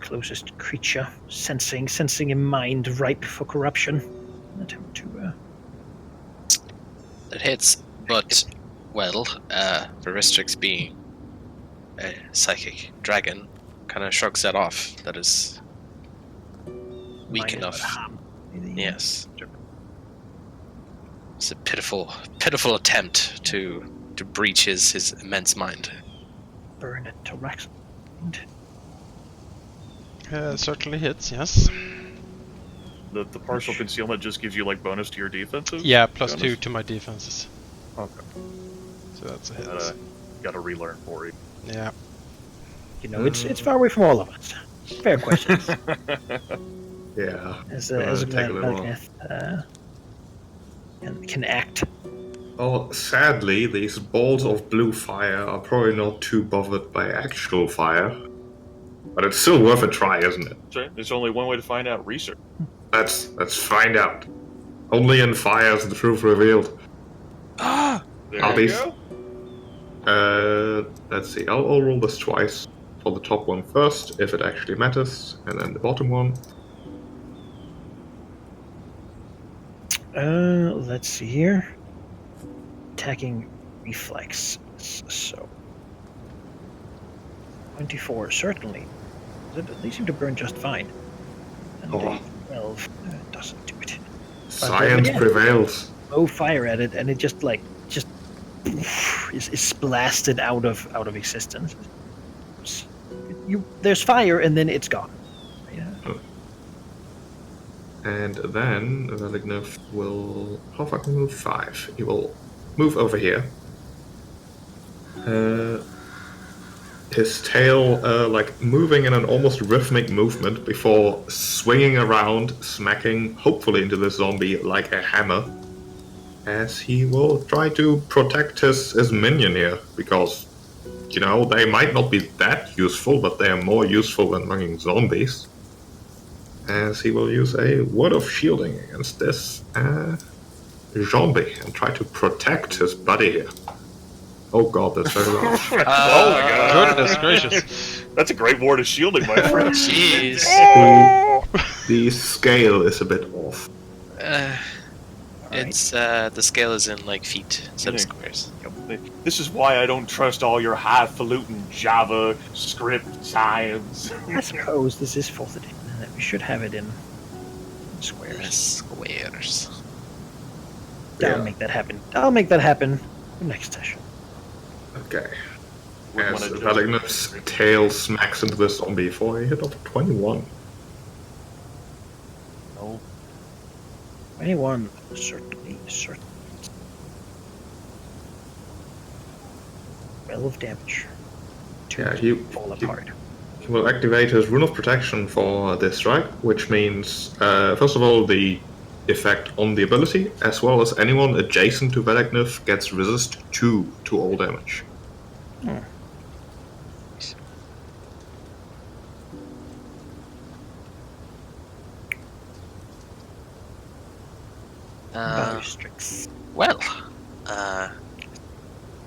closest creature, sensing a mind ripe for corruption, attempt to. It hits, but, well, Veristrix being a psychic dragon kind of shrugs that off. That is weak Minus enough. harm. Yes. It's a pitiful attempt to breach his immense mind. Burn it to Rex. Certainly hits, yes. The partial concealment just gives you like bonus to your defenses? Yeah, plus bonus? 2 to my defenses. Okay. So that's a hit. Gotta relearn for you. Yeah. You know, it's far away from all of us. Fair questions. Yeah. As take a Glenn little while. can act. Well, sadly, these balls of blue fire are probably not too bothered by actual fire. But it's still worth a try, isn't it? That's right. There's only one way to find out. Research. Let's find out. Only in fire is the truth revealed. Ah! There Are you these- go. Let's see. I'll roll this twice. For the top one first, if it actually matters, and then the bottom one. Let's see here. Attacking reflex. So 24 certainly. They seem to burn just fine. And Oh. 12 doesn't do it. Science again- prevails. Throw fire at it, and it just is blasted out of existence. There's fire, and then it's gone. Yeah. And then Velignev will... How far can he move? 5. He will move over here. His tail, moving in an almost rhythmic movement before swinging around, smacking, hopefully into the zombie like a hammer. As he will try to protect his minion here, because, you know, they might not be that useful, but they are more useful than mugging zombies. As he will use a word of shielding against this zombie and try to protect his buddy here. Oh god, that's very large. Oh my god. Goodness gracious. That's a great ward of shielding, my friend. Jeez. The scale is a bit off. It's the scale is in like feet instead of squares. This is why I don't trust all your highfalutin Java script science. I suppose this is 4th edition, and that we should have it in squares. Squares. I'll make that happen. I'll make that happen next session. Okay. Would As wanna just- Velignev's tail smacks into the zombie for a hit of 21. No. 21, certainly. 12 damage. Yeah, he Fall apart. He will activate his Rune of Protection for this strike, which means, first of all, the effect on the ability, as well as anyone adjacent to Velignev gets resist 2 to all damage.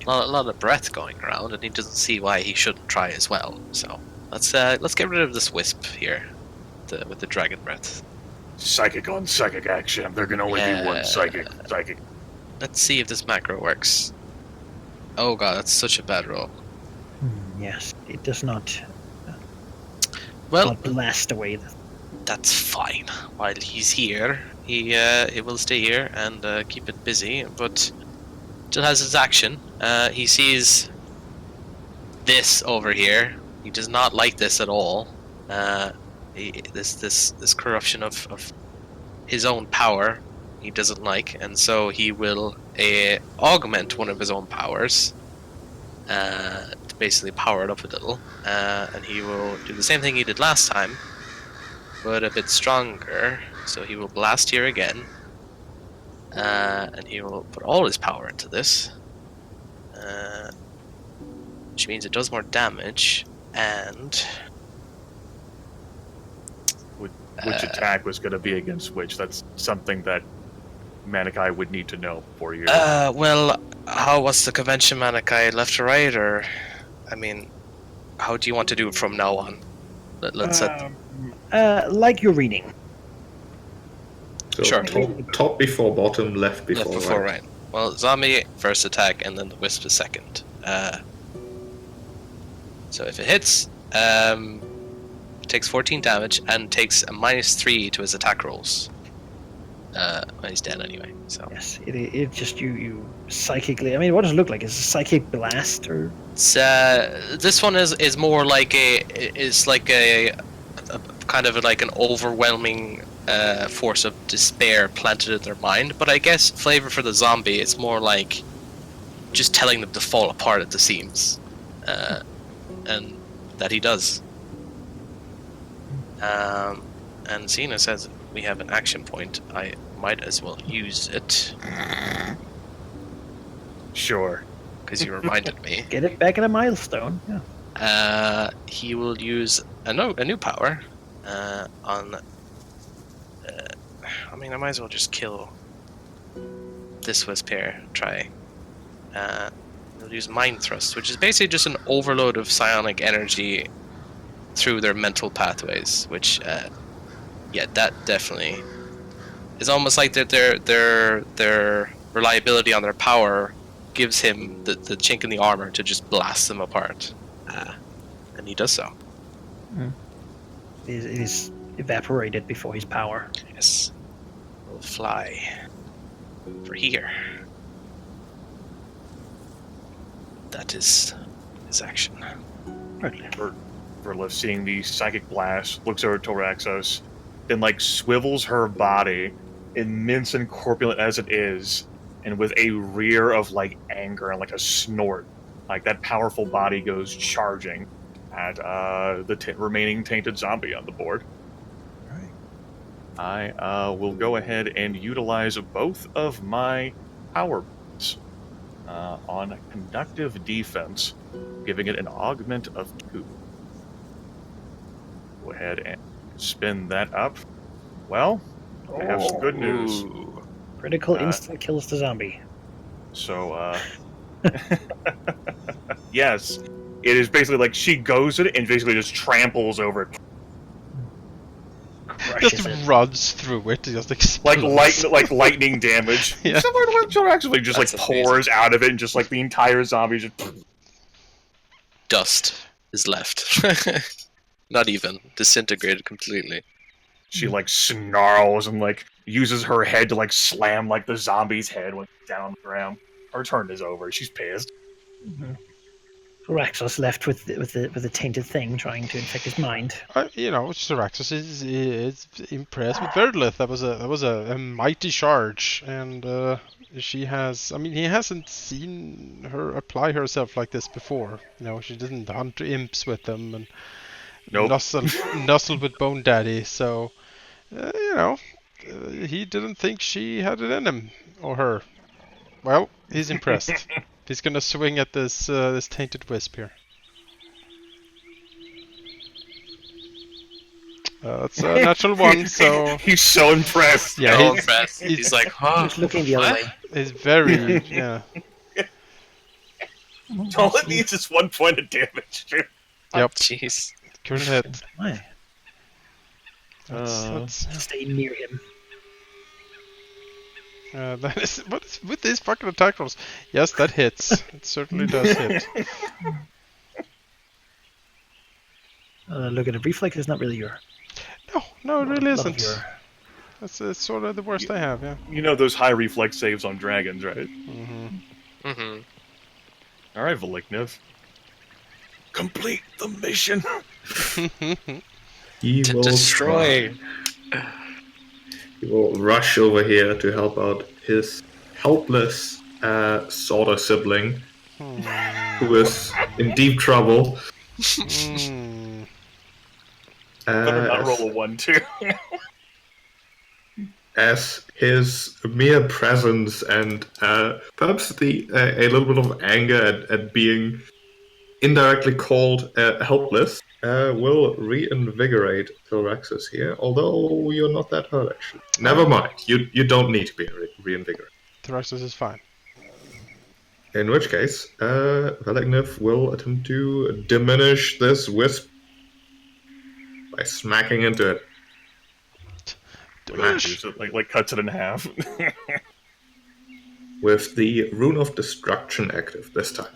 Well, a lot of breath going around, and he doesn't see why he shouldn't try as well. So let's get rid of this wisp here, with the dragon breath. Psychic on psychic action. There can only be one psychic. Let's see if this macro works. Oh god, that's such a bad roll. Yes, it does not. Well, not blast away the. that's fine. While he's here, he will stay here and keep it busy. But still has his action. He sees this over here. He does not like this at all. This corruption of his own power he doesn't like, and so he will augment one of his own powers to basically power it up a little, and he will do the same thing he did last time, but a bit stronger. So he will blast here again, and he will put all his power into this, which means it does more damage. And Which attack was going to be against which? That's something that Manaki would need to know for you. well, what's the convention, Manaki? Left to right, or, I mean, how do you want to do it from now on? Let's set. Like you're reading. So Sure. top before bottom, left before, Left before right. right. Well, zombie first attack, and then the wisp is second. So if it hits, takes 14 damage and takes a -3 to his attack rolls. when he's dead anyway. So Yes, it just you psychically. I mean, what does it look like? Is it a psychic blast or? it's, this one is more like a kind of like an overwhelming force of despair planted in their mind. But I guess flavor for the zombie, it's more like just telling them to fall apart at the seams, and that he does. And Cena says we have an action point. I might as well use it Sure. because you reminded me. Get it back at a milestone. Yeah. He will use a new power on. I mean, I might as well just kill this wisp here. Try. He'll use mind thrust, which is basically just an overload of psionic energy through their mental pathways. Which, yeah, that definitely is almost like that. Their reliability on their power gives him the chink in the armor to just blast them apart, and he does so. It is evaporated before his power. Yes, we'll fly over here. That is his action. Verdilith, seeing the psychic blast, looks over to Raxos, then like swivels her body, immense and corpulent as it is, and with a rear of like anger and like a snort, like that powerful body goes charging at the remaining tainted zombie on the board. Right. I will go ahead and utilize both of my power points on conductive defense, giving it an augment of 2. Go ahead and spin that up. Well, I have some good news. Ooh. Critical instant kills the zombie. So, yes, it is basically like she goes at it and basically just tramples over it. Crushes Just it. runs through it, just explodes. like lightning damage. Yeah. Similar to what Joe actually just That's like pours out of it, and just like the entire zombie just. Dust is left. Not even disintegrated completely. She like snarls and like uses her head to like slam like the zombie's head when it's down on the ground. Her turn is over. She's pissed. Raxos left with the tainted thing trying to infect his mind. Syraxis is impressed with Verdilith. That was a mighty charge, and she has. I mean, he hasn't seen her apply herself like this before. She didn't hunt imps with them and Nope. nuzzle with Bone Daddy. So, he didn't think she had it in him or her. Well, he's impressed. He's gonna swing at this tainted wisp here. That's a natural one, so He's so impressed. yeah, So he's, impressed. He's like, huh? He's looking the other way. he's very yeah. All it needs is 1 point of damage. Yep. Jeez. Couldn't hit. Why? That's, Stay near him. that is what is with these fucking attack rolls. Yes, that hits. It certainly does hit. Look at it. Reflex is not really your. No, it really lot of isn't. your- That's sort of the worst I have. Yeah. You know those high reflex saves on dragons, right? Mm-hmm. All right, Velikniv. Complete the mission. He To will destroy. try. He will rush over here to help out his helpless sorter sibling, who is in deep trouble. Better not As, roll a 1-2. as his mere presence and perhaps a little bit of anger at being indirectly called helpless will reinvigorate Phylraxis here, although you're not that hurt actually. Never mind, you don't need to be reinvigorated. Thraxus is fine. In which case, Veligniv will attempt to diminish this wisp by smacking into it. Diminish. like cuts it in half. With the Rune of Destruction active this time.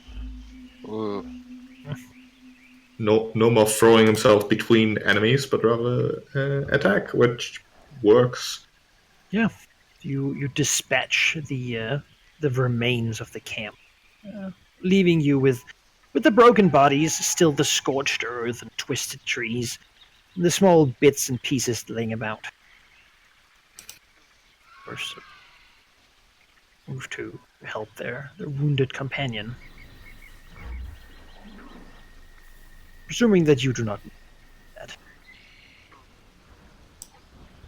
Ooh. No more throwing himself between enemies, but rather attack, which works. Yeah. You dispatch the remains of the camp, leaving you with the broken bodies, still the scorched earth and twisted trees, and the small bits and pieces laying about. Of course, move to help their wounded companion. Presuming that you do not need that.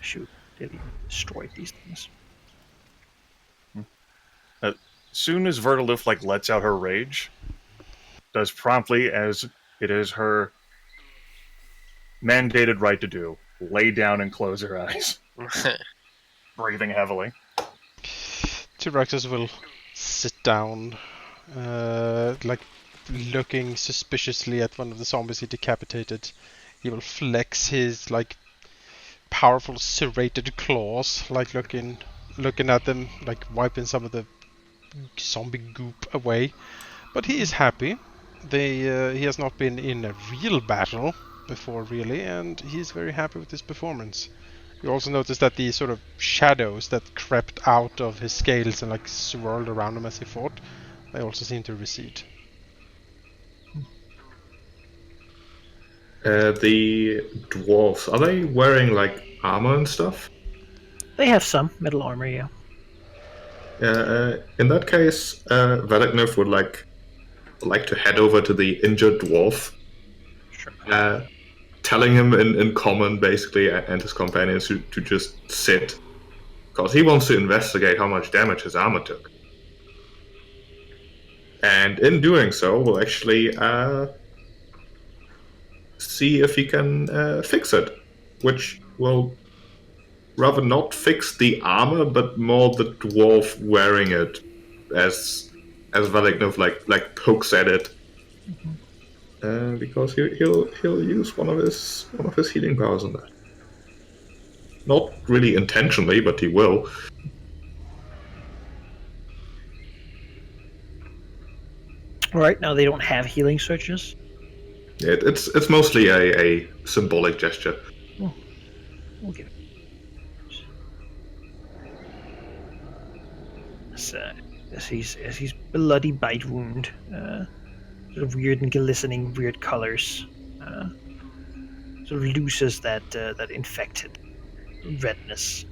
Shoot, really destroyed these things. Soon as Verdilith lets out her rage, does promptly as it is her mandated right to do, lay down and close her eyes, breathing heavily. Tyraxus will sit down, looking suspiciously at one of the zombies he decapitated. He will flex his powerful serrated claws, looking at them, wiping some of the zombie goop away. But he is happy. He has not been in a real battle before, really, and he's very happy with his performance. You also notice that the sort of shadows that crept out of his scales and swirled around him as he fought, they also seem to recede. The dwarves, are they wearing armor and stuff? They have some metal armor, yeah. In that case, Veleknov would like to head over to the injured dwarf, Sure. telling him in common, basically, and his companions to just sit, because he wants to investigate how much damage his armor took. And in doing so, we'll actually see if he can fix it, which will rather not fix the armor, but more the dwarf wearing it, as Veleknov pokes at it, because he'll use one of his healing powers on that. Not really intentionally, but he will. All right, now they don't have healing searches. It's mostly a symbolic gesture. We'll give it. As his bloody bite wound, sort of weird and glistening, weird colors, sort of loses that infected redness.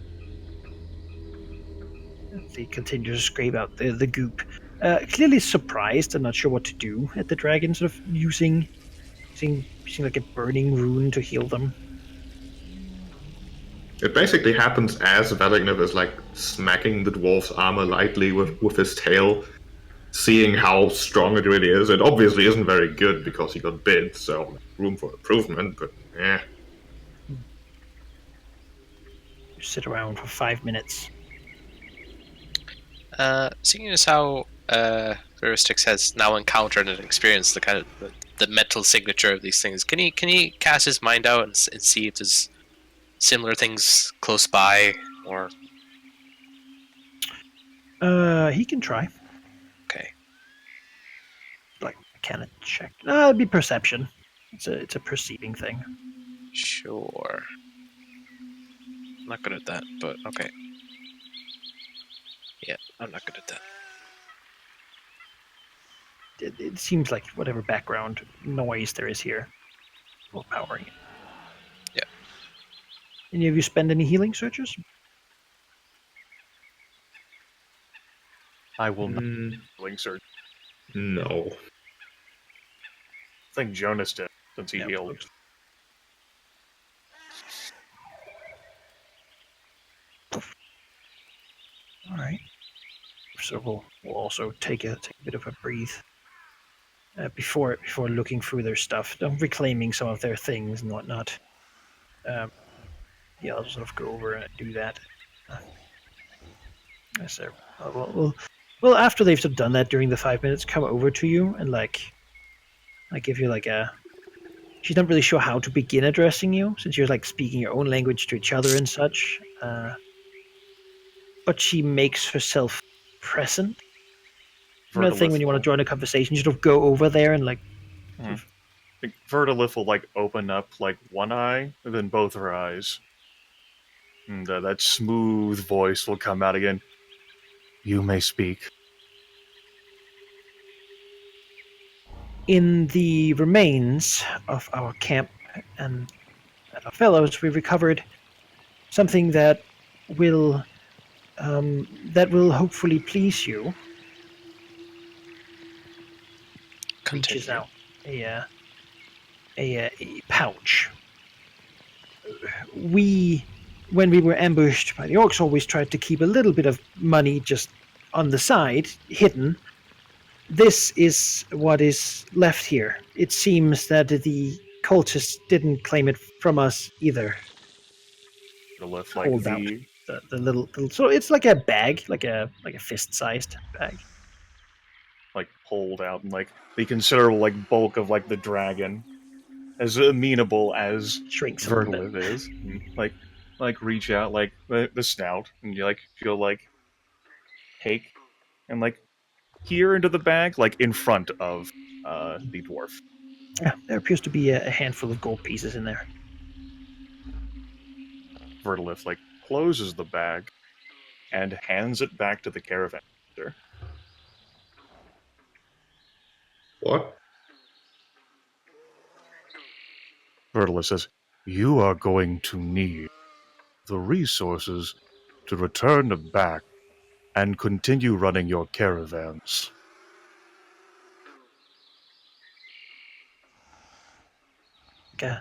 They continue to scrape out the goop. Clearly surprised and not sure what to do at the dragon, sort of using like a burning rune to heal them. It basically happens as Veleknov is smacking the dwarf's armor lightly with his tail, seeing how strong it really is. It obviously isn't very good because he got bit, so room for improvement, but yeah. You sit around for 5 minutes. Seeing as how Heuristics has now encountered and experienced the kind of the mental signature of these things, can he cast his mind out and see if there's similar things close by, or He can try. okay? Can it check? It'd be perception. It's a perceiving thing. Sure. I'm not good at that, but okay. Yeah, I'm not good at that. It seems like whatever background noise there is here, overpowering it. Yeah. Any of you spend any healing searches? I will not healing search. No. I think Jonas did, since he healed. All right. So we'll also take a bit of a breathe before looking through their stuff, reclaiming some of their things and whatnot. Yeah, I'll sort of go over and do that. So well, after they've sort of done that during the 5 minutes, come over to you and I give you she's not really sure how to begin addressing you since you're speaking your own language to each other and such. But she makes herself present. Another thing when you want to join a conversation, you sort of go over there and Verdilith will open up one eye and then both her eyes. And that smooth voice will come out again. You may speak. In the remains of our camp and our fellows, we recovered something that will hopefully please you. Reaches Continue. out a pouch. We, when we were ambushed by the orcs, always tried to keep a little bit of money just on the side, hidden. This is what is left here. It seems that the cultists didn't claim it from us either. Verdilith, Hold out the little. So it's like a bag, like a fist-sized bag. Pulled out, and the considerable bulk of the dragon, as amenable as Shrinks a little bit. Verdilith is, reach out the snout, and you feel take and peer into the bag in front of the dwarf. Yeah, there appears to be a handful of gold pieces in there. Verdilith closes the bag and hands it back to the caravan. What? Verdilith says, "You are going to need the resources to return back and continue running your caravans." Okay.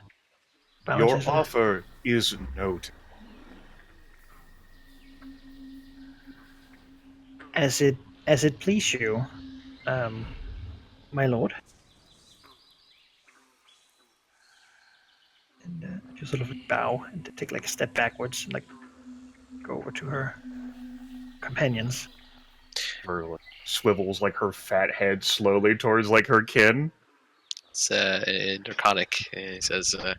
Your offer is noted. As it please you, my lord. And just sort of bow and take a step backwards and go over to her companions. Verdilith swivels her fat head slowly towards her kin. It's in Draconic. He says, well,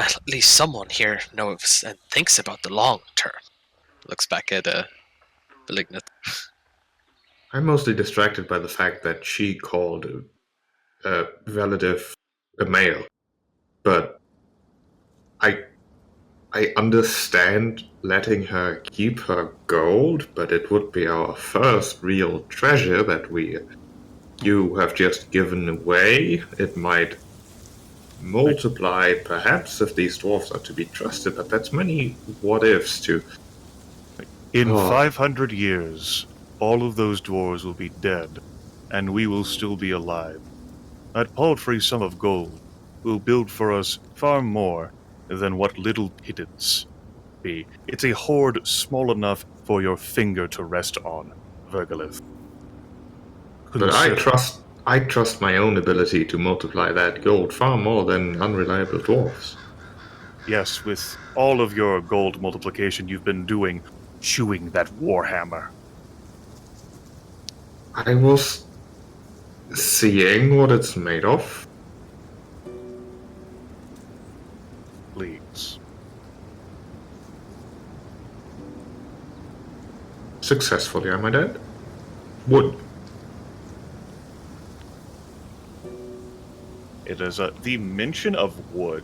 at least someone here knows and thinks about the long term. Looks back at Malignant. I'm mostly distracted by the fact that she called a relative a male, but I understand letting her keep her gold, but it would be our first real treasure that you have just given away. It might multiply, perhaps, if these dwarves are to be trusted, but that's many what ifs to. In 500 years, all of those dwarves will be dead, and we will still be alive. That paltry sum of gold will build for us far more than what little pittance be. It's a hoard small enough for your finger to rest on, Verdilith. But I trust my own ability to multiply that gold far more than unreliable dwarves. Yes, with all of your gold multiplication you've been doing, chewing that warhammer. I was seeing what it's made of. Please. Successfully, am I dead? Wood. It is the mention of wood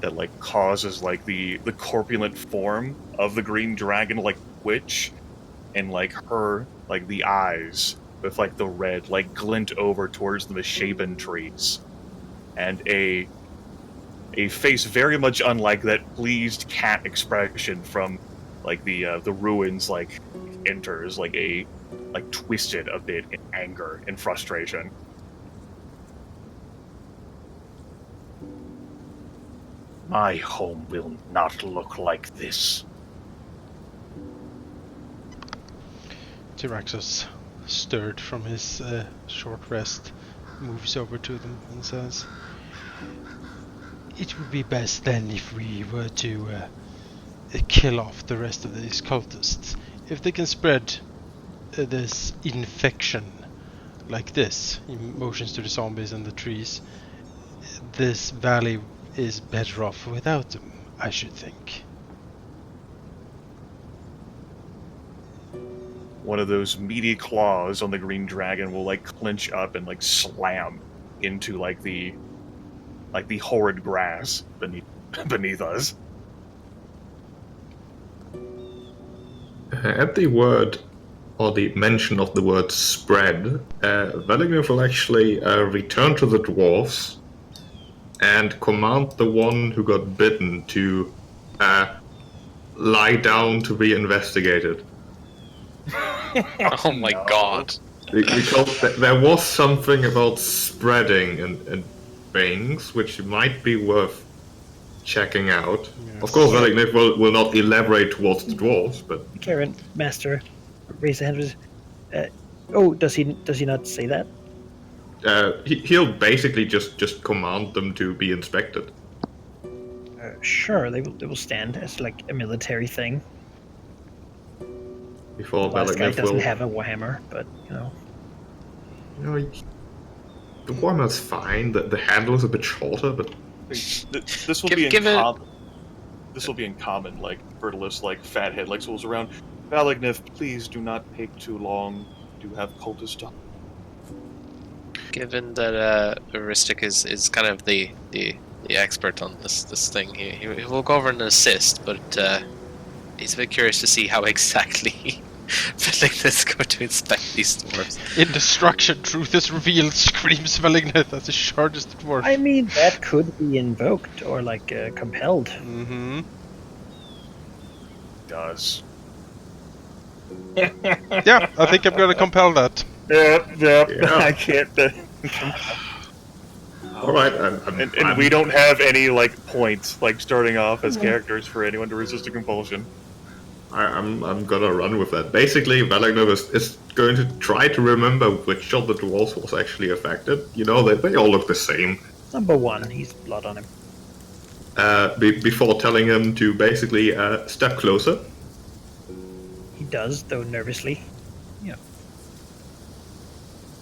that causes the corpulent form of the green dragon twitch, and her the eyes with the red glint over towards the misshapen trees, and a face very much unlike that pleased cat expression from the ruins enters twisted a bit in anger and frustration. My home will not look like this. Tyraxus, stirred from his short rest, moves over to them and says, "It would be best then if we were to kill off the rest of these cultists. If they can spread this infection like this," he motions to the zombies and the trees, "this valley is better off without them, I should think." One of those meaty claws on the green dragon will clench up and slam into the horrid grass beneath us. At the word, or the mention of the word spread, Velignev will actually return to the dwarves and command the one who got bitten to lie down to be investigated. Oh my No. god. Because there was something about spreading and things which might be worth checking out. Yes. Of course, Velignev will not elaborate towards the dwarves, but Karen, Master, raise a hand. Does he not say that? he'll basically just command them to be inspected. Sure, they will stand as like a military thing. Before The last guy Velignev doesn't will. have a warhammer, but You know, the warhammer's fine. The handle is a bit shorter, but This will Give- be in give it- common. This will be in common, like Verdilith's like fathead like swirls around. Valagnif, please do not take too long. Do have cultists done. Given that Aristic is kind of the expert on this thing, he will go over and assist, but he's a bit curious to see how exactly Velignev is going to inspect these dwarves. In destruction, truth is revealed, screams Velignev as he charges the dwarf. I mean that could be invoked or like compelled. Mm-hmm. Does. Yeah, I think I'm gonna compel that. Yep. Yeah. I can't. all right. And we don't have any like points like starting off as characters for anyone to resist a compulsion. I'm gonna run with that. Basically, Velignev is going to try to remember which of the dwarves was actually affected. You know, they all look the same. Number one, he's blood on him. Before telling him to basically step closer. He does, though nervously.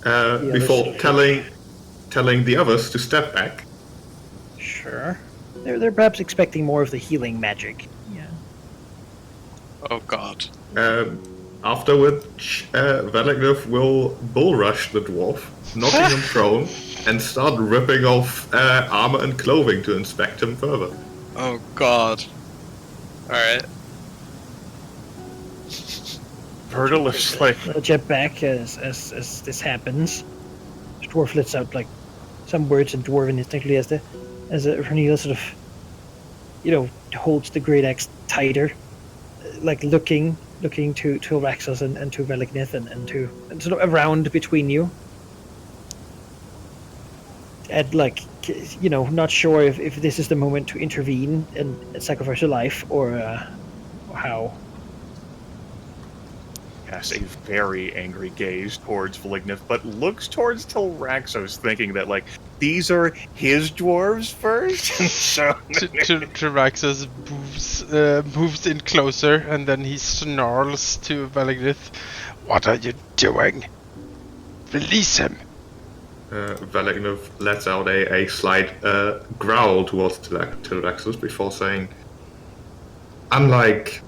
Before telling the others to step back. Sure. They're perhaps expecting more of the healing magic. Yeah. Oh god. After which, Velignev will bull rush the dwarf, knocking him prone, and start ripping off armor and clothing to inspect him further. Oh god. Alright. Verdilith's like, I'll jet back as this happens. The dwarf lets out like some words in dwarven instinctively as Vernila sort of, holds the great axe tighter, like looking to Araxos and to Velignev and sort of around between you. And not sure if this is the moment to intervene and sacrifice your life or how. casts a very angry gaze towards Velignev, but looks towards Tilraxos, thinking that like these are his dwarves first. And so Tyraxus moves in closer, and then he snarls to Velignev. What are you doing? Release him! Velignev lets out a slight growl towards Tyraxus before saying, unlike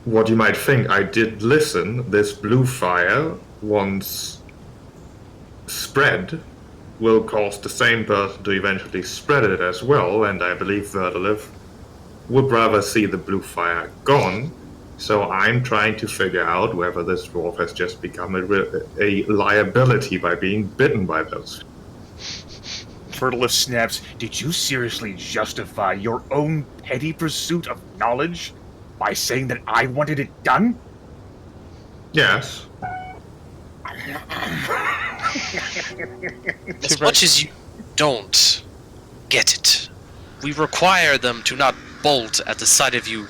what you might think, I did listen. This blue fire, once spread, will cause the same person to eventually spread it as well, and I believe Verdilith would rather see the blue fire gone, so I'm trying to figure out whether this dwarf has just become a liability by being bitten by those. Verdilith snaps, did you seriously justify your own petty pursuit of knowledge by saying that I wanted it done? Yes. As much as you don't get it, we require them to not bolt at the sight of you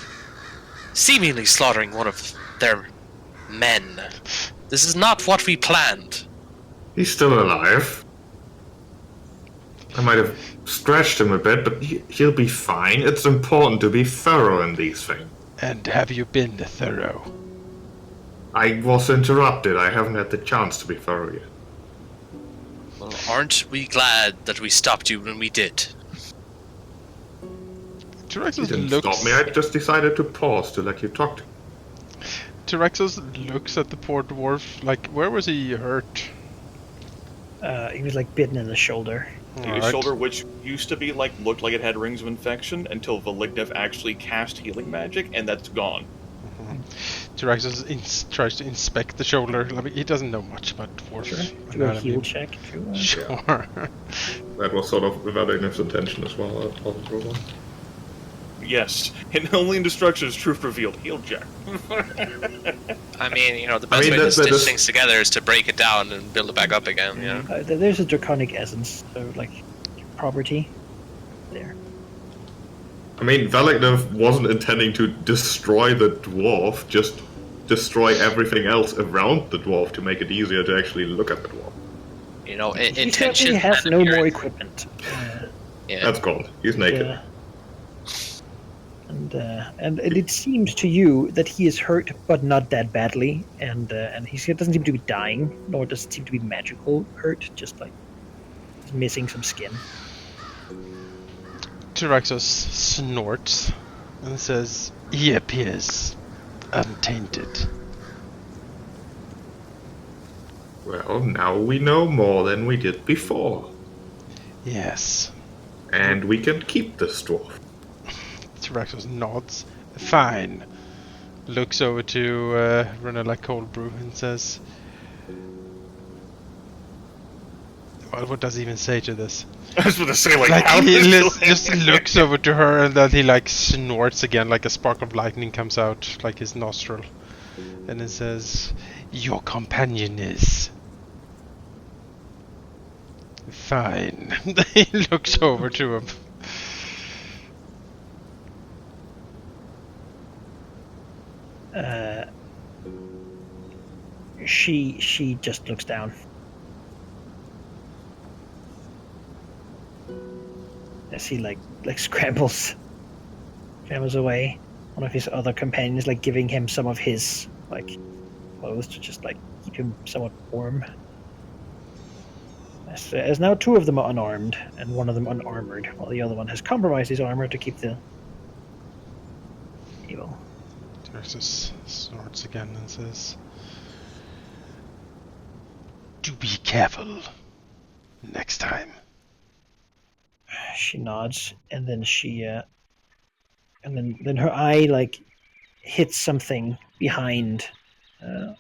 seemingly slaughtering one of their men. This is not what we planned. He's still alive. I might have scratched him a bit, but he'll be fine. It's important to be thorough in these things. And have you been thorough? I was interrupted. I haven't had the chance to be thorough yet. Well, aren't we glad that we stopped you when we did? You Tyraxus didn't looks. stop me. I just decided to pause to let you talk to me. Tyraxus looks at the poor dwarf. Like, where was he hurt? He was like bitten in the shoulder. His Alright. shoulder, which used to be looked like it had rings of infection until Velignev actually cast healing magic, and that's gone. Tyraxus tries to inspect the shoulder. I mean, he doesn't know much about dwarf Sure. Do a anatomy. heal check. If you want. Sure. That was sort of Verdilith's intention as well. I'll roll on. Yes, and only in destruction is truth revealed. Heal check. I mean, you know, the best way to stitch things together is to break it down and build it back up again, you know? There's a draconic essence, so like property there. I mean, Verdilith wasn't intending to destroy the dwarf, just destroy everything else around the dwarf to make it easier to actually look at the dwarf. You know, He intention. certainly has no more equipment. Yeah. That's gone. He's naked. And it seems to you that he is hurt, but not that badly, and he doesn't seem to be dying, nor does it seem to be magical hurt, just like he's missing some skin. Tyraxus snorts and says, "He appears untainted." Well, now we know more than we did before. Yes. And we can keep this dwarf. Tyraxus nods. Fine. Looks over to Renella Coldbrew and says, well, what does he even say to this? I was going to say, like he how does just looks over to her and then he like snorts again, like a spark of lightning comes out, like his nostril. And it says, "Your companion is..." Fine. He looks over to him. She just looks down. As he like scrambles away. One of his other companions like giving him some of his like clothes to just like keep him somewhat warm. As now two of them are unarmed and one of them unarmored, while the other one has compromised his armor to keep the evil. Tyraxus snorts again and says, "Do be careful next time." She nods, and then then her eye like hits something behind Tom,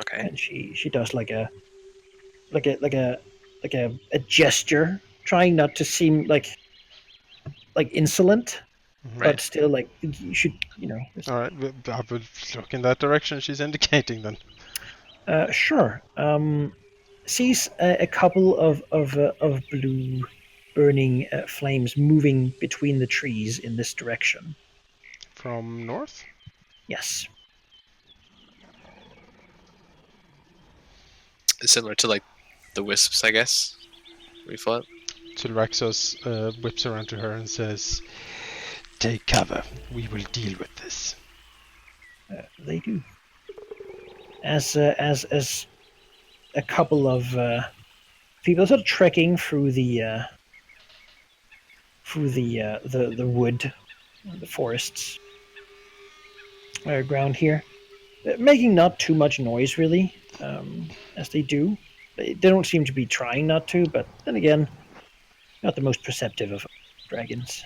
Okay. and she does like a gesture, trying not to seem like insolent, but still like you should, Alright, I will look in that direction she's indicating then. Sure. Sees a couple of blue burning flames moving between the trees in this direction. From north? Yes. Similar to like the wisps, I guess. We thought. Tyraxus whips around to her and says, "Take cover. We will deal with this." They do. As a couple of people sort of trekking through the wood, the forests ground here, making not too much noise really, as they do. They don't seem to be trying not to, but then again, not the most perceptive of dragons,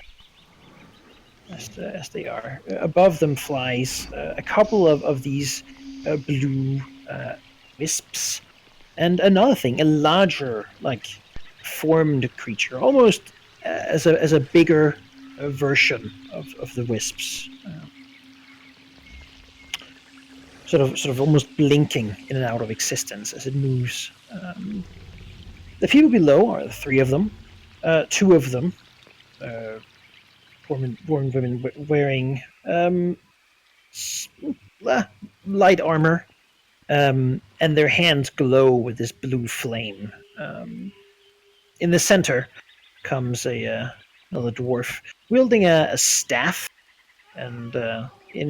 as they are. Above them flies a couple of these blue wisps, and another thing, a larger, like formed creature, almost as a bigger version of the wisps, sort of almost blinking in and out of existence as it moves. The people below are the three of them. Two of them, born women wearing light armor, and their hands glow with this blue flame. In the center comes another dwarf wielding a staff, and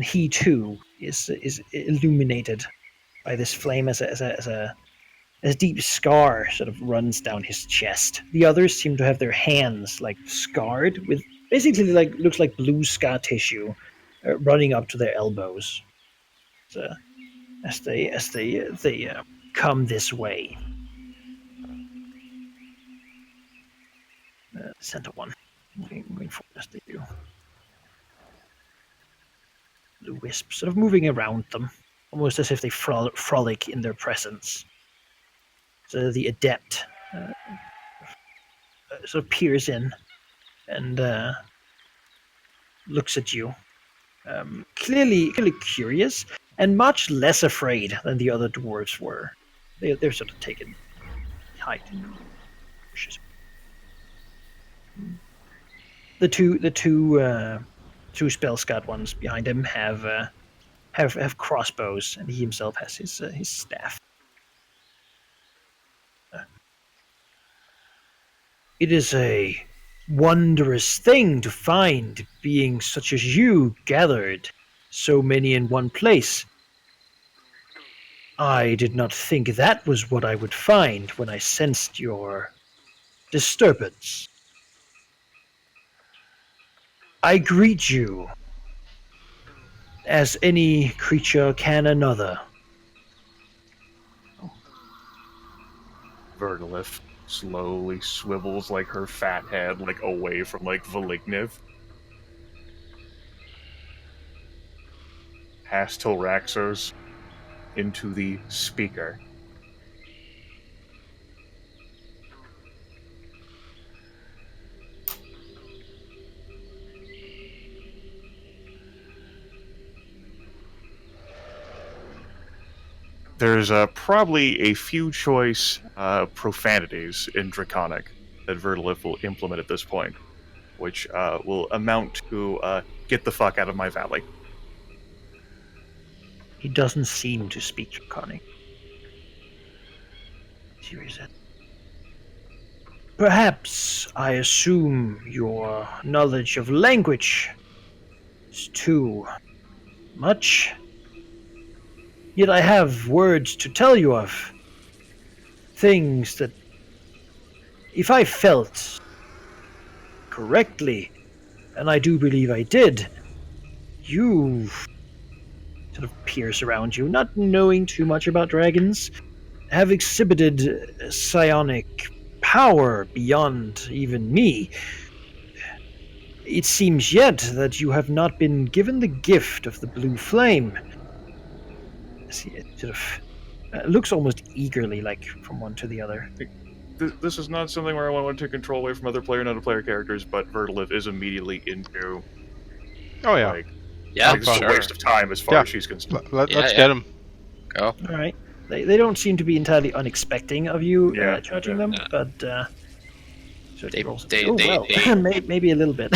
he too is illuminated by this flame as a deep scar sort of runs down his chest. The others seem to have their hands like scarred with basically like looks like blue scar tissue running up to their elbows. So, as they come this way. Center one, moving forward as they do. the wisps, sort of moving around them, almost as if they frolic in their presence. So the adept sort of peers in and looks at you, clearly curious and much less afraid than the other dwarves were. They're sort of taken hide in the bushes. The two spell scout ones behind him have crossbows, and he himself has his staff. It is a wondrous thing to find beings such as you gathered, so many in one place. I did not think that was what I would find when I sensed your disturbance. I greet you as any creature can another. Verdilith slowly swivels like her fat head like away from like Veligniv. Past Tilraxos into the speaker. There's probably a few choice profanities in Draconic that Verdilith will implement at this point, which will amount to get the fuck out of my valley. He doesn't seem to speak Draconic. Here is it. Perhaps I assume your knowledge of language is too much. Yet I have words to tell you of. Things that, if I felt correctly, and I do believe I did, you sort of peers around you, not knowing too much about dragons, have exhibited psionic power beyond even me. It seems yet that you have not been given the gift of the blue flame. See, it sort of looks almost eagerly, like from one to the other. This is not something where I want to take control away from other player, not player characters, but Verdilith is immediately into. Oh yeah. Like, Yeah, it's a waste of time as far as she's concerned. Let's get him. Go. All right. They don't seem to be entirely unexpecting of you charging them, but maybe a little bit.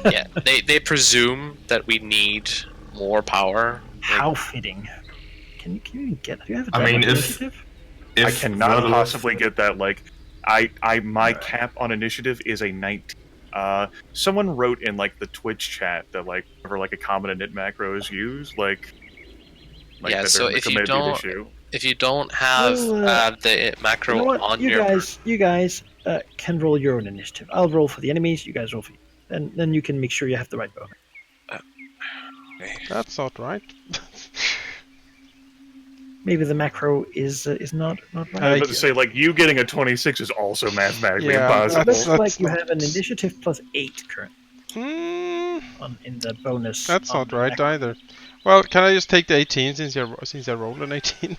Yeah, they presume that we need more power. How fitting. Can you get? Do you have a initiative? I cannot possibly get that. Like, my cap on initiative is a 19. Someone wrote in like the Twitch chat that like whenever like a common init macro is used, like yeah. that So if you don't have the macro on you guys can roll your own initiative. I'll roll for the enemies. You guys roll for you. And then you can make sure you have the right bonus. That's not right. Maybe the macro is not right. I was about to say, like, you getting a 26 is also mathematically Yeah, impossible. It looks like you have an initiative plus 8 currently in the bonus. That's not right either. Well, can I just take the 18 since I rolled an 18?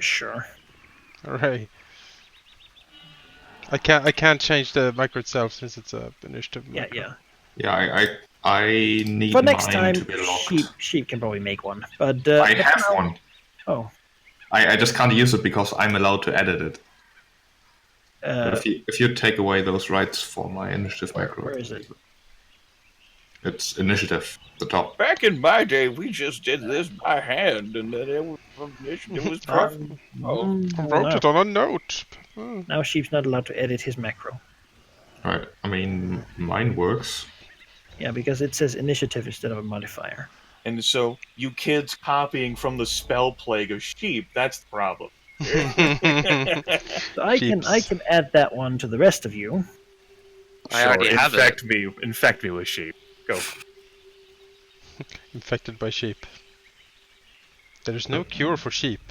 Sure. Alright. I can't change the macro itself since it's a initiative macro. Yeah, I need for next mine time, to be locked. Sheep can probably make one. But I have one. Oh. I just can't use it because I'm allowed to edit it. If you take away those rights for my initiative macro. Where is it? It's initiative, the top. Back in my day, we just did this by hand, and then it was perfect. I wrote it on a note. Now Sheep's not allowed to edit his macro. Right, I mean, mine works. Yeah, because it says initiative instead of a modifier. And so, you kids copying from the spell plague of sheep, that's the problem. So I can add that one to the rest of you. I already have it. Infect me with sheep. Go. Infected by sheep. There's no cure for sheep.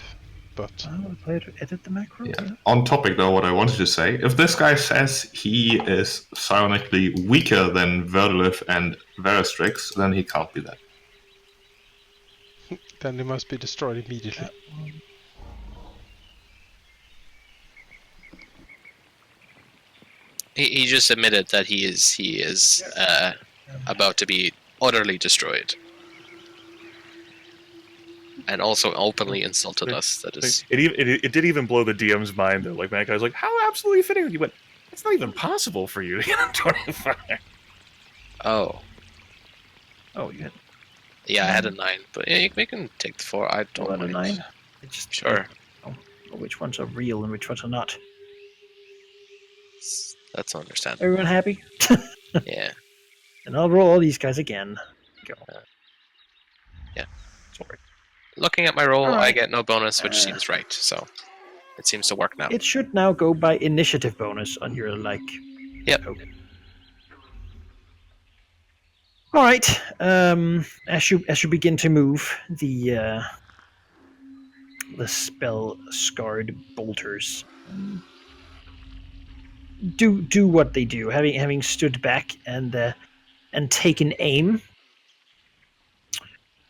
but I'll play to edit the macro. Yeah. On topic though, what I wanted to say, if this guy says he is psionically weaker than Verdilith and Veristrix, then he can't be that. then they must be destroyed immediately. He just admitted that he is about to be utterly destroyed, and also openly insulted us. That is. It did even blow the DM's mind though. Like Manaki was like, "How absolutely fitting." He went, "It's not even possible for you to get a 25." Oh. Oh, you had Yeah, I had a 9, but yeah, we can take the 4. I don't a mind. 9. It's just Sure. which ones are real and which ones are not. That's understandable. Everyone happy? Yeah. And I'll roll all these guys again. Go. Yeah. Sorry. Looking at my roll, All I right. get no bonus, which seems right. So it seems to work now. It should now go by initiative bonus on your Yep. Okay. All right. As you begin to move, the spell scarred bolters do what they do, having stood back and taken aim.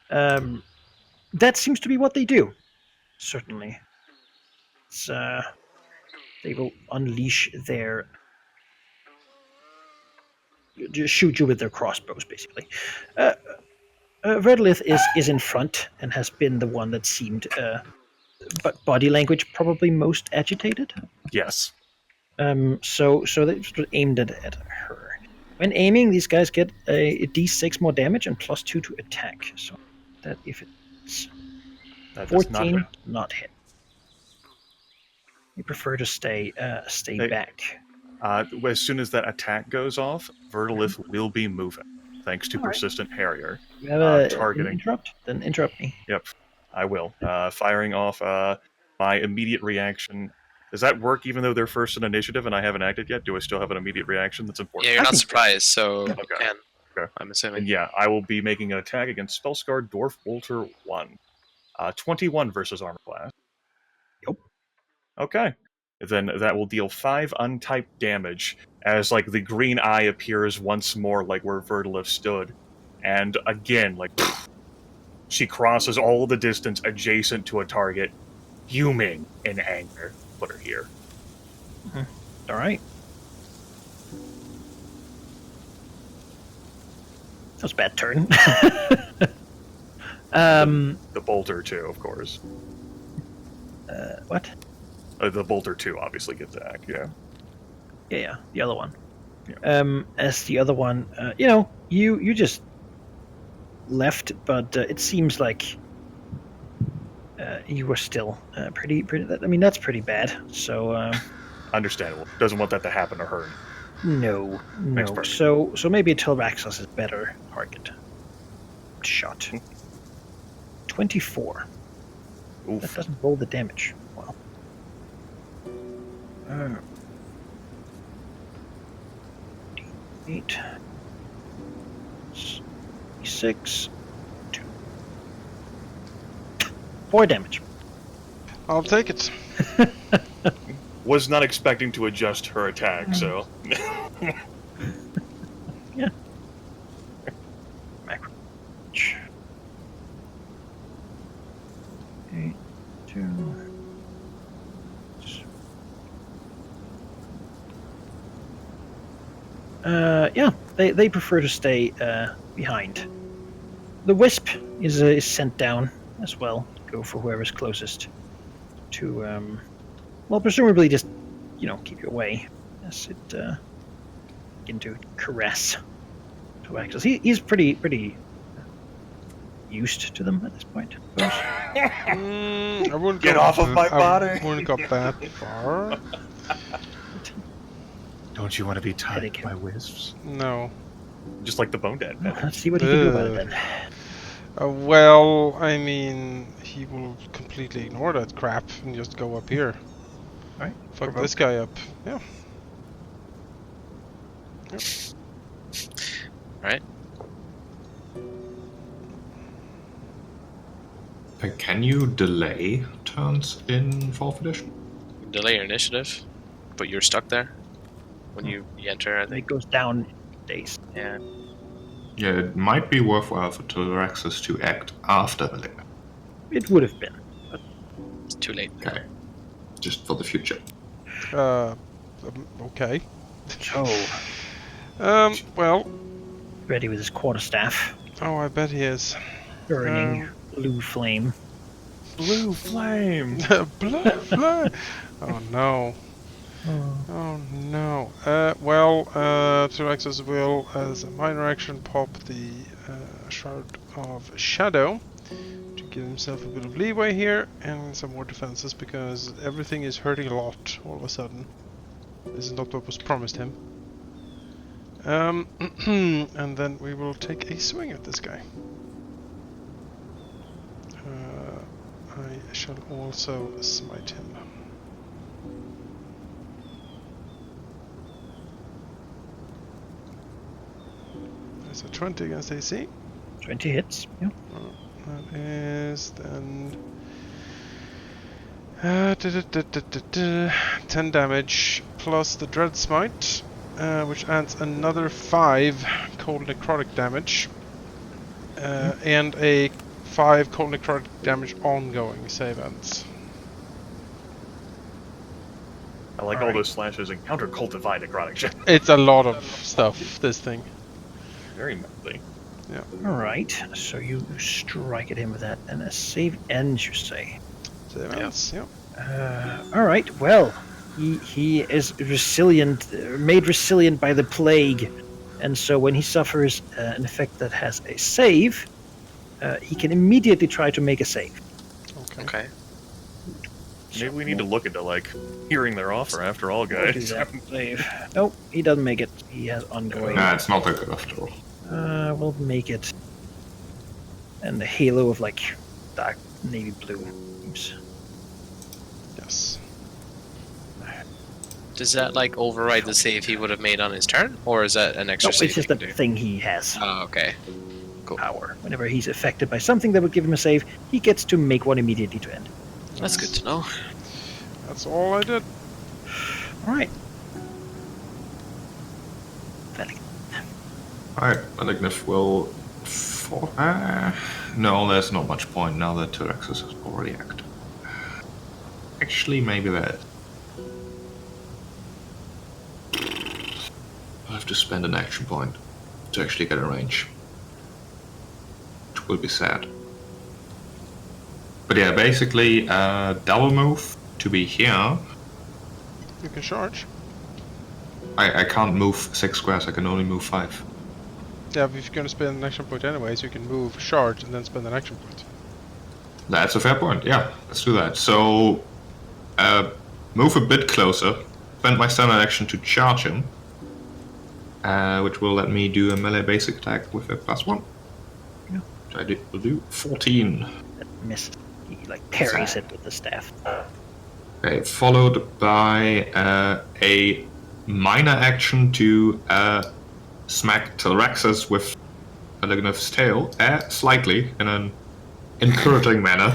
That seems to be what they do. Certainly, it's, they will unleash their just shoot you with their crossbows, basically. Verdilith is in front and has been the one that seemed, but body language probably most agitated. Yes. So they sort of aimed at her. When aiming, these guys get a d6 more damage and +2 to attack. So that if it's That does 14, not not hit. You prefer to stay back. as soon as that attack goes off, Verdilith will be moving, thanks to All right. Persistent Harrier. You have an Targeting. interrupt? Then interrupt me. Yep, I will. Firing off my immediate reaction. Does that work even though they're first in initiative and I haven't acted yet? Do I still have an immediate reaction that's important? Yeah, you're I not think- surprised, so Yeah. you Okay. can. Okay. I'm assuming. And yeah, I will be making an attack against Spellscarred Dwarf Bolter 1. 21 versus armor class. Yep. Okay. Then that will deal 5 untyped damage as like the green eye appears once more like where Verdilith stood. And again, like she crosses all the distance adjacent to a target, fuming in anger. Put her here. All right. That was a bad turn. The Bolter 2, of course. What? The Bolter 2 obviously gets attack, yeah. Yeah, the other one. Yeah. As the other one, you just left, but it seems like you were still pretty. I mean, that's pretty bad. So Understandable. Doesn't want that to happen to her. no. perfect. So maybe a Tilraxos is better target. Shot. 24. That Oof. doesn't roll the damage. Well. 8. 6. 2. 4 damage. I'll take it. Was not expecting to adjust her attack, so... Yeah. Macro. 8, 2. Yeah, they prefer to stay behind. The wisp is sent down as well. Go for whoever's closest to, well, presumably just, keep you away as it begin to caress to Axis. He's pretty used to them at this point, I suppose. I wouldn't Get go, off of my body! I wouldn't go that far. Don't you want to be tied Etiquette. by wisps? No. Just like the Bone Dead. Well, let's see what he can do about it then. Well, I mean, he will completely ignore that crap and just go up here. Alright. Fuck this guy up. Yeah. Right? Can you delay turns in 4th edition. Delay your initiative, but you're stuck there when you enter. I It think. goes down days. Yeah. Yeah, it might be worthwhile for Tyraxus to act after the lair. It would have been. It's too late. Okay. Just for the future. Okay. So, Well. ready with his quarterstaff, Oh, I bet he is. burning blue flame. Blue flame. Blue flame. Oh no. Oh no. Tyraxus will, as a minor action, pop the Shard of Shadow to give himself a bit of leeway here and some more defenses because everything is hurting a lot all of a sudden. This is not what was promised him. And then we will take a swing at this guy. I shall also smite him. That's a 20 against AC. 20 hits. Yeah. That is then 10 damage plus the Dread Smite, which adds another 5 cold necrotic damage, and a 5 cold necrotic damage ongoing save ends. I like all those slashes. Encounter cult divine necrotic shit. It's a lot of stuff, this thing. Very mentally. Alright, so you strike at him with that, and a save ends, you say. Save ends, yeah. Alright, well, he is resilient, made resilient by the plague, and so when he suffers an effect that has a save, he can immediately try to make a save. Okay. Maybe we need to look into, hearing their offer after all, guys. Save. Nope, he doesn't make it. He has ongoing. Nah, it's not that good after all. We'll make it. And the halo of, dark navy blue. Oops. Yes. Does that override the save he would have made on his turn, or is that an extra Nope, save? it's just he a can do? thing he has. Oh, okay. Cool. Power. Whenever he's affected by something that would give him a save, he gets to make one immediately to end. That's good to know. That's all I did. Alright. Alright, Malignif will... no, there's not much point now that Tyraxus has already acted. Actually, maybe there is. I'll have to spend an action point to actually get a range. Which will be sad. But yeah, basically, double move to be here. You can charge. I can't move 6 squares, I can only move 5. Yeah, but if you're going to spend an action point anyways, you can move, charge, and then spend an action point. That's a fair point, yeah, let's do that. So, move a bit closer, spend my standard action to charge him, which will let me do a melee basic attack with a +1. Yeah. Which will do 14. That misses. He parries it with the staff. Okay, followed by a minor action to smack Tyraxus with Malignif's tail, slightly, in an encouraging manner.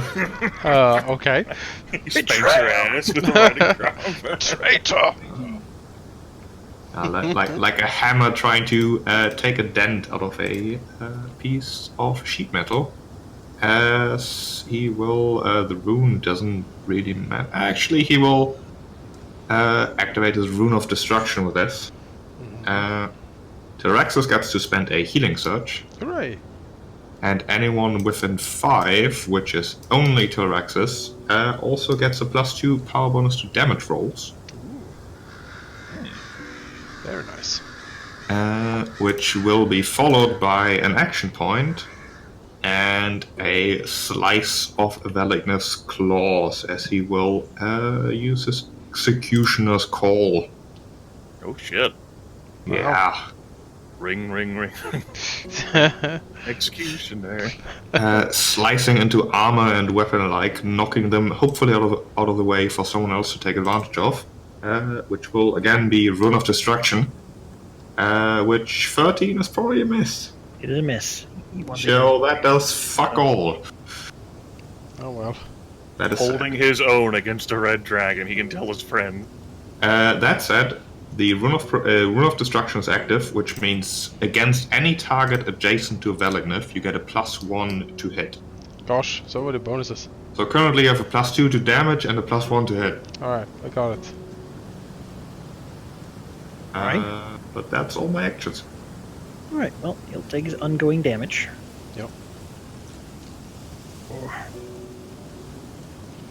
Okay. You spank your ass with a riding crop. Traitor! Like a hammer trying to take a dent out of a piece of sheet metal. As he will, the rune doesn't really matter. Actually, he will activate his rune of destruction with this. Tyraxus gets to spend a healing surge. Hooray! And anyone within 5, which is only Tyraxus, also gets a +2 power bonus to damage rolls. Very nice. Which will be followed by an action point and a slice of Malignif's claws, as he will use his Executioner's Call. Oh shit. Yeah. Ring, ring, ring. Executioner. Slicing into armor and weapon alike, knocking them hopefully out of the way for someone else to take advantage of. Which will again be Rune of Destruction. Which 13 is probably a miss. It is a miss. So that does fuck all. Oh well. That is Holding his own against a red dragon, he can tell his friend. That said, the Rune of Destruction is active, which means against any target adjacent to Vellignith, you get a +1 to hit. Gosh, so what are the bonuses? So currently you have a +2 to damage and a +1 to hit. Alright, I got it. But that's all my actions. Alright, well, he'll take his ongoing damage. Yep.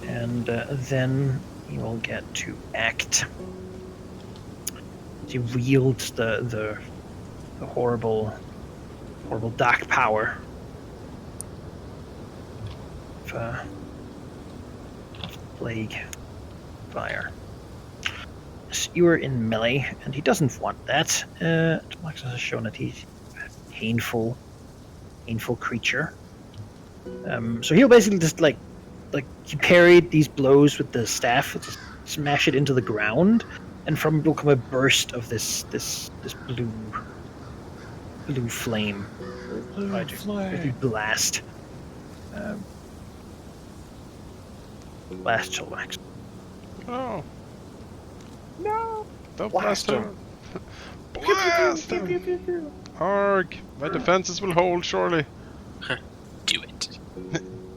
And then he will get to act. He wields the horrible dark power of plague fire. So you are in melee, and he doesn't want that. Tomax has shown that he's a painful creature. So he'll basically just like he parried these blows with the staff, just smash it into the ground, and from it will come a burst of this blue flame. Blue blast. Blast Tomax. Oh. No! Don't Blast blast him. Blast him. Arg. My defenses will hold, surely. Do it.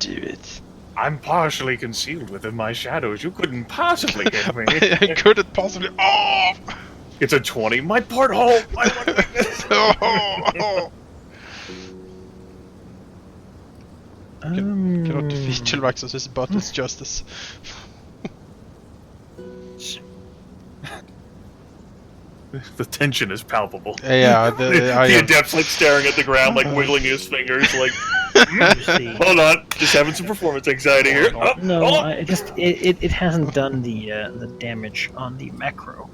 Do it. I'm partially concealed within my shadows. You couldn't possibly get me. I couldn't possibly. Oh! It's a 20. My porthole! My one weakness! Oh! Cannot defeat Chilraxos' but it's justice. The tension is palpable. Yeah, The adept's like staring at the ground, like wiggling his fingers, like, hold on, just having some performance anxiety here. Oh, No, hold on. it hasn't done the damage on the macro.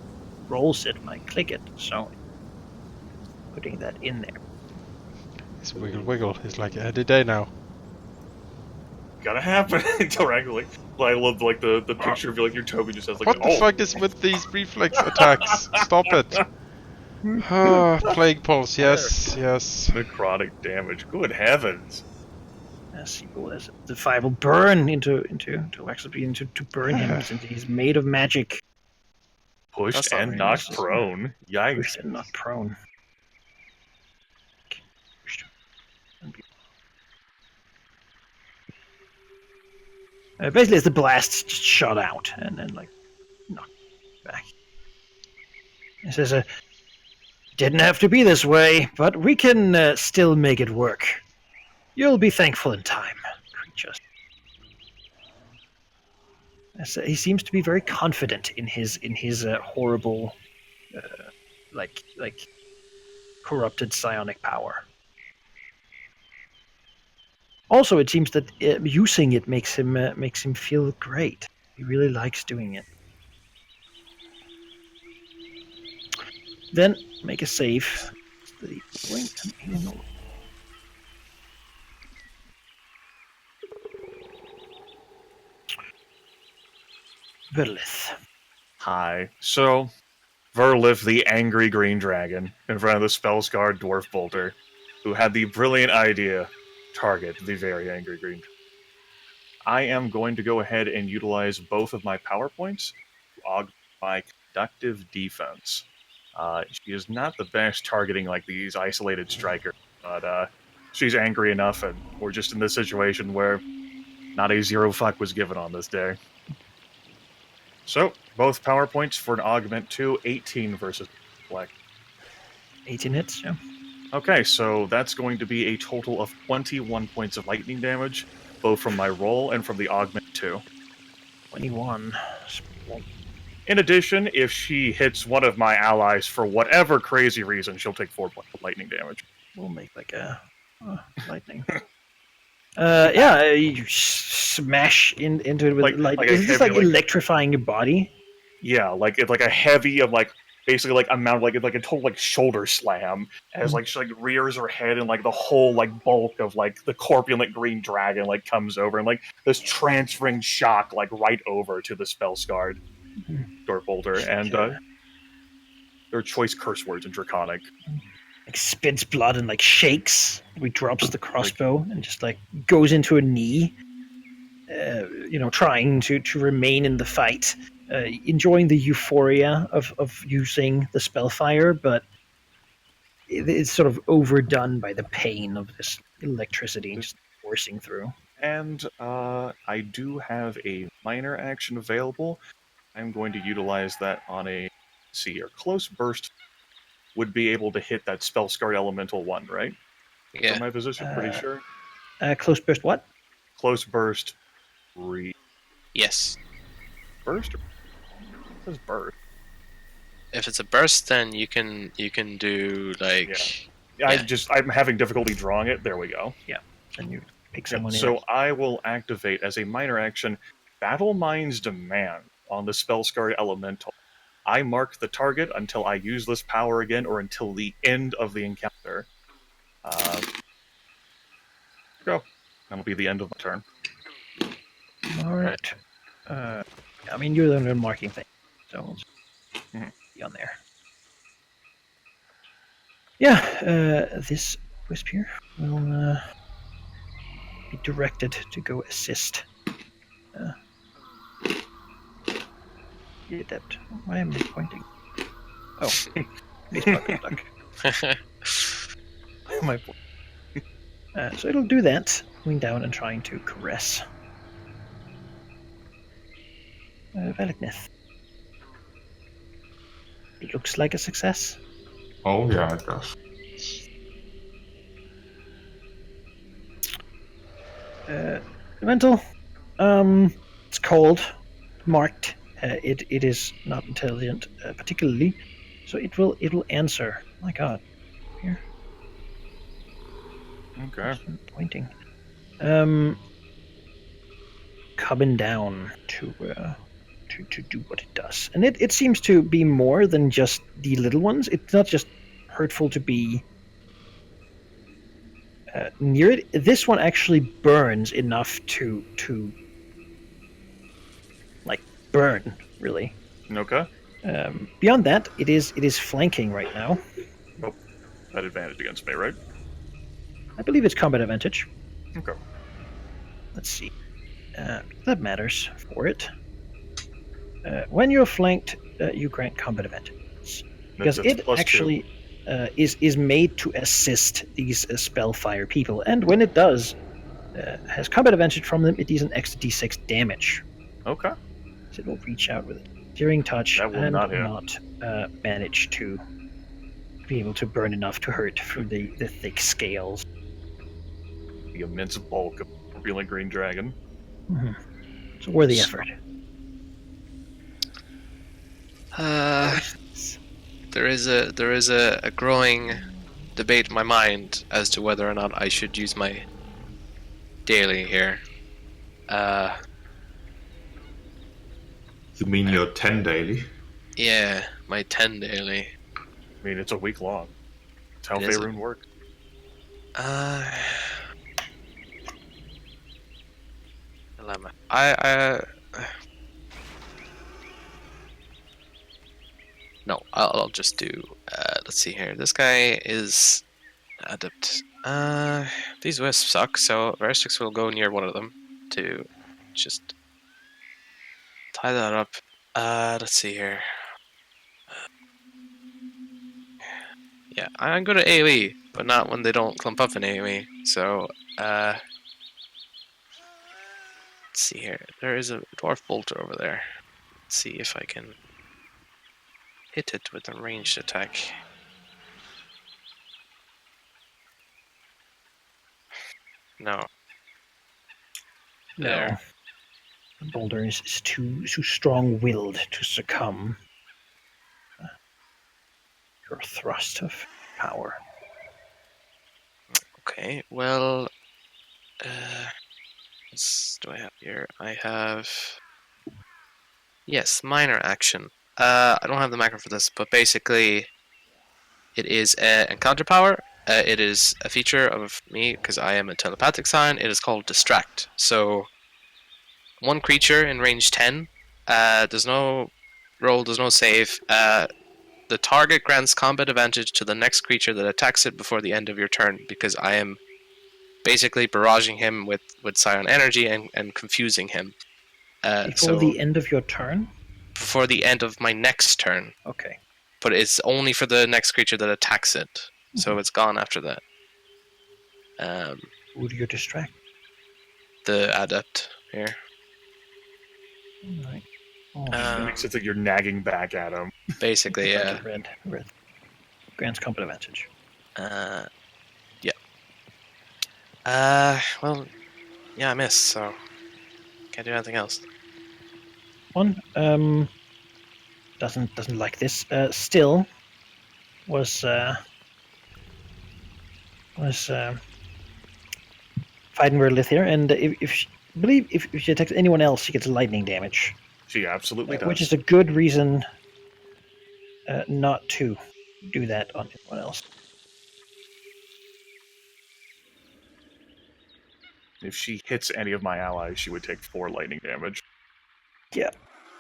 Rolls it when I click it, so putting that in there. It's wiggle. It's like the day now. Gotta happen. Directly. I love like the picture of you, like your Toby just has like, What the fuck is with these reflex attacks? Stop it. Plague pulse, yes. necrotic damage. Good heavens. Yes, the fire will burn into to burn him since he's made of magic. Pushed That's not and very knocked nice. prone. Yikes. Pushed and not prone. Basically, as the blast just shot out and then like knocked back. It says, "Didn't have to be this way, but we can still make it work. You'll be thankful in time, creatures." So he seems to be very confident in his horrible, like corrupted psionic power. Also, it seems that using it makes him feel great. He really likes doing it. Then make a save. Verdilith. Hi. So, Verdilith, the angry green dragon, in front of the spell-scarred dwarf bolter, who had the brilliant idea, target the very angry green dragon. I am going to go ahead and utilize both of my power points to augment my conductive defense. She is not the best targeting like these isolated strikers, but she's angry enough, and we're just in this situation where not a zero fuck was given on this day. So, both power points for an augment to 18 versus Black. 18 hits, yeah. Okay, so that's going to be a total of 21 points of lightning damage, both from my roll and from the augment 2. 21. In addition, if she hits one of my allies for whatever crazy reason, she'll take 4 points of lightning damage. We'll make like a lightning. Yeah, you smash into it with Like lightning. a Is it just heavy, like like- electrifying your body? Yeah, like it's like a heavy of like basically like amount like it's like a total like shoulder slam as like she like rears her head and like the whole like bulk of like the corpulent green dragon like comes over and like this transferring shock like right over to the spell scarred dwarf bolter and their choice curse words in Draconic. Like spits blood and like shakes. He drops the crossbow and just like goes into a knee. trying to remain in the fight, enjoying the euphoria of using the spellfire, but it's sort of overdone by the pain of this electricity just coursing through. And I do have a minor action available. I'm going to utilize that on a seer. Close burst would be able to hit that spell scarred elemental one, right? Yeah. From my position, pretty sure. Close burst, what? Close burst, Yes. burst. Or what is burst? If it's a burst, then you can do like. Yeah. I'm having difficulty drawing it. There we go. And you pick Yeah, someone in. so I will activate as a minor action Battlemind's Demand on the spell scarred elemental. I mark the target until I use this power again or until the end of the encounter. Go. That'll be the end of my turn. All right. I mean, you're the one marking thing, so we'll just be on there. Yeah, this wisp here will be directed to go assist. That. Why am I pointing? Oh, he's stuck. Why am I pointing? So it'll do that, going down and trying to caress. Verdilith. It looks like a success. Oh, yeah, it does. Elemental. It's cold, marked. It is not intelligent, particularly, so it will answer. My God, here. Okay. Pointing. Coming down to do what it does, and it seems to be more than just the little ones. It's not just hurtful to be near it. This one actually burns enough to like burn, really. Okay. Beyond that, it is flanking right now. Oh, that advantage against me, right? I believe it's combat advantage. Okay. Let's see. That matters for it. When you're flanked, you grant combat advantage. Because That's it plus actually is made to assist these spellfire people, and when it does, has combat advantage from them, it deals an extra d6 damage. 2. Okay. So it will reach out with a searing touch That will and not hit. not manage to be able to burn enough to hurt through the thick scales. The immense bulk of a revealing green dragon. It's worth the effort. There is a growing debate in my mind as to whether or not I should use my daily here. You mean your 10 daily? Yeah, my 10 daily. I mean, it's a week long. That's how It is. Faerun works. Dilemma. No, I'll just do. Let's see here. This guy is adept. These wisps suck, so Veristix will go near one of them to just tie that up. Let's see here. Yeah, I'm good at AoE, but not when they don't clump up in AoE. So, let's see here. There is a dwarf bolter over there. Let's see if I can hit it with a ranged attack. No. There. The boulder is too strong-willed to succumb. Your thrust of power. Okay, well, what do I have here? I have, yes, minor action. I don't have the macro for this, but basically, it is an encounter power. It is a feature of me because I am a telepathic sign. It is called Distract. So, one creature in range 10. There's no roll. There's no save. The target grants combat advantage to the next creature that attacks it before the end of your turn, because I am basically barraging him with psion energy and confusing him. Before the end of your turn? Before the end of my next turn. Okay. But it's only for the next creature that attacks it. So it's gone after that. Who do you distract? The adept here. Alright. It makes it that you're nagging back at him. Basically, yeah. Red. Grants combat advantage. Yeah. Well, yeah, I missed, so can't do anything else. One doesn't like this. Still was fighting Verdilith here, and if she attacks anyone else, she gets lightning damage, She absolutely does. which is a good reason not to do that on anyone else. If she hits any of my allies, she would take 4 lightning damage. Yeah,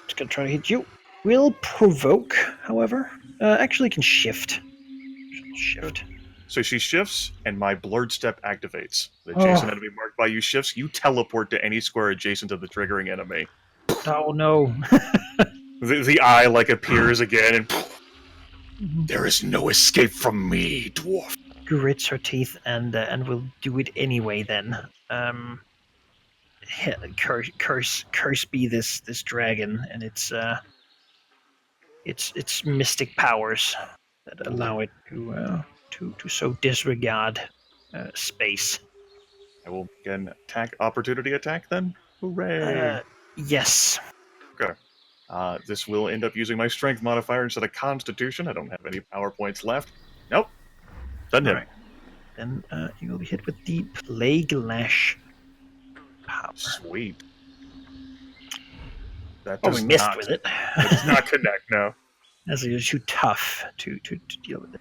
just gonna try to hit you. Will provoke, however. Actually, can shift. Shift. So she shifts, and my blurred step activates. The adjacent enemy marked by you shifts, you teleport to any square adjacent to the triggering enemy. Oh no! The eye appears again, and there is no escape from me, dwarf. Grits her teeth and will do it anyway. Then, curse be this dragon and its mystic powers that allow it to so disregard space. I will again opportunity attack then. Hooray! Yes. Okay. This will end up using my strength modifier instead of constitution. I don't have any power points left. Nope. Doesn't hit. Right. Then you will be hit with the plague lash power. Sweet. That Oh, does we missed not, with it. That does not connect, no. As it is too tough to deal with it.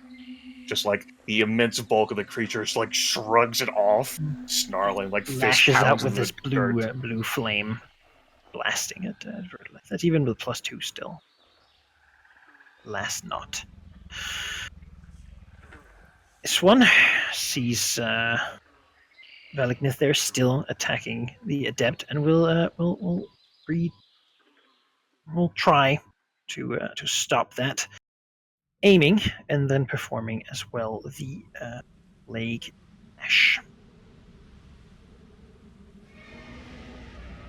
Just the immense bulk of the creature just shrugs it off, snarling fist Lashes out pounds with in this the dirt. blue flame, blasting it at Verdilith. That's even with +2 still. Last not. This one sees Valaknith there still attacking the adept, and will try to stop that, aiming and then performing as well the plague lash.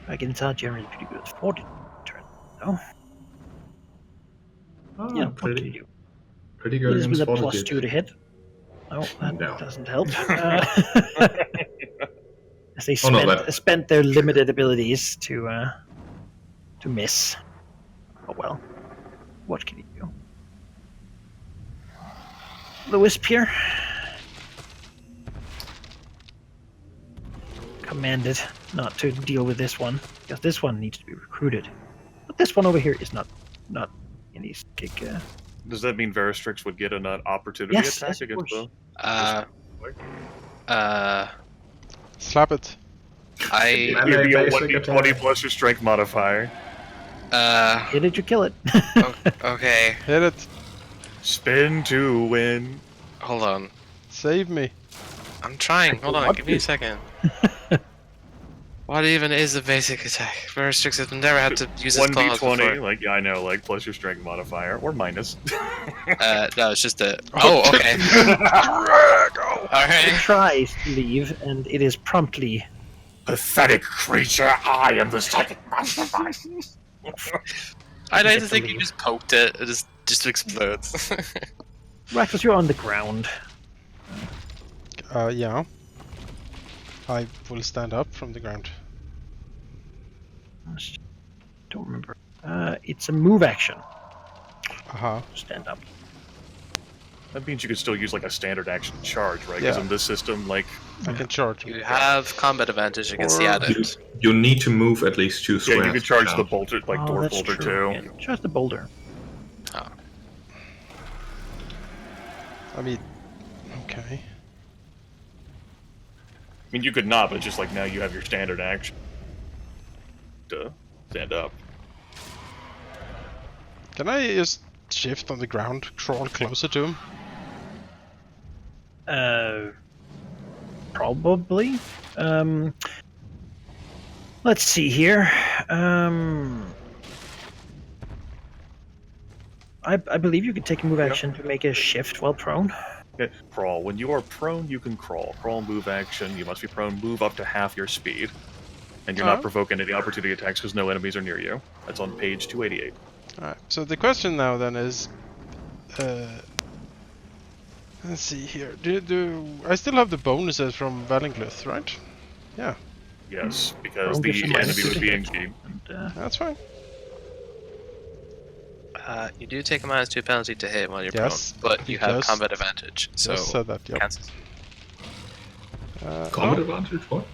Dragons are generally pretty good at fortitude turn, though. Yeah, what can you do? Pretty It good is with against a fortitude. +2 to hit. Oh, that No. doesn't help. As they that- spent their limited abilities to miss. Oh well. What can you do? The wisp here. Commanded not to deal with this one, because this one needs to be recruited. But this one over here is not any kick. Does that mean Veristrix would get an opportunity Yes, attack yes, of against course. Slap it. I the... You'd be a Basic 1d20 attack. plus your strength modifier. Hit it, you kill it. Okay. Hit it. Spin to win. Hold on. Save me. I'm trying. Hold on. What? Give me a second. What even is a basic attack? Veristrix has never had to use his claws before. 1d20, yeah, I know, plus your strength modifier, or minus. No, it's just a... Oh, okay. It Alright. tries to leave, and it is promptly. Pathetic creature, I am the second mastermind. I like to think you just poked it, it just explodes. Raxus, you're on the ground. Yeah. I will stand up from the ground. Don't remember. It's a move action. Aha. Stand up. That means you could still use a standard action charge, right? Because Yeah. in this system, I can charge. You have combat advantage against the Or- adept. You need to move at least 2 yeah, squares. you could charge now. the bolter, dwarf that's bolter true. too. Yeah, charge the boulder. I mean, okay. I mean, you could not, but just now you have your standard action to stand up. Can I just shift on the ground, crawl closer to him? Probably. Let's see here. I believe you can take a move action to make a shift while prone. Okay, crawl. When you are prone, you can crawl. Crawl move action. You must be prone. Move up to half your speed. And you're not provoking any opportunity attacks because no enemies are near you. That's on page 288. Alright, so the question now then is... let's see here. Do I still have the bonuses from Verdilith, right? Yeah. Yes, because Prone the gives you enemy -2 would to be hit. engaged. And, That's fine. You do take a -2 penalty to hit while you're Yes, prone, but he you have does. combat advantage, so Just said that, yep. cancel. Combat No, advantage? What?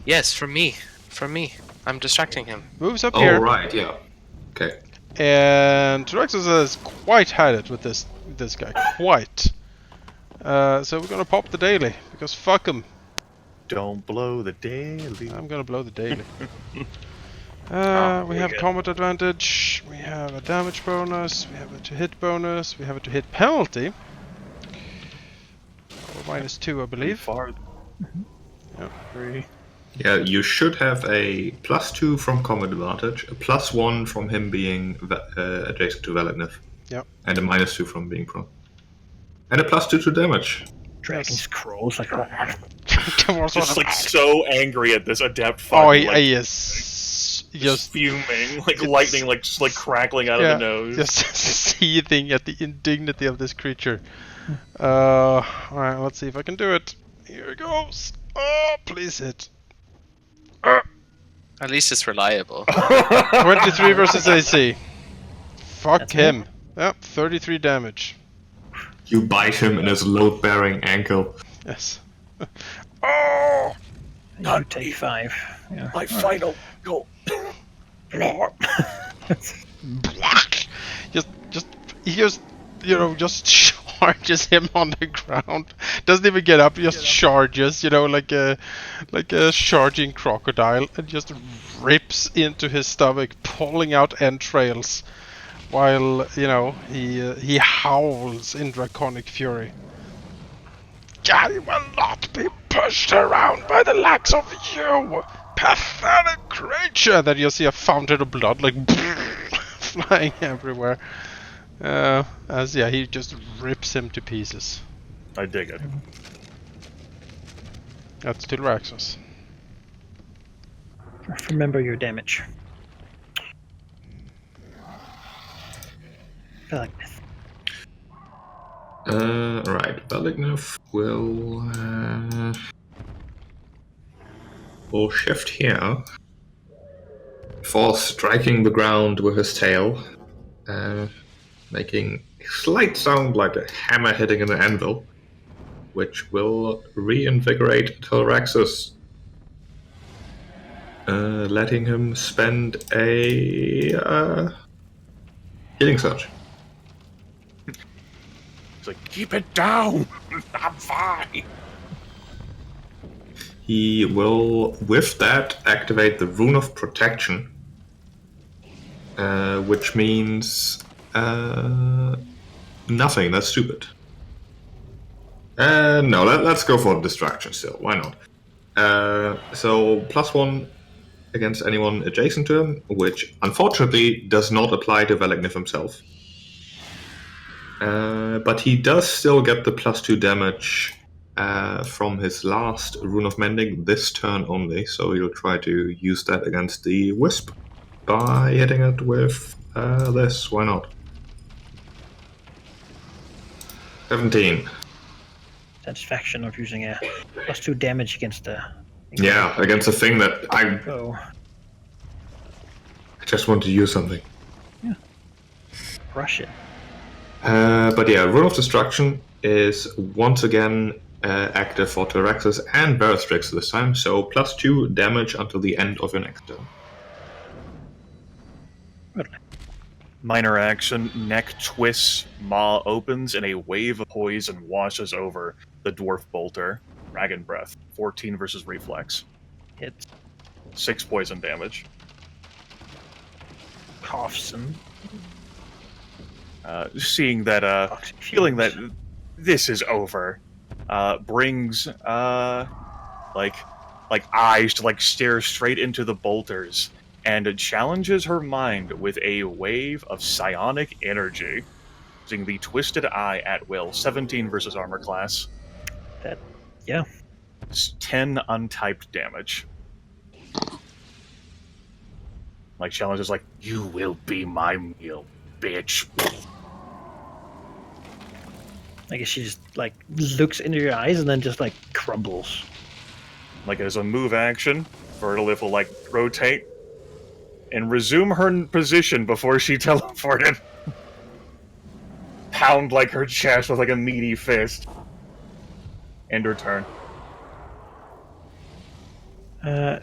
Yes, from me. From me. I'm distracting him. moves up Oh, here. right, yeah. Okay. And Tyraxus has quite had it with this guy. Quite. So we're gonna pop the daily, because fuck him. Don't blow the daily. I'm gonna blow the daily. We very have good. combat advantage, we have a damage bonus, we have a to hit bonus, we have a to hit penalty. Or -2, I believe. Far. Yep. 3. Yeah, you should have a +2 from combat advantage, a +1 from him being adjacent to Validness. Yep. And a -2 from being prone. And a +2 to damage. Dragon scrolls like that. Just like so angry at this adept fuck. Oh, like, he is just fuming, like it's- lightning, like just like crackling out of the nose. just seething at the indignity of this creature. Alright, let's see if I can do it. Here it goes. Oh, please hit. At least it's reliable. 23 versus AC. Fuck That's him. Yep, 33 damage. You bite him in his load-bearing ankle. Yes. Oh! You take 5. Yeah. My final goal. He just, just charges him on the ground. Doesn't even get up, just charges, like a charging crocodile, and just rips into his stomach, pulling out entrails, while he howls in draconic fury. I will not be pushed around by the likes of you, pathetic creature! Then you see a fountain of blood, like flying everywhere. He just rips him to pieces. I dig it. That's Tyraxus. Remember your damage. Phylacteries. Right. Bellignif will shift here for striking the ground with his tail, making a slight sound like a hammer hitting an anvil, which will reinvigorate Tyraxus, letting him spend a healing surge. It's like, keep it down. I'm fine. He will, with that, activate the Rune of Protection, which means nothing. That's stupid. No, let's go for distraction still. Why not? So +1 against anyone adjacent to him, which unfortunately does not apply to Velignif himself. But he does still get the +2 damage from his last Rune of Mending this turn only, so he'll try to use that against the Wisp by hitting it with this. Why not? 17. Satisfaction of using a +2 damage against the. Yeah, against a thing that I Oh, just want to use something. crush it. But yeah, Rune of Destruction is once again active for Tyraxus and Veristrix this time, so +2 damage until the end of your next turn. Minor action, neck twists, maw opens, and a wave of poison washes over the dwarf bolter. Dragon Breath, 14 versus Reflex. Hits. 6 poison damage. Coughs and Seeing that, feeling that this is over, brings like eyes to like stare straight into the bolters, and it challenges her mind with a wave of psionic energy, using the Twisted Eye at will. 17 versus armor class. Yeah. It's 10 untyped damage. Like challenges like, you will be my meal, bitch. I guess she just like looks into your eyes and then just like crumbles. Like as a move action, Verdilith will like rotate and resume her position before she teleported. Pound like her chest with like a meaty fist. End her turn.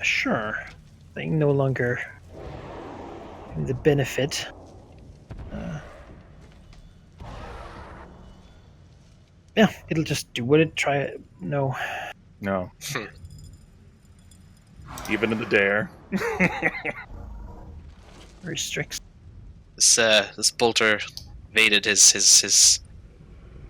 Sure. Thing no longer the benefit. Yeah, it'll just do what it try. No. No. Even in the dare. Very strict. This bolter evaded his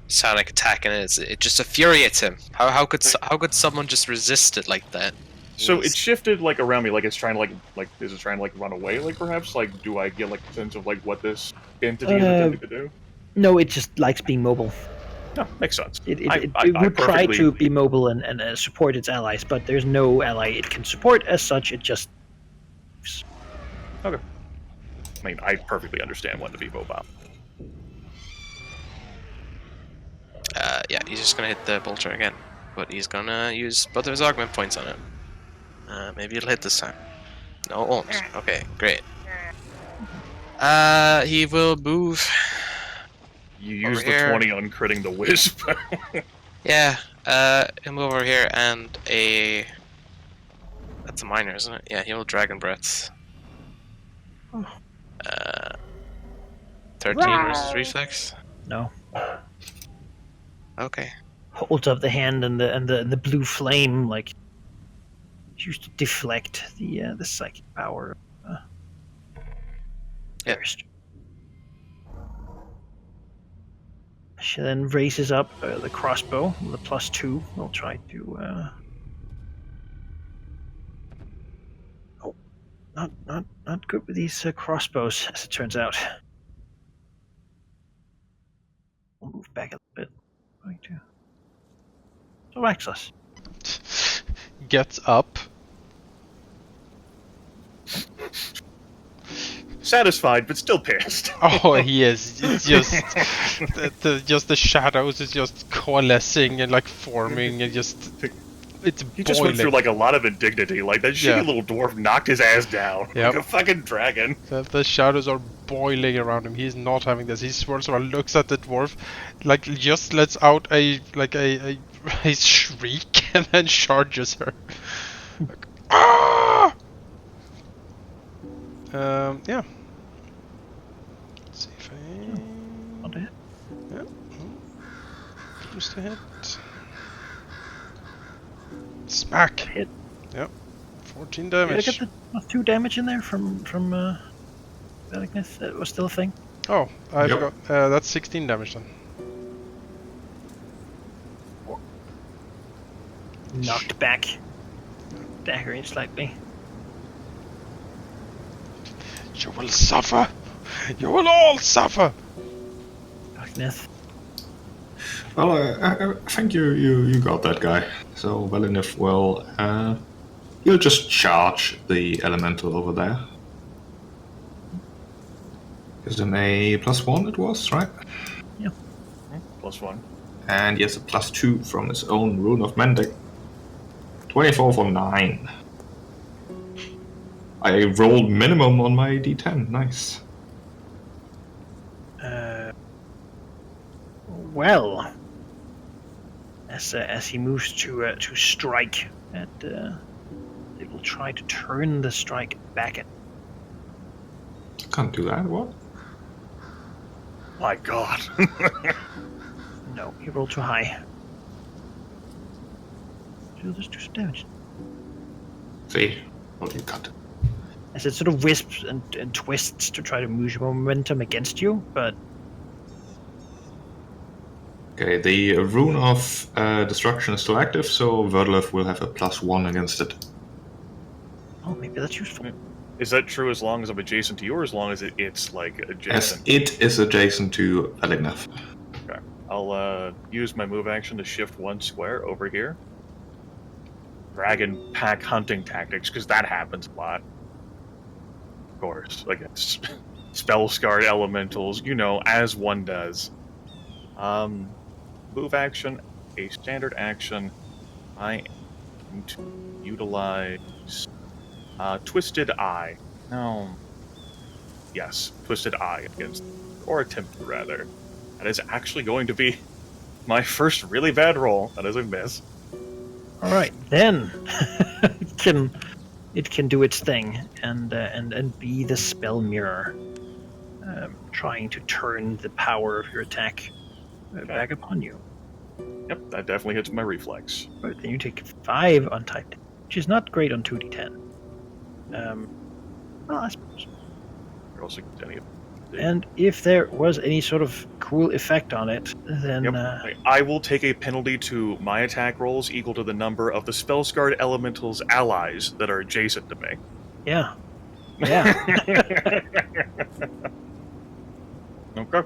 sonic attack, and it just infuriates him. How could someone just resist it like that? So it shifted like around me, like it's trying to like is it trying to like run away, like perhaps? Like do I get like a sense of like what this entity is attempting to do? No, it just likes being mobile. No, makes sense. It I would try perfectly- to be mobile and support its allies, but there's no ally it can support as such. It just Okay. I mean, I perfectly understand when to be mobile. Yeah, he's just gonna hit the bolter again, but he's gonna use both of his augment points on it. Maybe it'll hit this time. No, it won't. Okay, great. He will move. You use Over the here. 20 on critting the wisp. Yeah, he'll move over here and that's a minor, isn't it? Yeah, he'll dragon breath. 13 versus reflex. no Okay. holds up the hand and the blue flame like used to deflect the psychic power. Yeah. First. She then raises up the crossbow with a +2. We'll try to. Oh, not good with these crossbows, as it turns out. We'll move back a little bit. Going to. So Raxus. Gets up. Satisfied, but still pissed. Oh, he is. It's just the shadows is just coalescing and like forming and just it's He just went through boiling. like a lot of indignity. Like that shitty Yeah. little dwarf knocked his ass down Yep. like a fucking dragon. The shadows are boiling around him. He's not having this. He swirls around, looks at the dwarf, like just lets out a shriek and then charges her. Like, ah! Yeah. Let's see if I. Not hit. Yeah. Just a hit. Smack. Hit. Yep. 14 Did I damage. get the +2 damage in there from Battlemind? That was still a thing. Oh, I Yep. forgot. That's 16 damage then. Knocked back. Daggering slightly. You will suffer. You will all suffer. Darkness. Well, I think you got that guy. So Verdilith will he'll just charge the elemental over there. Gives him a +1. It was right, +1. and he has a +2 from his own rune of mending. 24 for 9. I rolled minimum on my d10. Nice. Well, as he moves to strike, and it will try to turn the strike back at. Can't do that. What? My God. No, he rolled too high. So just do some damage. See, what you got? As it sort of wisps and twists to try to move your momentum against you, but Okay, the rune of destruction is still active, so Verdilith will have a +1 against it. Oh, maybe that's useful. Is that true as long as I'm adjacent to you, or as long as it's like As adjacent? it is adjacent to Valignaf. Okay. I'll use my move action to shift 1 square over here. Dragon pack hunting tactics, because that happens a lot. Of course, like spell scarred elementals, as one does. Move action, a standard action. I am to utilize Twisted Eye. No. Yes, Twisted Eye against, or attempt to, rather. That is actually going to be my first really bad roll. That is a miss. All right, then it can do its thing and be the spell mirror, trying to turn the power of your attack back upon you. Yep, that definitely hits my reflex. Right, then you take 5 untyped, which is not great on 2d10. Well, I suppose. Or else it gets any of it. And if there was any sort of cool effect on it, then Yep. I will take a penalty to my attack rolls equal to the number of the spell scarred elemental's allies that are adjacent to me. yeah. Okay.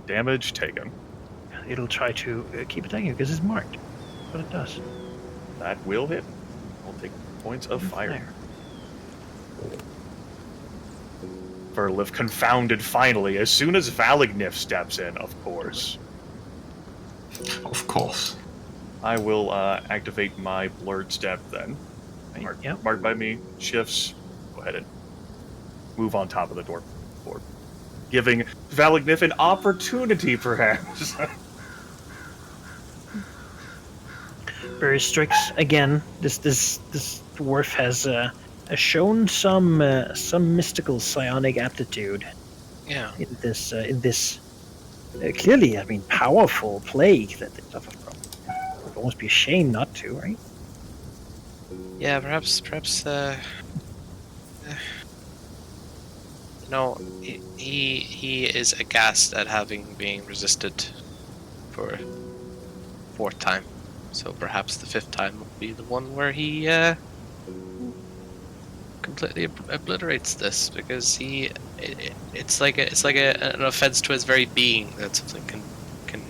Damage taken. It'll try to keep attacking you because it's marked. But it does. That will hit. I'll take points of fire. Verdilith confounded finally, as soon as Valagnif steps in, of course. Of course. I will activate my blurred step then. Marked by me, shifts, go ahead and move on top of the door. Giving Valagnif an opportunity, perhaps. Very strict. Again, this dwarf has shown some mystical psionic aptitude. Yeah. In this clearly, I mean, powerful plague that they suffer from. It would almost be a shame not to, right? Yeah, perhaps. No, he is aghast at having being resisted for a 4th time. So perhaps the 5th time will be the one where he completely obliterates this, because it's like an offense to his very being that something can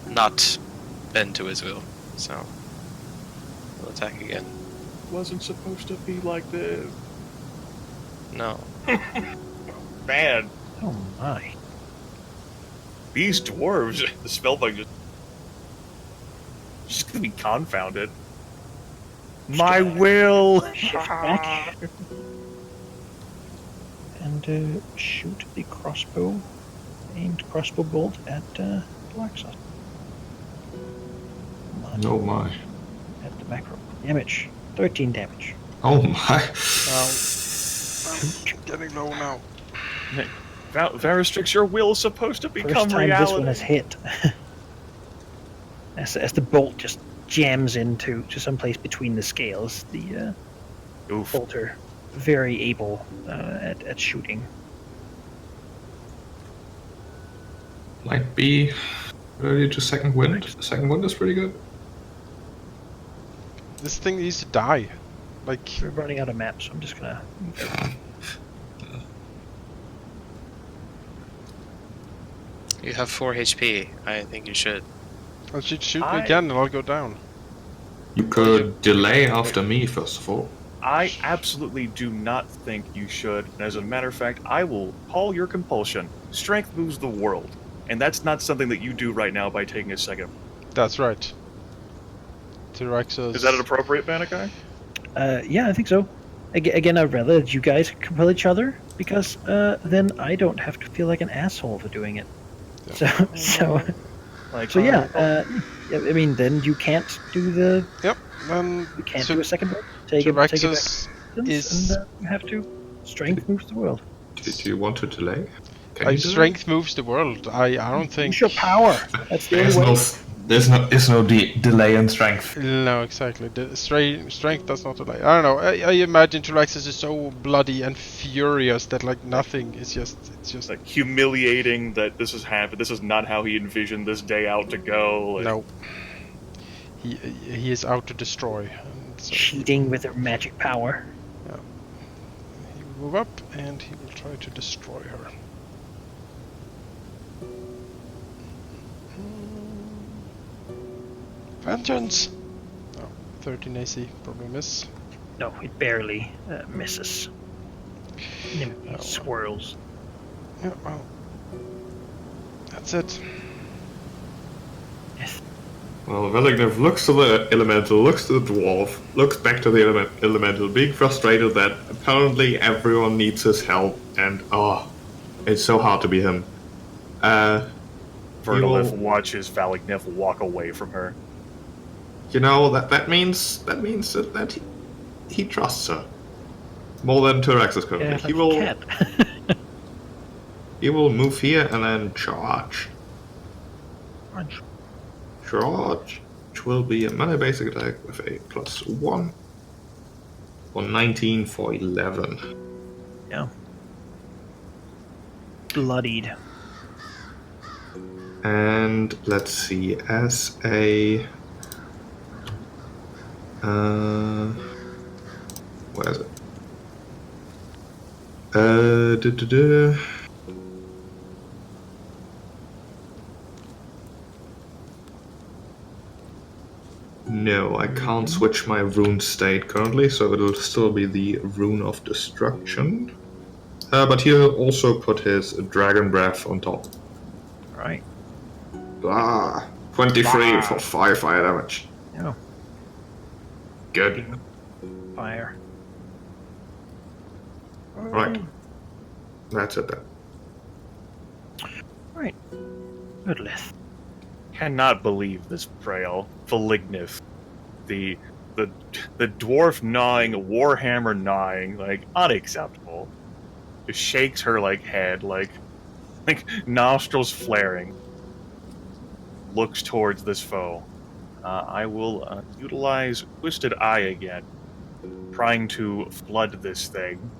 not bend to his will. So he'll attack again. Wasn't supposed to be like this. No. Bad. Oh my! These dwarves, the spellbug just gonna be confounded. My will! Shift back and shoot the aimed crossbow bolt at Blackguard. Oh my. At the macro damage, 13 damage. Oh my. I'm getting low now. Varistrix, your will is supposed to become First time reality. this one has hit. as the bolt just jams into someplace between the scales, the bolter very able at shooting. Might be early to second wind. Second wind is pretty good. This thing needs to die. Like, We're running out of maps, so I'm just gonna. You have 4 HP. I think you should. I should shoot me again and I'll go down. You could delay after me, first of all. I absolutely do not think you should. And as a matter of fact, I will call your compulsion. Strength moves the world. And that's not something that you do right now by taking a second. That's right. Tyraxus. Is that an appropriate, Manaki? Yeah, I think so. Again, I'd rather that you guys compel each other, because then I don't have to feel like an asshole for doing it. Yeah. So yeah. I mean, then you can't do the. Yep. You can't do a second one. Take it back. Tyraxus is. And you have to. Strength moves the world. Do you want to delay? Can you delay? Strength moves the world. I don't think. Use your power. That's the only way. there's no delay in strength. No, exactly. The strength does not delay. I don't know. I imagine Tyraxis is so bloody and furious that like nothing is just. It's just Like humiliating that this has happened. This is not how he envisioned this day out to go. Like, no. He is out to destroy. And so Cheating with her magic power. he will move up and he will try to destroy her. Vengeance! Oh, 13 AC, probably miss. No, it barely misses. Oh, Swirls. Yeah, well. That's it. Yes. Well, Velignev looks to the elemental, looks to the dwarf, looks back to the elemental, being frustrated that apparently everyone needs his help, and it's so hard to be him. Verdilith will- watches Valignev walk away from her. You know, that means that he trusts her more than Tyraxis currently. Yeah, he like will a cat. he will move here and then charge. Orange. Charge, which will be a melee basic attack with a +1 for 19 for 11. Yeah. Bloodied. And let's see, as a where is it? No, I can't switch my rune state currently, so it'll still be the Rune of Destruction. But he'll also put his Dragon Breath on top. Right. 23 for 5 fire damage. Yeah. Good. Fire. Right. That's it then. Right. Verdilith. Cannot believe this Braille. Valignev. The dwarf gnawing, warhammer gnawing, like unacceptable. Just shakes her like head, like nostrils flaring. Looks towards this foe. I will utilize Twisted Eye again, trying to flood this thing.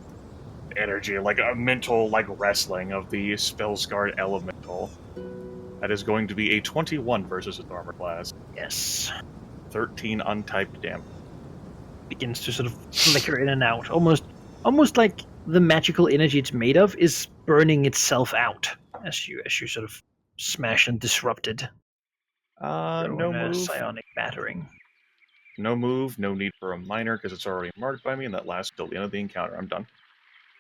Energy, like a mental, like wrestling of the spell-scarred elemental. That is going to be a 21 versus its armor class. Yes. 13 untyped damage. Begins to sort of flicker in and out, almost like the magical energy it's made of is burning itself out as you sort of smash and disrupt it. No move. Psionic battering. No move, no need for a minor because it's already marked by me, and that lasts till the end of the encounter. I'm done.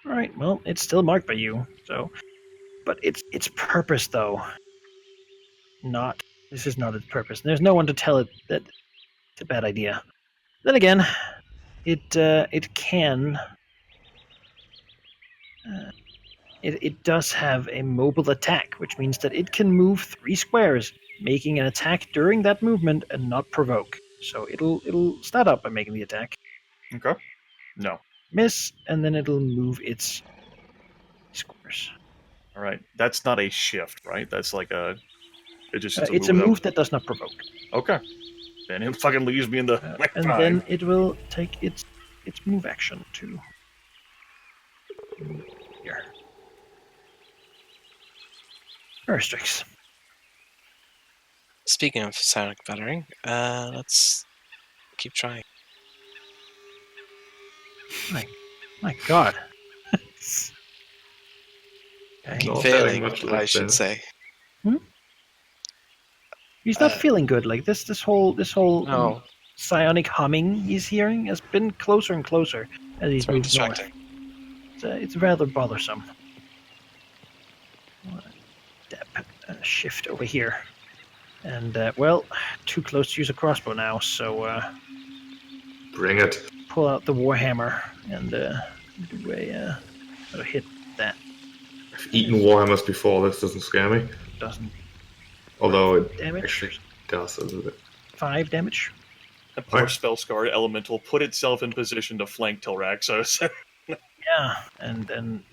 All right. Well, it's still marked by you. So, but its purpose though. This is not its purpose. There's no one to tell it that it's a bad idea. Then again, it can. It does have a mobile attack, which means that it can move 3 squares, making an attack during that movement and not provoke. So it'll start up by making the attack, Okay. No. miss, and then it'll move its squares. All right. That's not a shift, right? That's like a. It's a move that does not provoke. Okay. Then it fucking leaves me in the. And then it will take its move action to here. Strikes. Speaking of psionic battering, let's keep trying. My God. Okay. Keep Not failing, having much I luck should then. say. He's not feeling good. Like this whole No, psionic humming he's hearing has been closer and closer as he's it's very moved north. distracting. It's rather bothersome. Shift over here, and well, too close to use a crossbow now. So Bring it. pull out the warhammer and do a sort of hit that. I've eaten Warhammers before, this doesn't scare me. Doesn't Although it damage. actually does a little bit. 5 damage. The poor Right. spell-scarred elemental put itself in position to flank Tilraxos. Yeah, and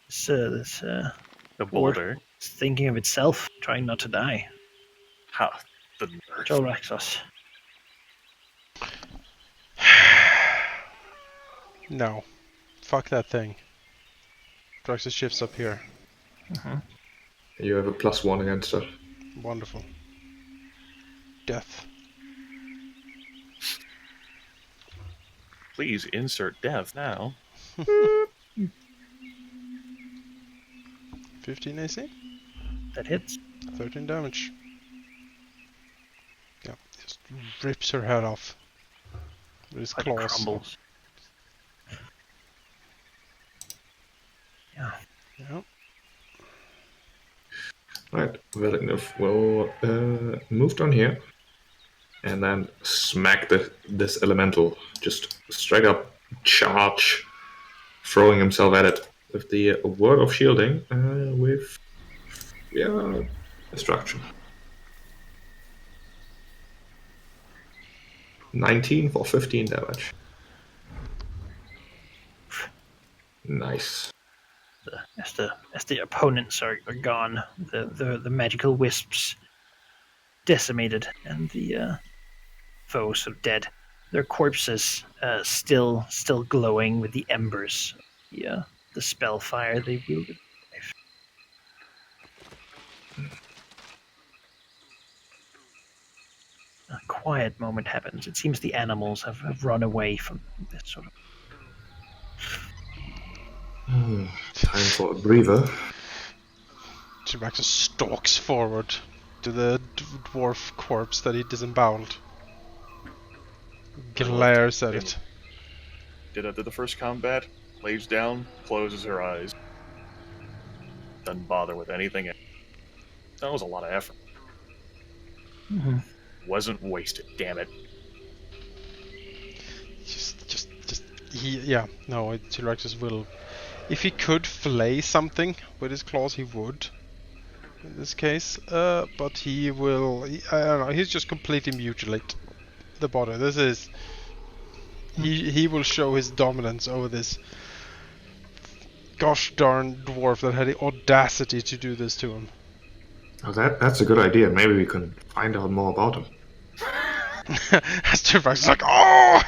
this The boulder. is thinking of itself, trying not to die. How? The nerve. Joel Raxos. No. Fuck that thing. Drax's shift's up here. You have a +1 against her. Wonderful. Death. Please insert death now. 15 AC? That hits. 13 damage. Yeah, just rips her head off with his Like claws. crumbles. Yeah. Yeah. Right, Verdilith will move down here and then smack this elemental. Just straight up charge, throwing himself at it with the word of shielding with destruction. 19 for 15 damage. Nice. As the opponents are gone, the magical wisps decimated, and the foes are dead. Their corpses still glowing with the embers, the spell fire they wielded. A quiet moment happens. It seems the animals have run away from this sort of. Time for a breather. Tyraxus stalks forward to the dwarf corpse that he disemboweled. Glares at it. Did the first combat, lays down, closes her eyes. Doesn't bother with anything else. That was a lot of effort. Mm-hmm. Wasn't wasted, damn it. Tyraxus will. If he could flay something with his claws, he would. In this case, but he will. I don't know. He's just completely mutilate the body. This is. He will show his dominance over this. Gosh darn dwarf that had the audacity to do this to him. Oh, that's a good idea. Maybe we can find out more about him. As Tyraxus is like, oh!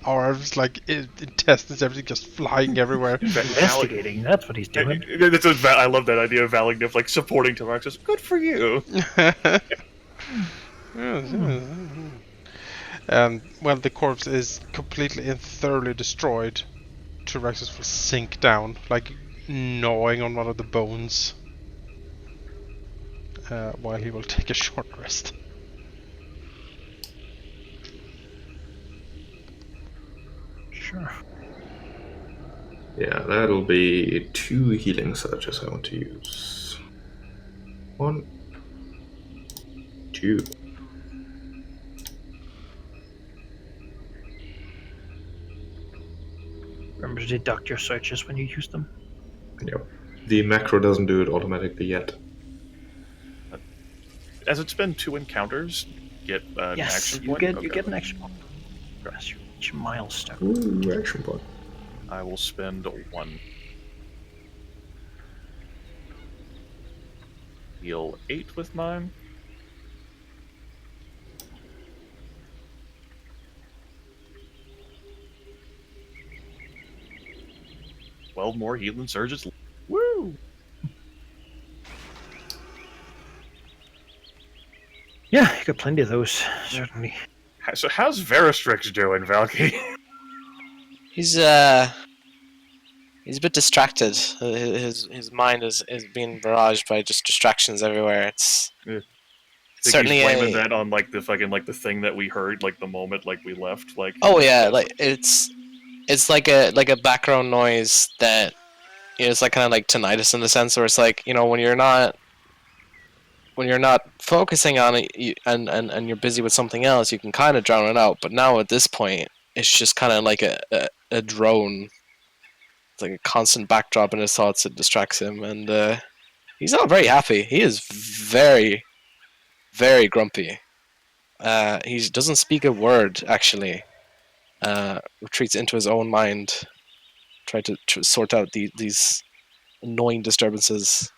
Arms, like intestines, everything just flying everywhere. Investigating, that's what he's doing. I love that idea of Valingnif, like supporting Tyraxus. Good for you. When the corpse is completely and thoroughly destroyed, Tyraxus will sink down, like gnawing on one of the bones, while he will take a short rest. Sure. Yeah, that'll be 2 healing surges I want to use. 1, 2. Remember to deduct your searches when you use them. Yep. The macro doesn't do it automatically yet. As it's been 2 encounters, get an Yes, action you point. get Okay. you get an action point. That's your milestone. Ooh, action point. I will spend 1. Heal 8 with mine. Twelve more healing surges. Woo! Yeah, you got plenty of those, certainly. So how's Veristrix doing, Valky? He's a bit distracted. His mind is being barraged by just distractions everywhere. It's certainly he's blaming that on like the thing that we heard like the moment like we left. Like oh yeah, like it's like a background noise that it's like kind of like tinnitus in the sense where it's like when you're not focusing on it and you're busy with something else, you can kind of drown it out. But now at this point, it's just kind of like a drone. It's like a constant backdrop in his thoughts that distracts him, and he's not very happy. He is very, very grumpy. He doesn't speak a word, actually. Retreats into his own mind, try to sort out these annoying disturbances.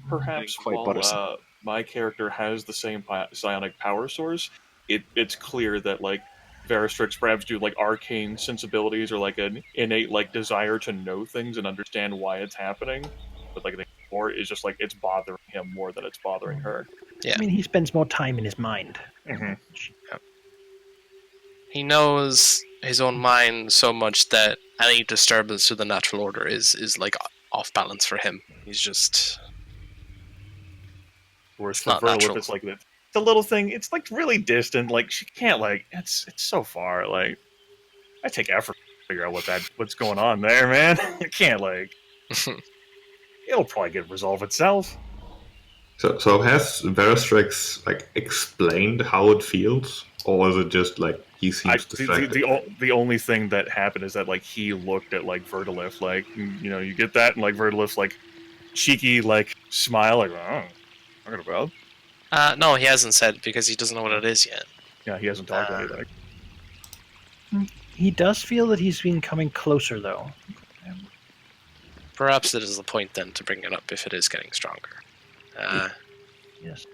Perhaps Quite while bothersome. my character has the same psionic power source, it's clear that like Veristrix perhaps do like arcane sensibilities or like an innate like desire to know things and understand why it's happening. But like the more is just like it's bothering him more than it's bothering her. Yeah. I mean, he spends more time in his mind. Mhm. He knows his own mind so much that any disturbance to the natural order is like off balance for him. He's just Whereas It's for not Verdilith, natural. it's like the little thing. It's like really distant. Like she can't like it's so far. Like I take effort to figure out what's going on there, man. I can't like. It'll probably get resolved itself. So has Veristrix like explained how it feels, or is it just like he seems distracted? The only thing that happened is that like he looked at like Verdilith, like you get that, and like Verdilith's like cheeky like smile, like talking about. no, he hasn't said because he doesn't know what it is yet. Yeah, he hasn't talked to anything. He does feel that he's been coming closer, though. Perhaps it is the point then to bring it up if it is getting stronger. Yes.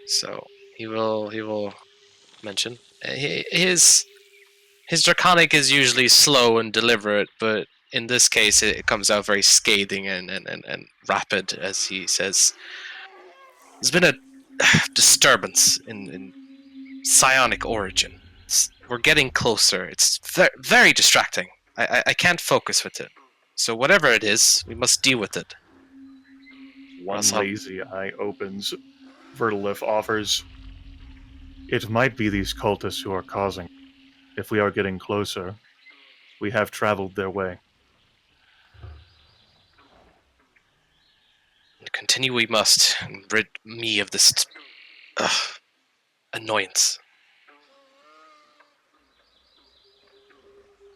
So he will mention his draconic is usually slow and deliberate, but in this case it comes out very scathing and rapid as he says. There's been a disturbance in psionic origin. We're getting closer. It's very distracting. I can't focus with it. So whatever it is, we must deal with it. One That's how- lazy eye opens. Verdilith offers. It might be these cultists who are causing. If we are getting closer, we have traveled their way. Continue we must, and rid me of this annoyance.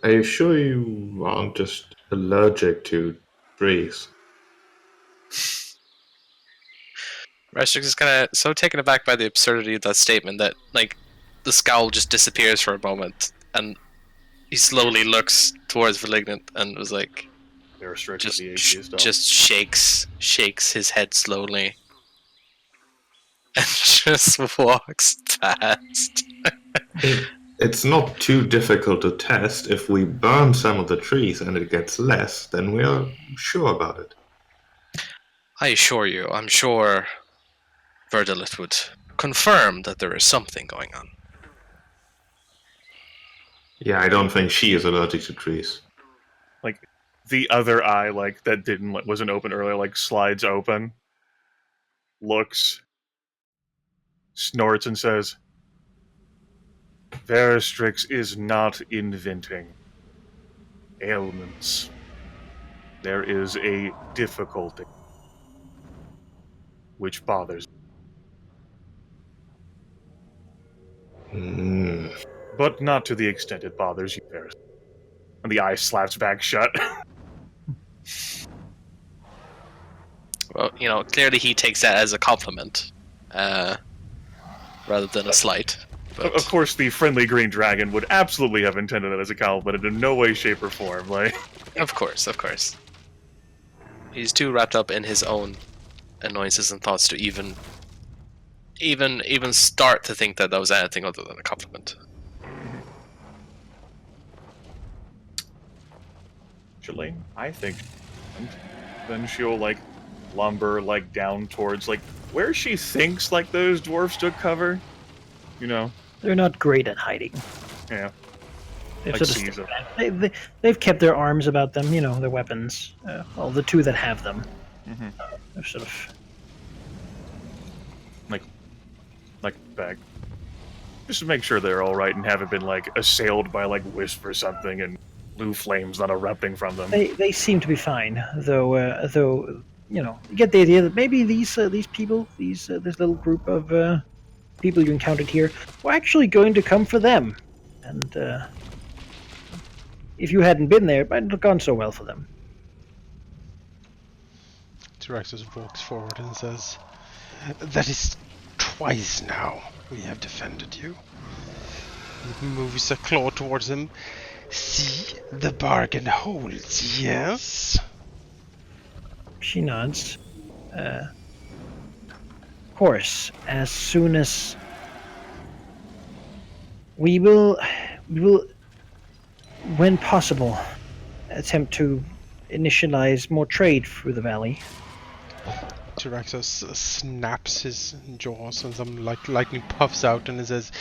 Are you sure you aren't just allergic to trees? Restrix is kind of so taken aback by the absurdity of that statement that, like, the scowl just disappears for a moment, and he slowly looks towards Malignant and was like, They're strict just with the atheist stuff. just shakes his head slowly, and just walks past. It's not too difficult to test. If we burn some of the trees and it gets less, then we are sure about it. I assure you, I'm sure Verdilith would confirm that there is something going on. Yeah, I don't think she is allergic to trees. Like the other eye, like that wasn't open earlier, like slides open, looks, snorts, and says, Veristrix is not inventing ailments. There is a difficulty which bothers Mm. but not to the extent it bothers you, Veristrix. And the eye slaps back shut. Well, clearly he takes that as a compliment, rather than a slight. But Of course, the friendly green dragon would absolutely have intended it as a compliment, in no way, shape, or form. Like, of course. He's too wrapped up in his own annoyances and thoughts to even start to think that was anything other than a compliment. actually, I think, and then she'll like lumber like down towards like where she thinks like those dwarves took cover. They're not great at hiding. Yeah. They've, Like sort of Caesar. they've kept their arms about them, their weapons. Well, the two that have them. Mhm. They're sort of... Like back. Just to make sure they're all right and haven't been like assailed by like wisp or something and blue flames not erupting from them. They seem to be fine, though you get the idea that maybe these people, this little group of people you encountered here, were actually going to come for them, and if you hadn't been there, it might not have gone so well for them. Tyraxus walks forward and says, "That is twice now we have defended you." He moves a claw towards him. "See, the bargain holds, yes?" She nods. course, as soon as we will, when possible, attempt to initialize more trade through the valley. Tyraxus snaps his jaws and some lightning puffs out and it says,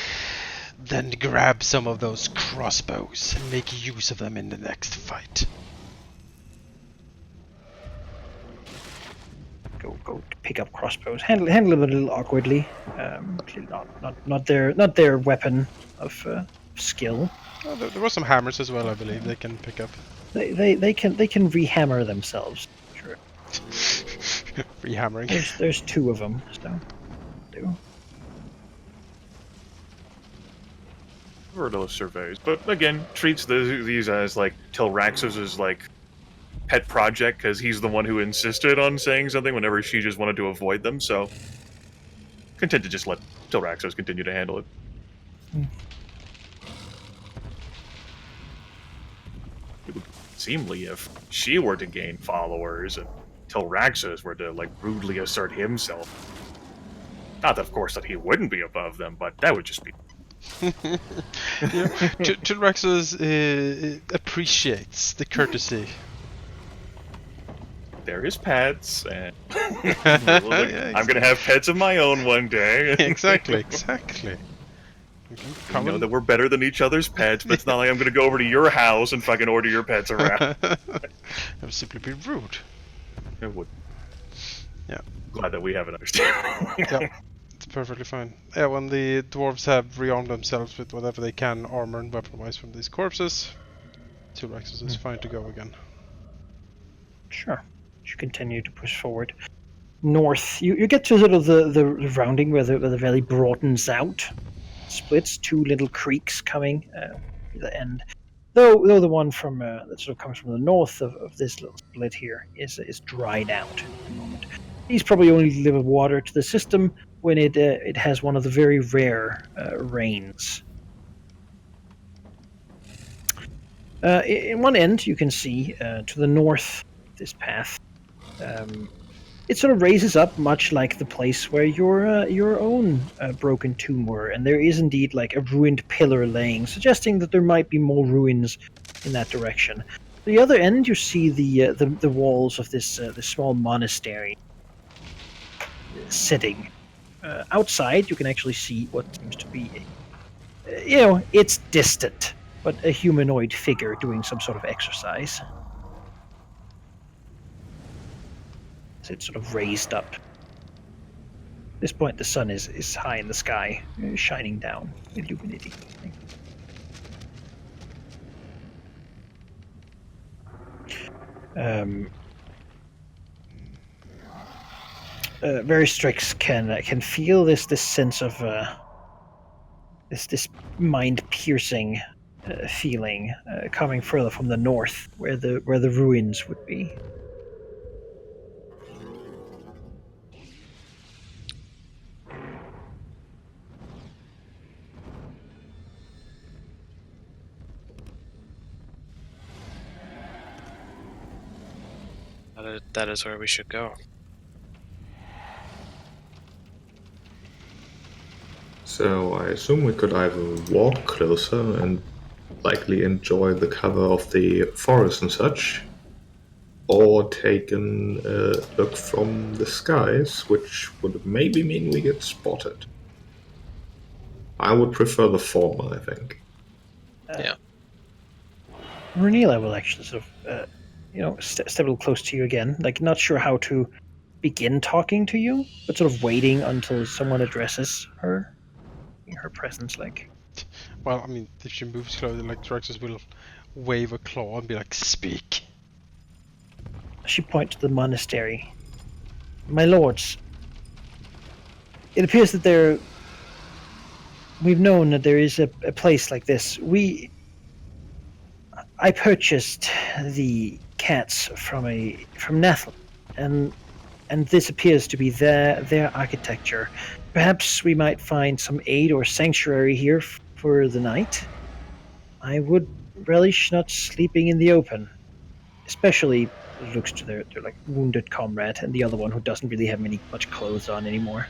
"Then grab some of those crossbows and make use of them in the next fight." Go pick up crossbows. Handle it a little awkwardly. Not their weapon of skill. Oh, there were some hammers as well, I believe they can pick up. They can rehammer themselves. Sure. Rehammering. There's two of them. So do. Verdilith surveys, but again treats these as like Tilraxus's like pet project because he's the one who insisted on saying something whenever she just wanted to avoid them. So content to just let Tilraxus continue to handle it. It would seemly if she were to gain followers and Tilraxus were to like rudely assert himself. Not, of course, that he wouldn't be above them, but that would just be. Tilraxus appreciates the courtesy. They're his pets, and I'm gonna have pets of my own one day. Exactly. You know that we're better than each other's pets, but it's not like I'm gonna go over to your house and fucking order your pets around. That would simply be rude. It would. Yeah. Glad that we have an understanding. Yeah, it's perfectly fine. Yeah, when the dwarves have rearmed themselves with whatever they can, armor and weapon-wise from these corpses, Tilraxus is fine to go again. Sure. You continue to push forward. North, you get to sort of the rounding where the valley broadens out, splits, two little creeks coming at the end. Though the one from that sort of comes from the north of this little split here is dried out at the moment. These probably only deliver water to the system when it has one of the very rare rains. In one end, you can see to the north of this path. It sort of raises up much like the place where your own broken tomb were, and there is indeed like a ruined pillar laying, suggesting that there might be more ruins in that direction. At the other end, you see the walls of this small monastery sitting. Outside, you can actually see what seems to be, it's distant, but a humanoid figure doing some sort of exercise. It's sort of raised up. At this point, the sun is high in the sky, shining down, illuminating everything. Veristrix can feel this sense of this mind-piercing feeling coming further from the north, where the ruins would be. That is where we should go. So I assume we could either walk closer and likely enjoy the cover of the forest and such, or take a look from the skies, which would maybe mean we get spotted. I would prefer the former, I think. Yeah. Renila will actually sort of, step a little close to you again, like not sure how to begin talking to you, but sort of waiting until someone addresses her. Her presence, like. Well, I mean, if she moves closer, like Tyraxus will wave a claw and be like, "Speak." She points to the monastery. My lords, it appears that we've known that there is a place like this. I purchased the cats from Nathal, and this appears to be their architecture. Perhaps we might find some aid or sanctuary here for the night. I would relish not sleeping in the open, especially looks to their like wounded comrade and the other one who doesn't really have much clothes on anymore.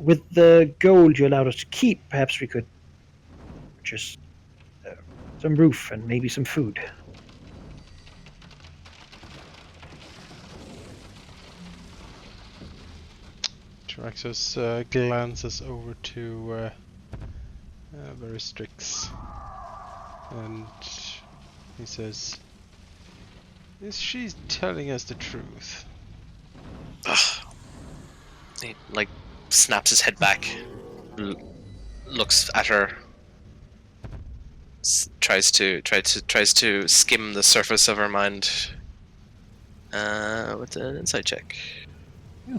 with the gold you allowed us to keep, perhaps we could purchase some roof and maybe some food. Traxxas glances over to Veristrix, and he says, "Is she telling us the truth?" Ugh. He like snaps his head back, looks at her, tries to skim the surface of her mind with an insight check. Yeah.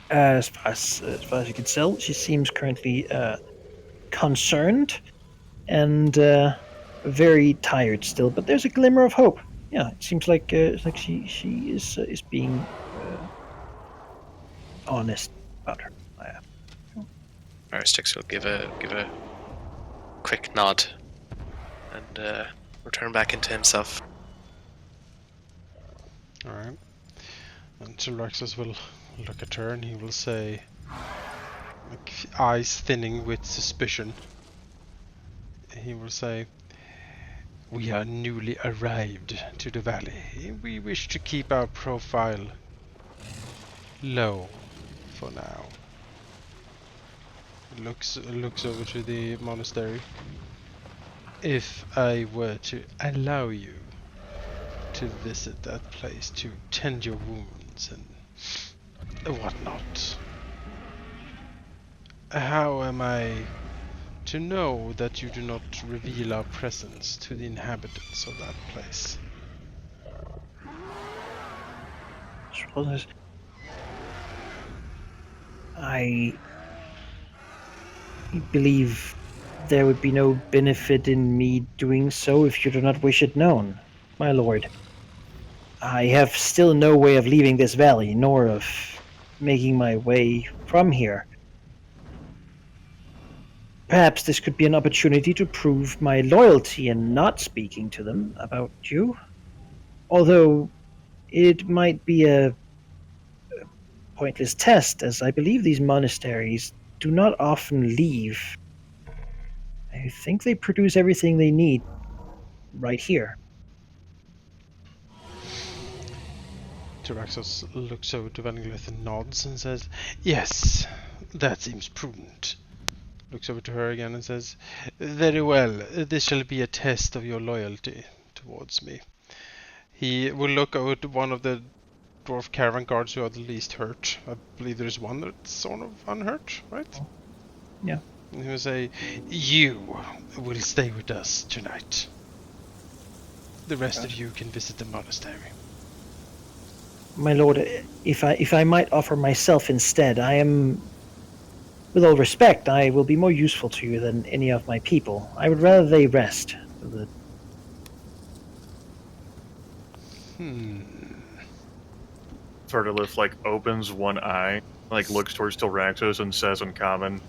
As far as you can tell, she seems currently concerned and very tired still. But there's a glimmer of hope. Yeah, it seems like she is being honest about her. Aristix will give a quick nod and return back into himself. Alright. And Tilraxus will look at her and he will say, like, eyes thinning with suspicion, he will say, "We are newly arrived to the valley. We wish to keep our profile low for now." Looks over to the monastery. "If I were to allow you to visit that place to tend your wounds and whatnot, how am I to know that you do not reveal our presence to the inhabitants of that place?" I believe there would be no benefit in me doing so if you do not wish it known, my lord. I have still no way of leaving this valley, nor of making my way from here. Perhaps this could be an opportunity to prove my loyalty in not speaking to them about you. Although it might be a pointless test, as I believe these monasteries do not often leave. I think they produce everything they need right here. Tyraxos looks over to Verdilith and nods and says, "Yes, that seems prudent." Looks over to her again and says, "Very well, this shall be a test of your loyalty towards me." He will look over to one of the dwarf caravan guards who are the least hurt. I believe there's one that's sort of unhurt, right? Yeah. And he will say, "You will stay with us tonight. The rest of you can visit the monastery." My lord, if I might offer myself instead, I am, with all respect, I will be more useful to you than any of my people. I would rather they rest. Verdilith like opens one eye, like looks towards Tilraxos and says in common,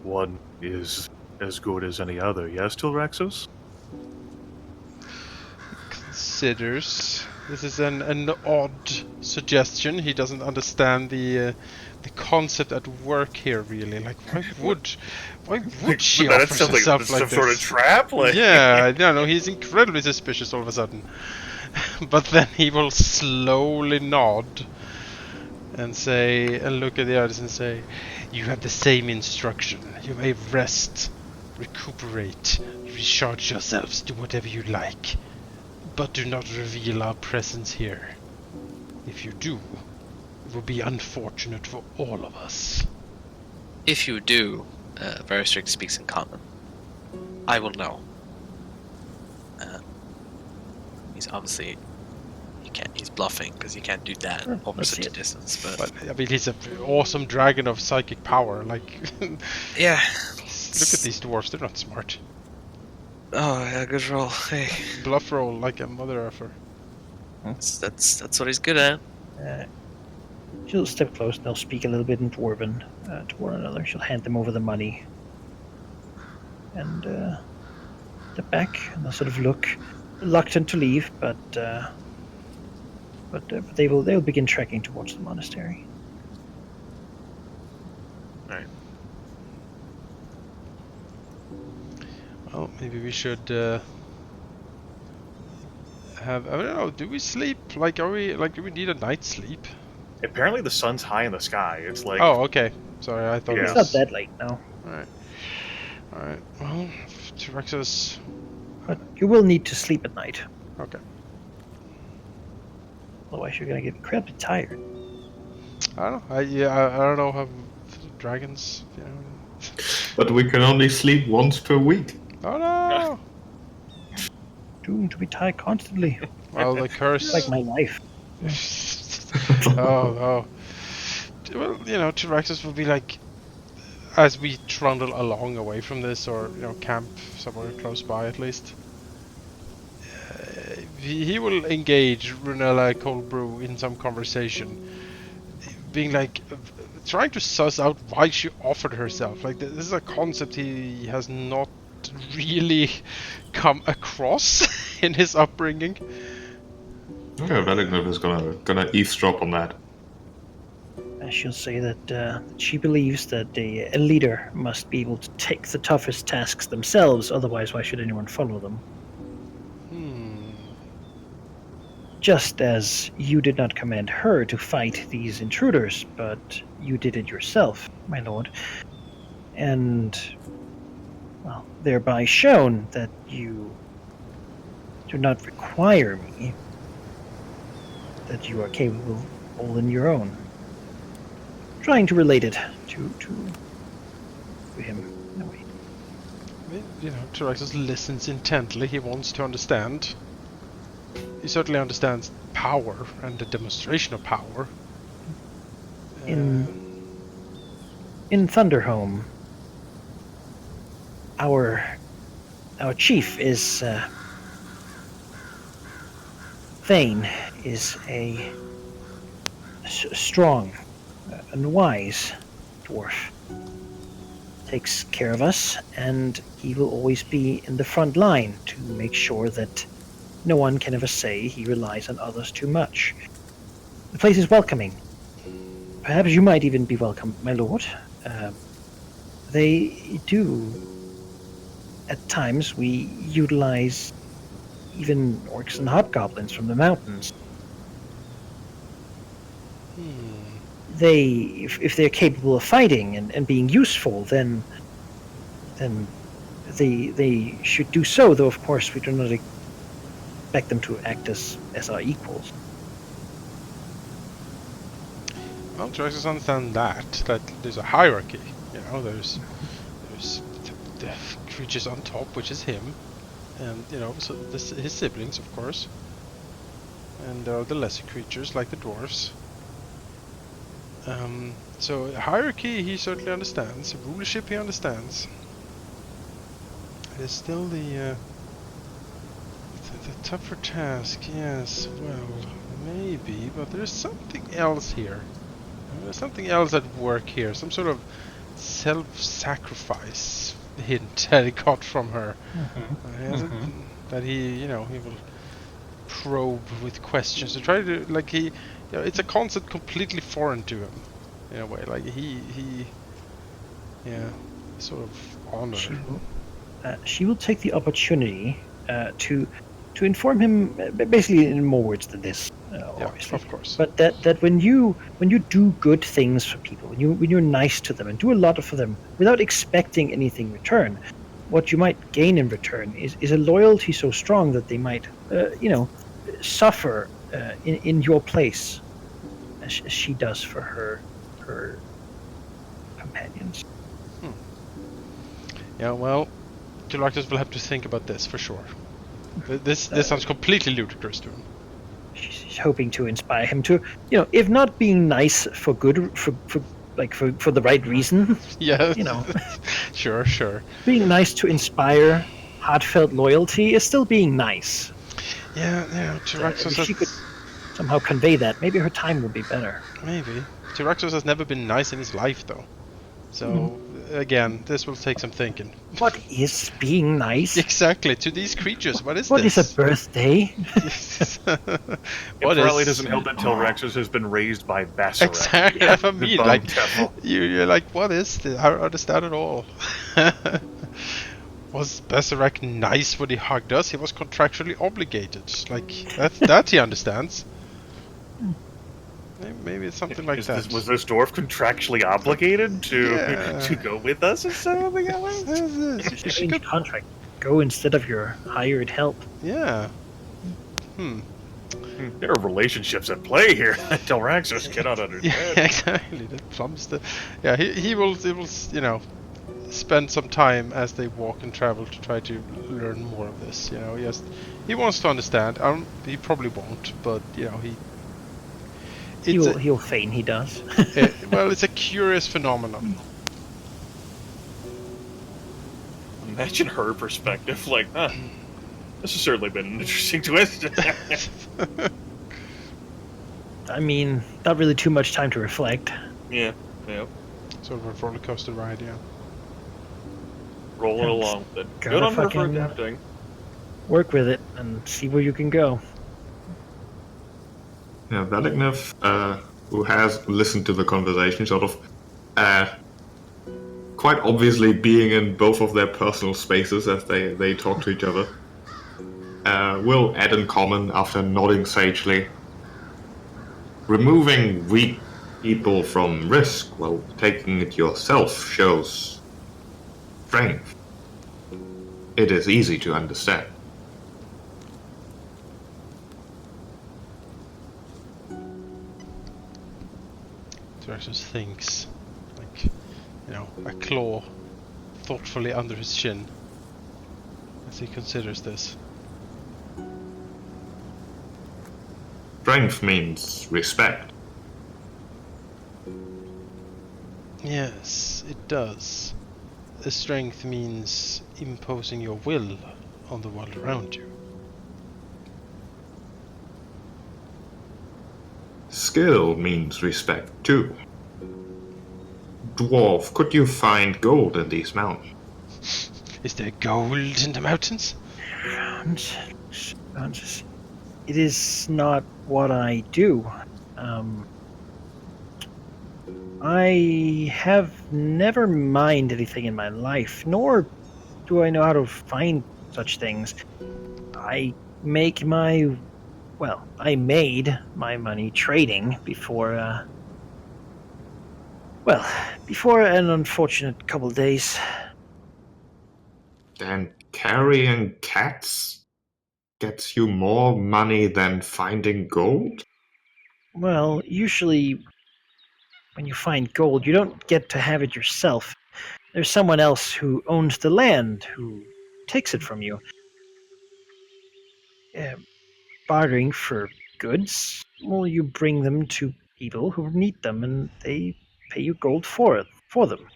"One is as good as any other, yes, Tilraxos?" Considers. This is an odd suggestion. He doesn't understand the concept at work here, really. Like, why would she That offer sounds like herself some like sort of this? trap. Like, Yeah, no, he's incredibly suspicious all of a sudden. But then he will slowly nod and say, and look at the others and say, "You have the same instruction. You may rest, recuperate, recharge yourselves, do whatever you like. But do not reveal our presence here. If you do, it will be unfortunate for all of us." If you do, Veristrix speaks in common, I will know. He's obviously he's bluffing because he can't do that over such a distance. But I mean, he's an awesome dragon of psychic power. Like, yeah, look at these dwarves; they're not smart. Oh, yeah, good roll. Hey, Bluff roll like a mother effer. that's what he's good at. She'll step close and they'll speak a little bit in Dwarven to one another. She'll hand them over the money. And step back and they'll sort of look. reluctant to leave, but they'll begin trekking towards the monastery. Right. Well, maybe we should have. I don't know. Do we sleep? Like, are we like? Do we need a night's sleep? Apparently, the sun's high in the sky. It's like Oh, okay. Sorry, I thought Yeah. it It's was. not that late now, All right. Well, T-Rexes. but you will need to sleep at night. Okay. Otherwise, you're gonna get incredibly tired. I don't know. I don't know how dragons. You know. But we can only sleep once per week. Oh no! Doomed to be tired constantly, Well, the curse. like my life. Oh. Well, you know, T-Rexes will be like, as we trundle along away from this, or you know, camp somewhere close by at least. He will engage Runella Coldbrew in some conversation, being like, trying to suss out why she offered herself. Like, this is a concept he has not really come across in his upbringing. Yeah, Verdilith is gonna eavesdrop on that. She'll say that she believes that a leader must be able to take the toughest tasks themselves, otherwise why should anyone follow them? Just as you did not command her to fight these intruders, but you did it yourself, my lord. And, well, thereby shown that you do not require me, that you are capable all in your own. Trying to relate it to him in a way. I mean, you know, T-Rexes listens intently. He wants to understand. He certainly understands power and the demonstration of power. In Thunderhome, our chief is Thane is a strong and wise dwarf. Takes care of us, and he will always be in the front line to make sure that no one can ever say he relies on others too much. The place is welcoming. Perhaps you might even be welcome, my lord. They do. At times, we utilize even orcs and hobgoblins from the mountains. They, if they're capable of fighting and being useful, then they should do so. Though, of course, we do not expect them to act as our equals. Well, T-Rexes understand that there's a hierarchy. You know, there's the creatures on top, which is him, and you know, so his siblings, of course, and there are the lesser creatures like the dwarves. So hierarchy he certainly understands. Rulership he understands. There's still the tougher task. Yes, well, maybe, but there's something else here. There's something else at work here. Some sort of self-sacrifice hint that he got from her. That he will probe with questions to try to, like, it's a concept completely foreign to him, in a way. Like he sort of honor. She will take the opportunity to inform him, basically in more words than this, obviously. Of course. But that when you do good things for people, when you're nice to them and do a lot for them without expecting anything in return, what you might gain in return is a loyalty so strong that they might, suffer in your place, as she does for her companions. Yeah, well, Galactus will have to think about this for sure. This sounds completely ludicrous to him. She's hoping to inspire him to, if not being nice for good, for the right reason. Yeah. Sure. Being nice to inspire heartfelt loyalty is still being nice. Yeah. If she could somehow convey that, maybe her time would be better. Maybe. Tyraxos has never been nice in his life, though. So again, this will take some thinking. What is being nice? Exactly, to these creatures, what is What this? is a birthday? It What probably is- doesn't help that Tilraxus has been raised by Bassarak. Exactly, that's what I the mean. Bone Like, Devil. you're like, what is this? I don't understand at all. Was Bassarak nice when he hugged us? He was contractually obligated. Like, that he understands. Maybe it's something like that. Was this dwarf contractually obligated to Yeah. to go with us or something else? You should go- Contract. Go instead of your hired help. Yeah. There are relationships at play here that Tilraxus cannot Yeah, understand. exactly. That plumps the. Yeah, he will, you know, spend some time as they walk and travel to try to learn more of this. You know, he wants to understand. He probably won't, but you know, He'll feign he does. well, it's a curious phenomenon. Imagine her perspective, like, huh, this has certainly been an interesting twist. I mean, not really too much time to reflect. yeah. Sort of a roller coaster ride, yeah. Rolling along with it. Gotta Good on her for fucking- adapting. Work with it and see where you can go. Yeah, Grimith, who has listened to the conversation, sort of, quite obviously being in both of their personal spaces as they talk to each other, will add in common after nodding sagely. Removing weak people from risk while taking it yourself shows strength. It is easy to understand. Draxus thinks, like, you know, a claw thoughtfully under his chin as he considers this. Strength means respect. Yes, it does. A strength means imposing your will on the world around you. Skill means respect too. Dwarf, could you find gold in these mountains? Is there gold in the mountains? It is not what I do. I have never mined anything in my life, nor do I know how to find such things. I made my money trading before, before an unfortunate couple days. And carrying cats gets you more money than finding gold? Well, usually when you find gold, you don't get to have it yourself. There's someone else who owns the land who takes it from you. Bartering for goods, well, you bring them to people who need them, and they pay you gold for them.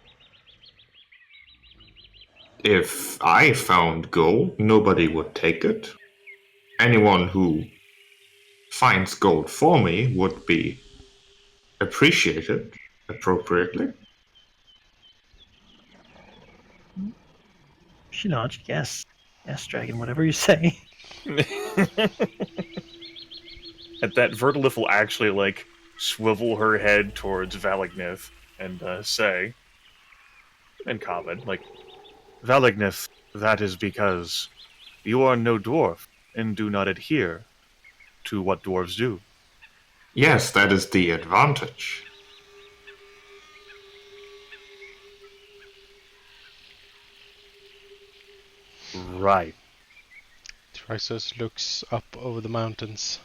If I found gold, nobody would take it. Anyone who finds gold for me would be appreciated appropriately. She nods. Yes, dragon. Whatever you say. At that, Verdilith will actually, like, swivel her head towards Valagnith and say, in common, like, Valagnith, that is because you are no dwarf and do not adhere to what dwarves do. Yes, that is the advantage. Right. Draxus looks up over the mountains.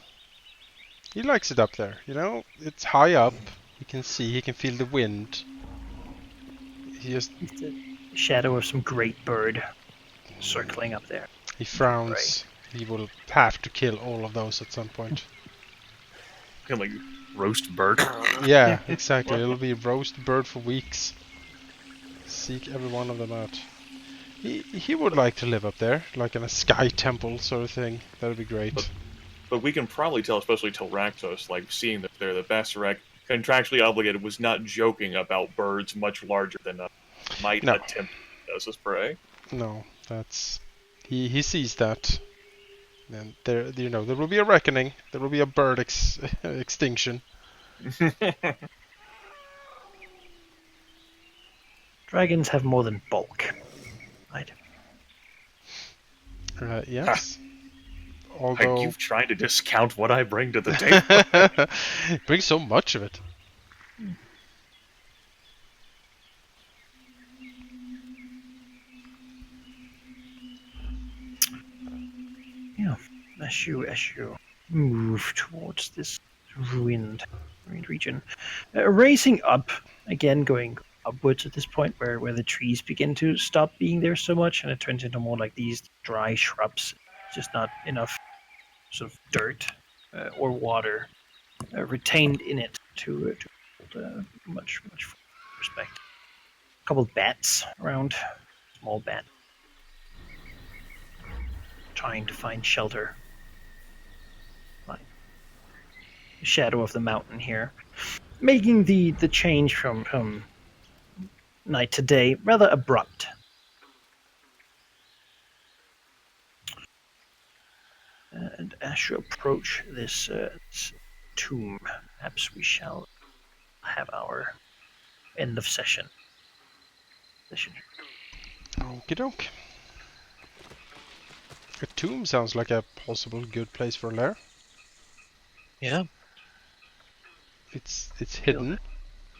He likes it up there, you know? It's high up. He can see, he can feel the wind. He just The shadow of some great bird circling up there. he frowns. He will have to kill all of those at some point. Kind of like roast bird. Yeah, exactly. It'll be roast bird for weeks. Seek every one of them out. He would like to live up there, like in a sky temple sort of thing. That would be great. But we can probably tell, especially Tilraxos, like seeing that there, that Bassarak, contractually obligated, was not joking about birds much larger than us. might No. attempt as his prey. No, that's he sees that. And there will be a reckoning. There will be a bird extinction. Dragons have more than bulk. Right. Yes. Are Although you trying to discount what I bring to the table? bring so much of it. Yeah. As you move towards this ruined region, racing up again, going upwards at this point, where the trees begin to stop being there so much, and it turns into more like these dry shrubs. Just not enough sort of dirt or water retained in it to hold much respect. A couple of bats around, small bat, trying to find shelter. Like the shadow of the mountain here, making the change from night to day rather abrupt. And as you approach this tomb, perhaps we shall have our end of session. Okie doke. A tomb sounds like a possible good place for a lair. Yeah. It's hidden.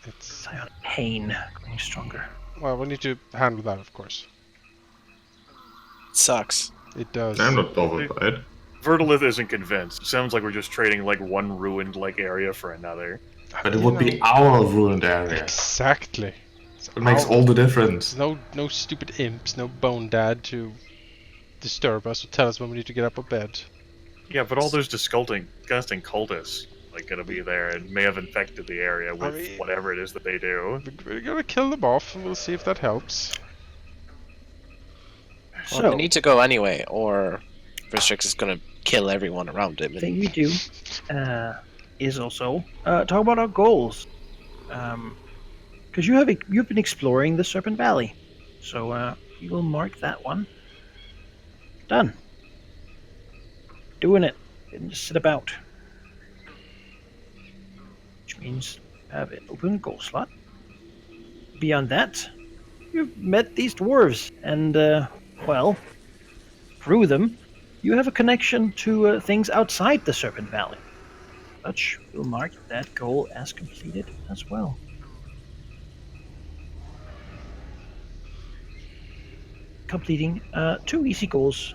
It's Psionic pain growing stronger. well, we need to handle that, of course. Sucks. It does. I'm not bothered by it. Verdilith isn't convinced. Sounds like we're just trading like one ruined like area for another. But it would be our ruined area. Exactly. It makes all the difference. No stupid imps, no bone dad to disturb us or tell us when we need to get up of bed. Yeah, but all those disgusting cultists like gonna be there and may have infected the area with whatever it is that they do. We're gonna kill them off, and we'll see if that helps. Well, So we need to go anyway, or Restrix is gonna kill everyone around him. the thing we do is also talk about our goals, because you've been exploring the Serpent Valley, so we will mark that one. Done. Doing it. Didn't just sit about. Which means have an open goal slot. Beyond that, you've met these dwarves, and well, through them, you have a connection to things outside the Serpent Valley. Such will mark that goal as completed as well. Completing 2 easy goals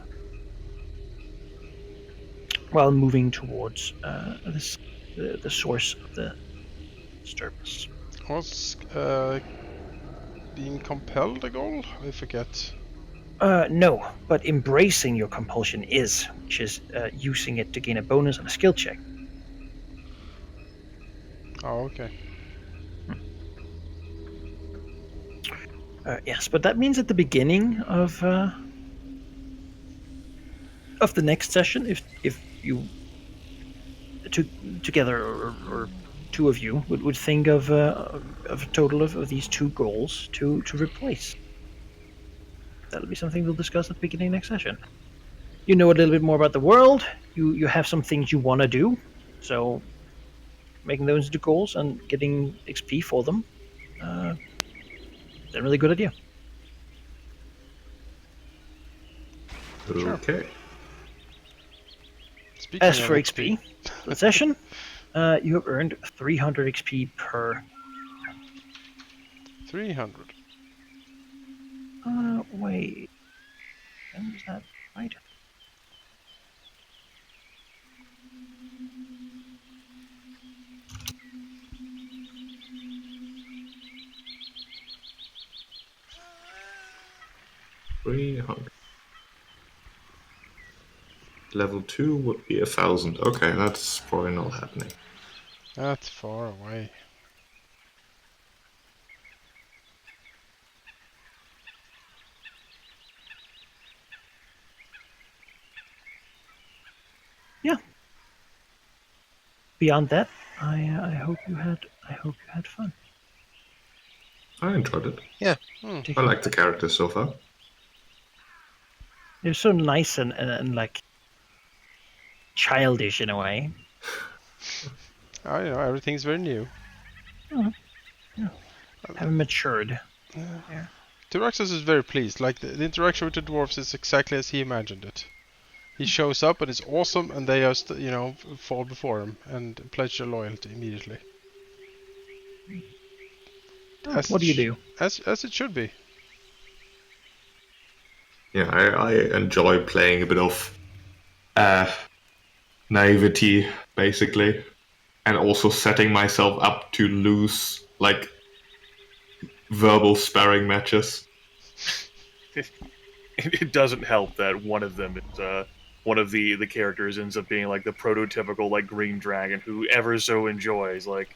while moving towards the source of the disturbance. Was being compelled a goal? I forget. No, but embracing your compulsion is, which is using it to gain a bonus on a skill check. Oh, okay. Yes, but that means at the beginning of the next session, if you together or two of you would think of a total of these 2 goals to replace. That'll be something we'll discuss at the beginning of next session. You know a little bit more about the world. You have some things you want to do, so making those into goals and getting XP for them is a really good idea. Okay. Speaking As of for XP, for the session, you have earned 300 XP per. 300. Wait. Is that right? Level 2 would be 1,000. Okay, that's probably not happening. That's far away. Yeah. Beyond that, I hope you had fun. I enjoyed it. Yeah. I like the characters so far. They're so nice and like childish in a way. Everything's very new. Haven't matured. Tyraxus is very pleased. Like the interaction with the dwarves is exactly as he imagined it. He shows up and it's awesome, and they just fall before him and pledge their loyalty immediately. What do you do? As it should be. Yeah, I enjoy playing a bit of naivety, basically, and also setting myself up to lose, like, verbal sparring matches. It doesn't help that one of them is one of the characters ends up being like the prototypical like green dragon who ever so enjoys like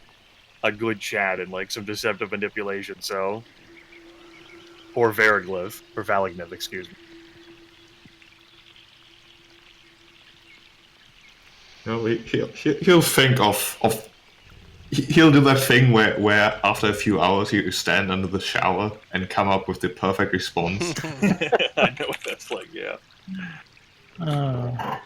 a good chat and like some deceptive manipulation. So poor Verdilith or Valagnith, excuse me. He'll think of he'll do that thing where after a few hours you stand under the shower and come up with the perfect response. I know what that's like. Yeah. I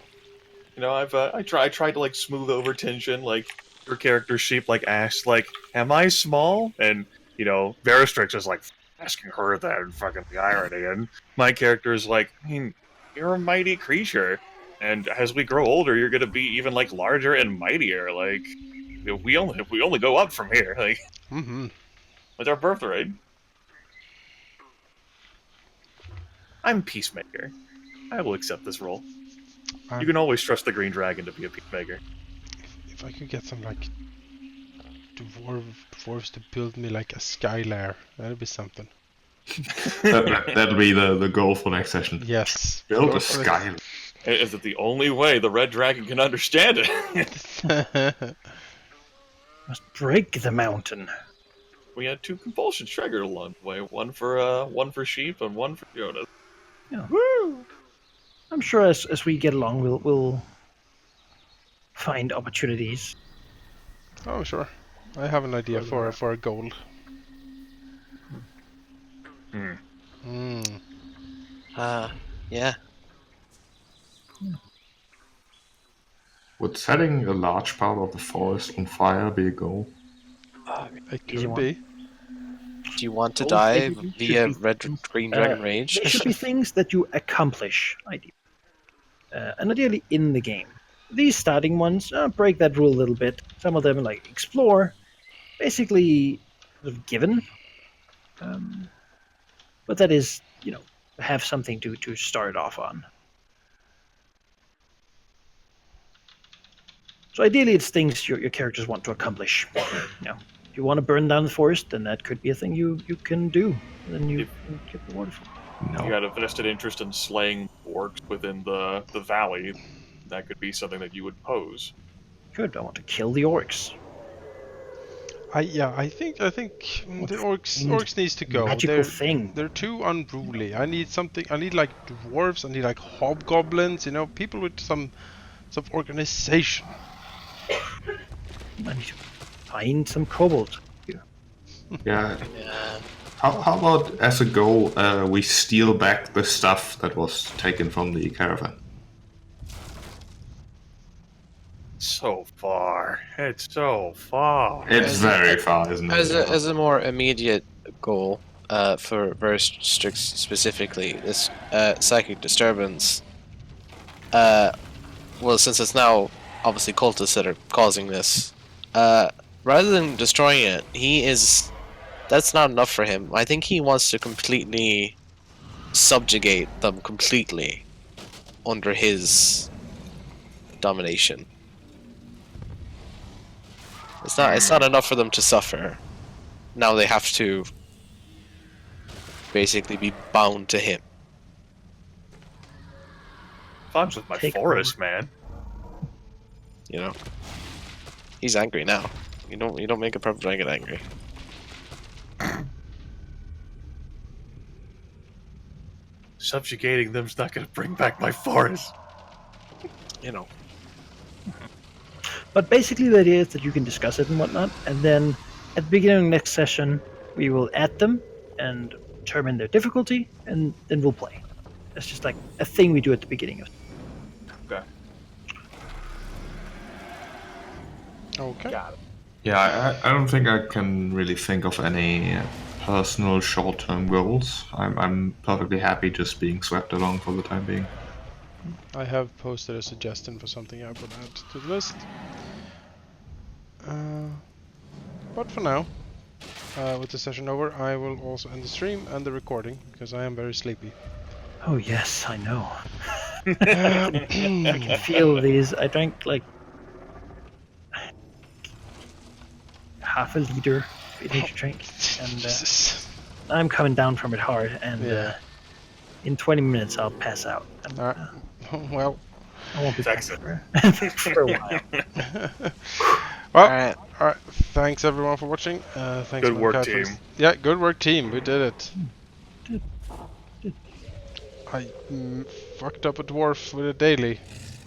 tried to like smooth over tension. Like your character sheep like asked like, "Am I small?" And Veristrix is like asking her that and fucking the irony. And my character is like, I mean, you're a mighty creature, and as we grow older, you're gonna be even like larger and mightier. Like we only go up from here. Like it's our birthright. I'm Peacemaker. I will accept this role. You can always trust the Green Dragon to be a peacemaker. If I could get some like dwarves to build me like a sky lair, that'd be something. That'll be the goal for next session. Yes. Build a sky. Is it the only way the Red Dragon can understand it? Must break the mountain. We had 2 compulsions triggered along the way. One for sheep and one for Jonas. Yeah. Woo! I'm sure as we get along, we'll find opportunities. Oh sure. I have an idea for a goal. Yeah. Would setting a large part of the forest on fire be a goal? It could be. Do you want to Goals die maybe via should be Red things- Green Dragon Rage? They should be things that you accomplish, ideally. And ideally in the game. These starting ones, break that rule a little bit. Some of them like explore, basically sort of given. But that is, have something to start off on. So ideally it's things your characters want to accomplish. If you want to burn down the forest, then that could be a thing you can do. And then you can get the waterfall. You got a vested interest in slaying orcs within the valley. That could be something that you would pose. Good, I want to kill the orcs. I think the orcs needs to go. Magical thing. They're too unruly. I need like dwarves. I need like hobgoblins. People with some organization. I need to find some kobolds. Yeah. How about as a goal, we steal back the stuff that was taken from the caravan? So far. It's so far. It's very far, isn't it? As a more immediate goal, for Verstrix specifically, this psychic disturbance. Well, since it's now obviously cultists that are causing this, rather than destroying it, that's not enough for him. I think he wants to completely subjugate them completely under his domination. It's not enough for them to suffer. Now they have to basically be bound to him. Fuck's with my forest, man. He's angry now. You don't make a purple dragon angry. Subjugating them's not going to bring back my forest. But basically the idea is that you can discuss it and whatnot, and then at the beginning of the next session, We will add them and determine their difficulty, and then we'll play. That's just like a thing we do at the beginning of. Okay. Okay. Got it. Yeah, I don't think I can really think of any personal short-term goals. I'm perfectly happy just being swept along for the time being. I have posted a suggestion for something I would add to the list. But for now, with the session over, I will also end the stream and the recording because I am very sleepy. Oh yes, I know. I can feel these. I drank like half a liter of energy drink, and Jesus. I'm coming down from it hard. And Yeah. in 20 minutes, I'll pass out. And, Well, I won't be back Excellent. for a while. well, Alright. alright. Thanks everyone for watching. Thanks Good work, Manaki, for- team. Yeah, good work, team. We did it. Good. I fucked up a dwarf with a daily.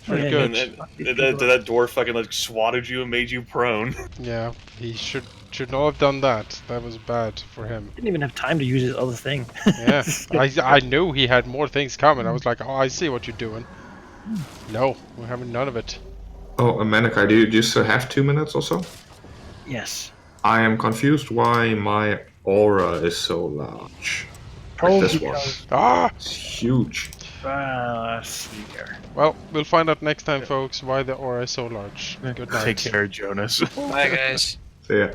Pretty yeah, good. And did that dwarf fucking like swatted you and made you prone? Yeah, he should not have done that. That was bad for him. Didn't even have time to use his other thing. Yeah, I knew he had more things coming. I was like, oh, I see what you're doing. No, we're having none of it. Oh, Manaki, do you still have 2 minutes or so? Yes. I am confused why my aura is so large. Probably this because Ah! It's huge. Seer. Well, we'll find out next time, folks, why the aura is so large. Good night. Take care, Jonas. Bye, guys. So yeah.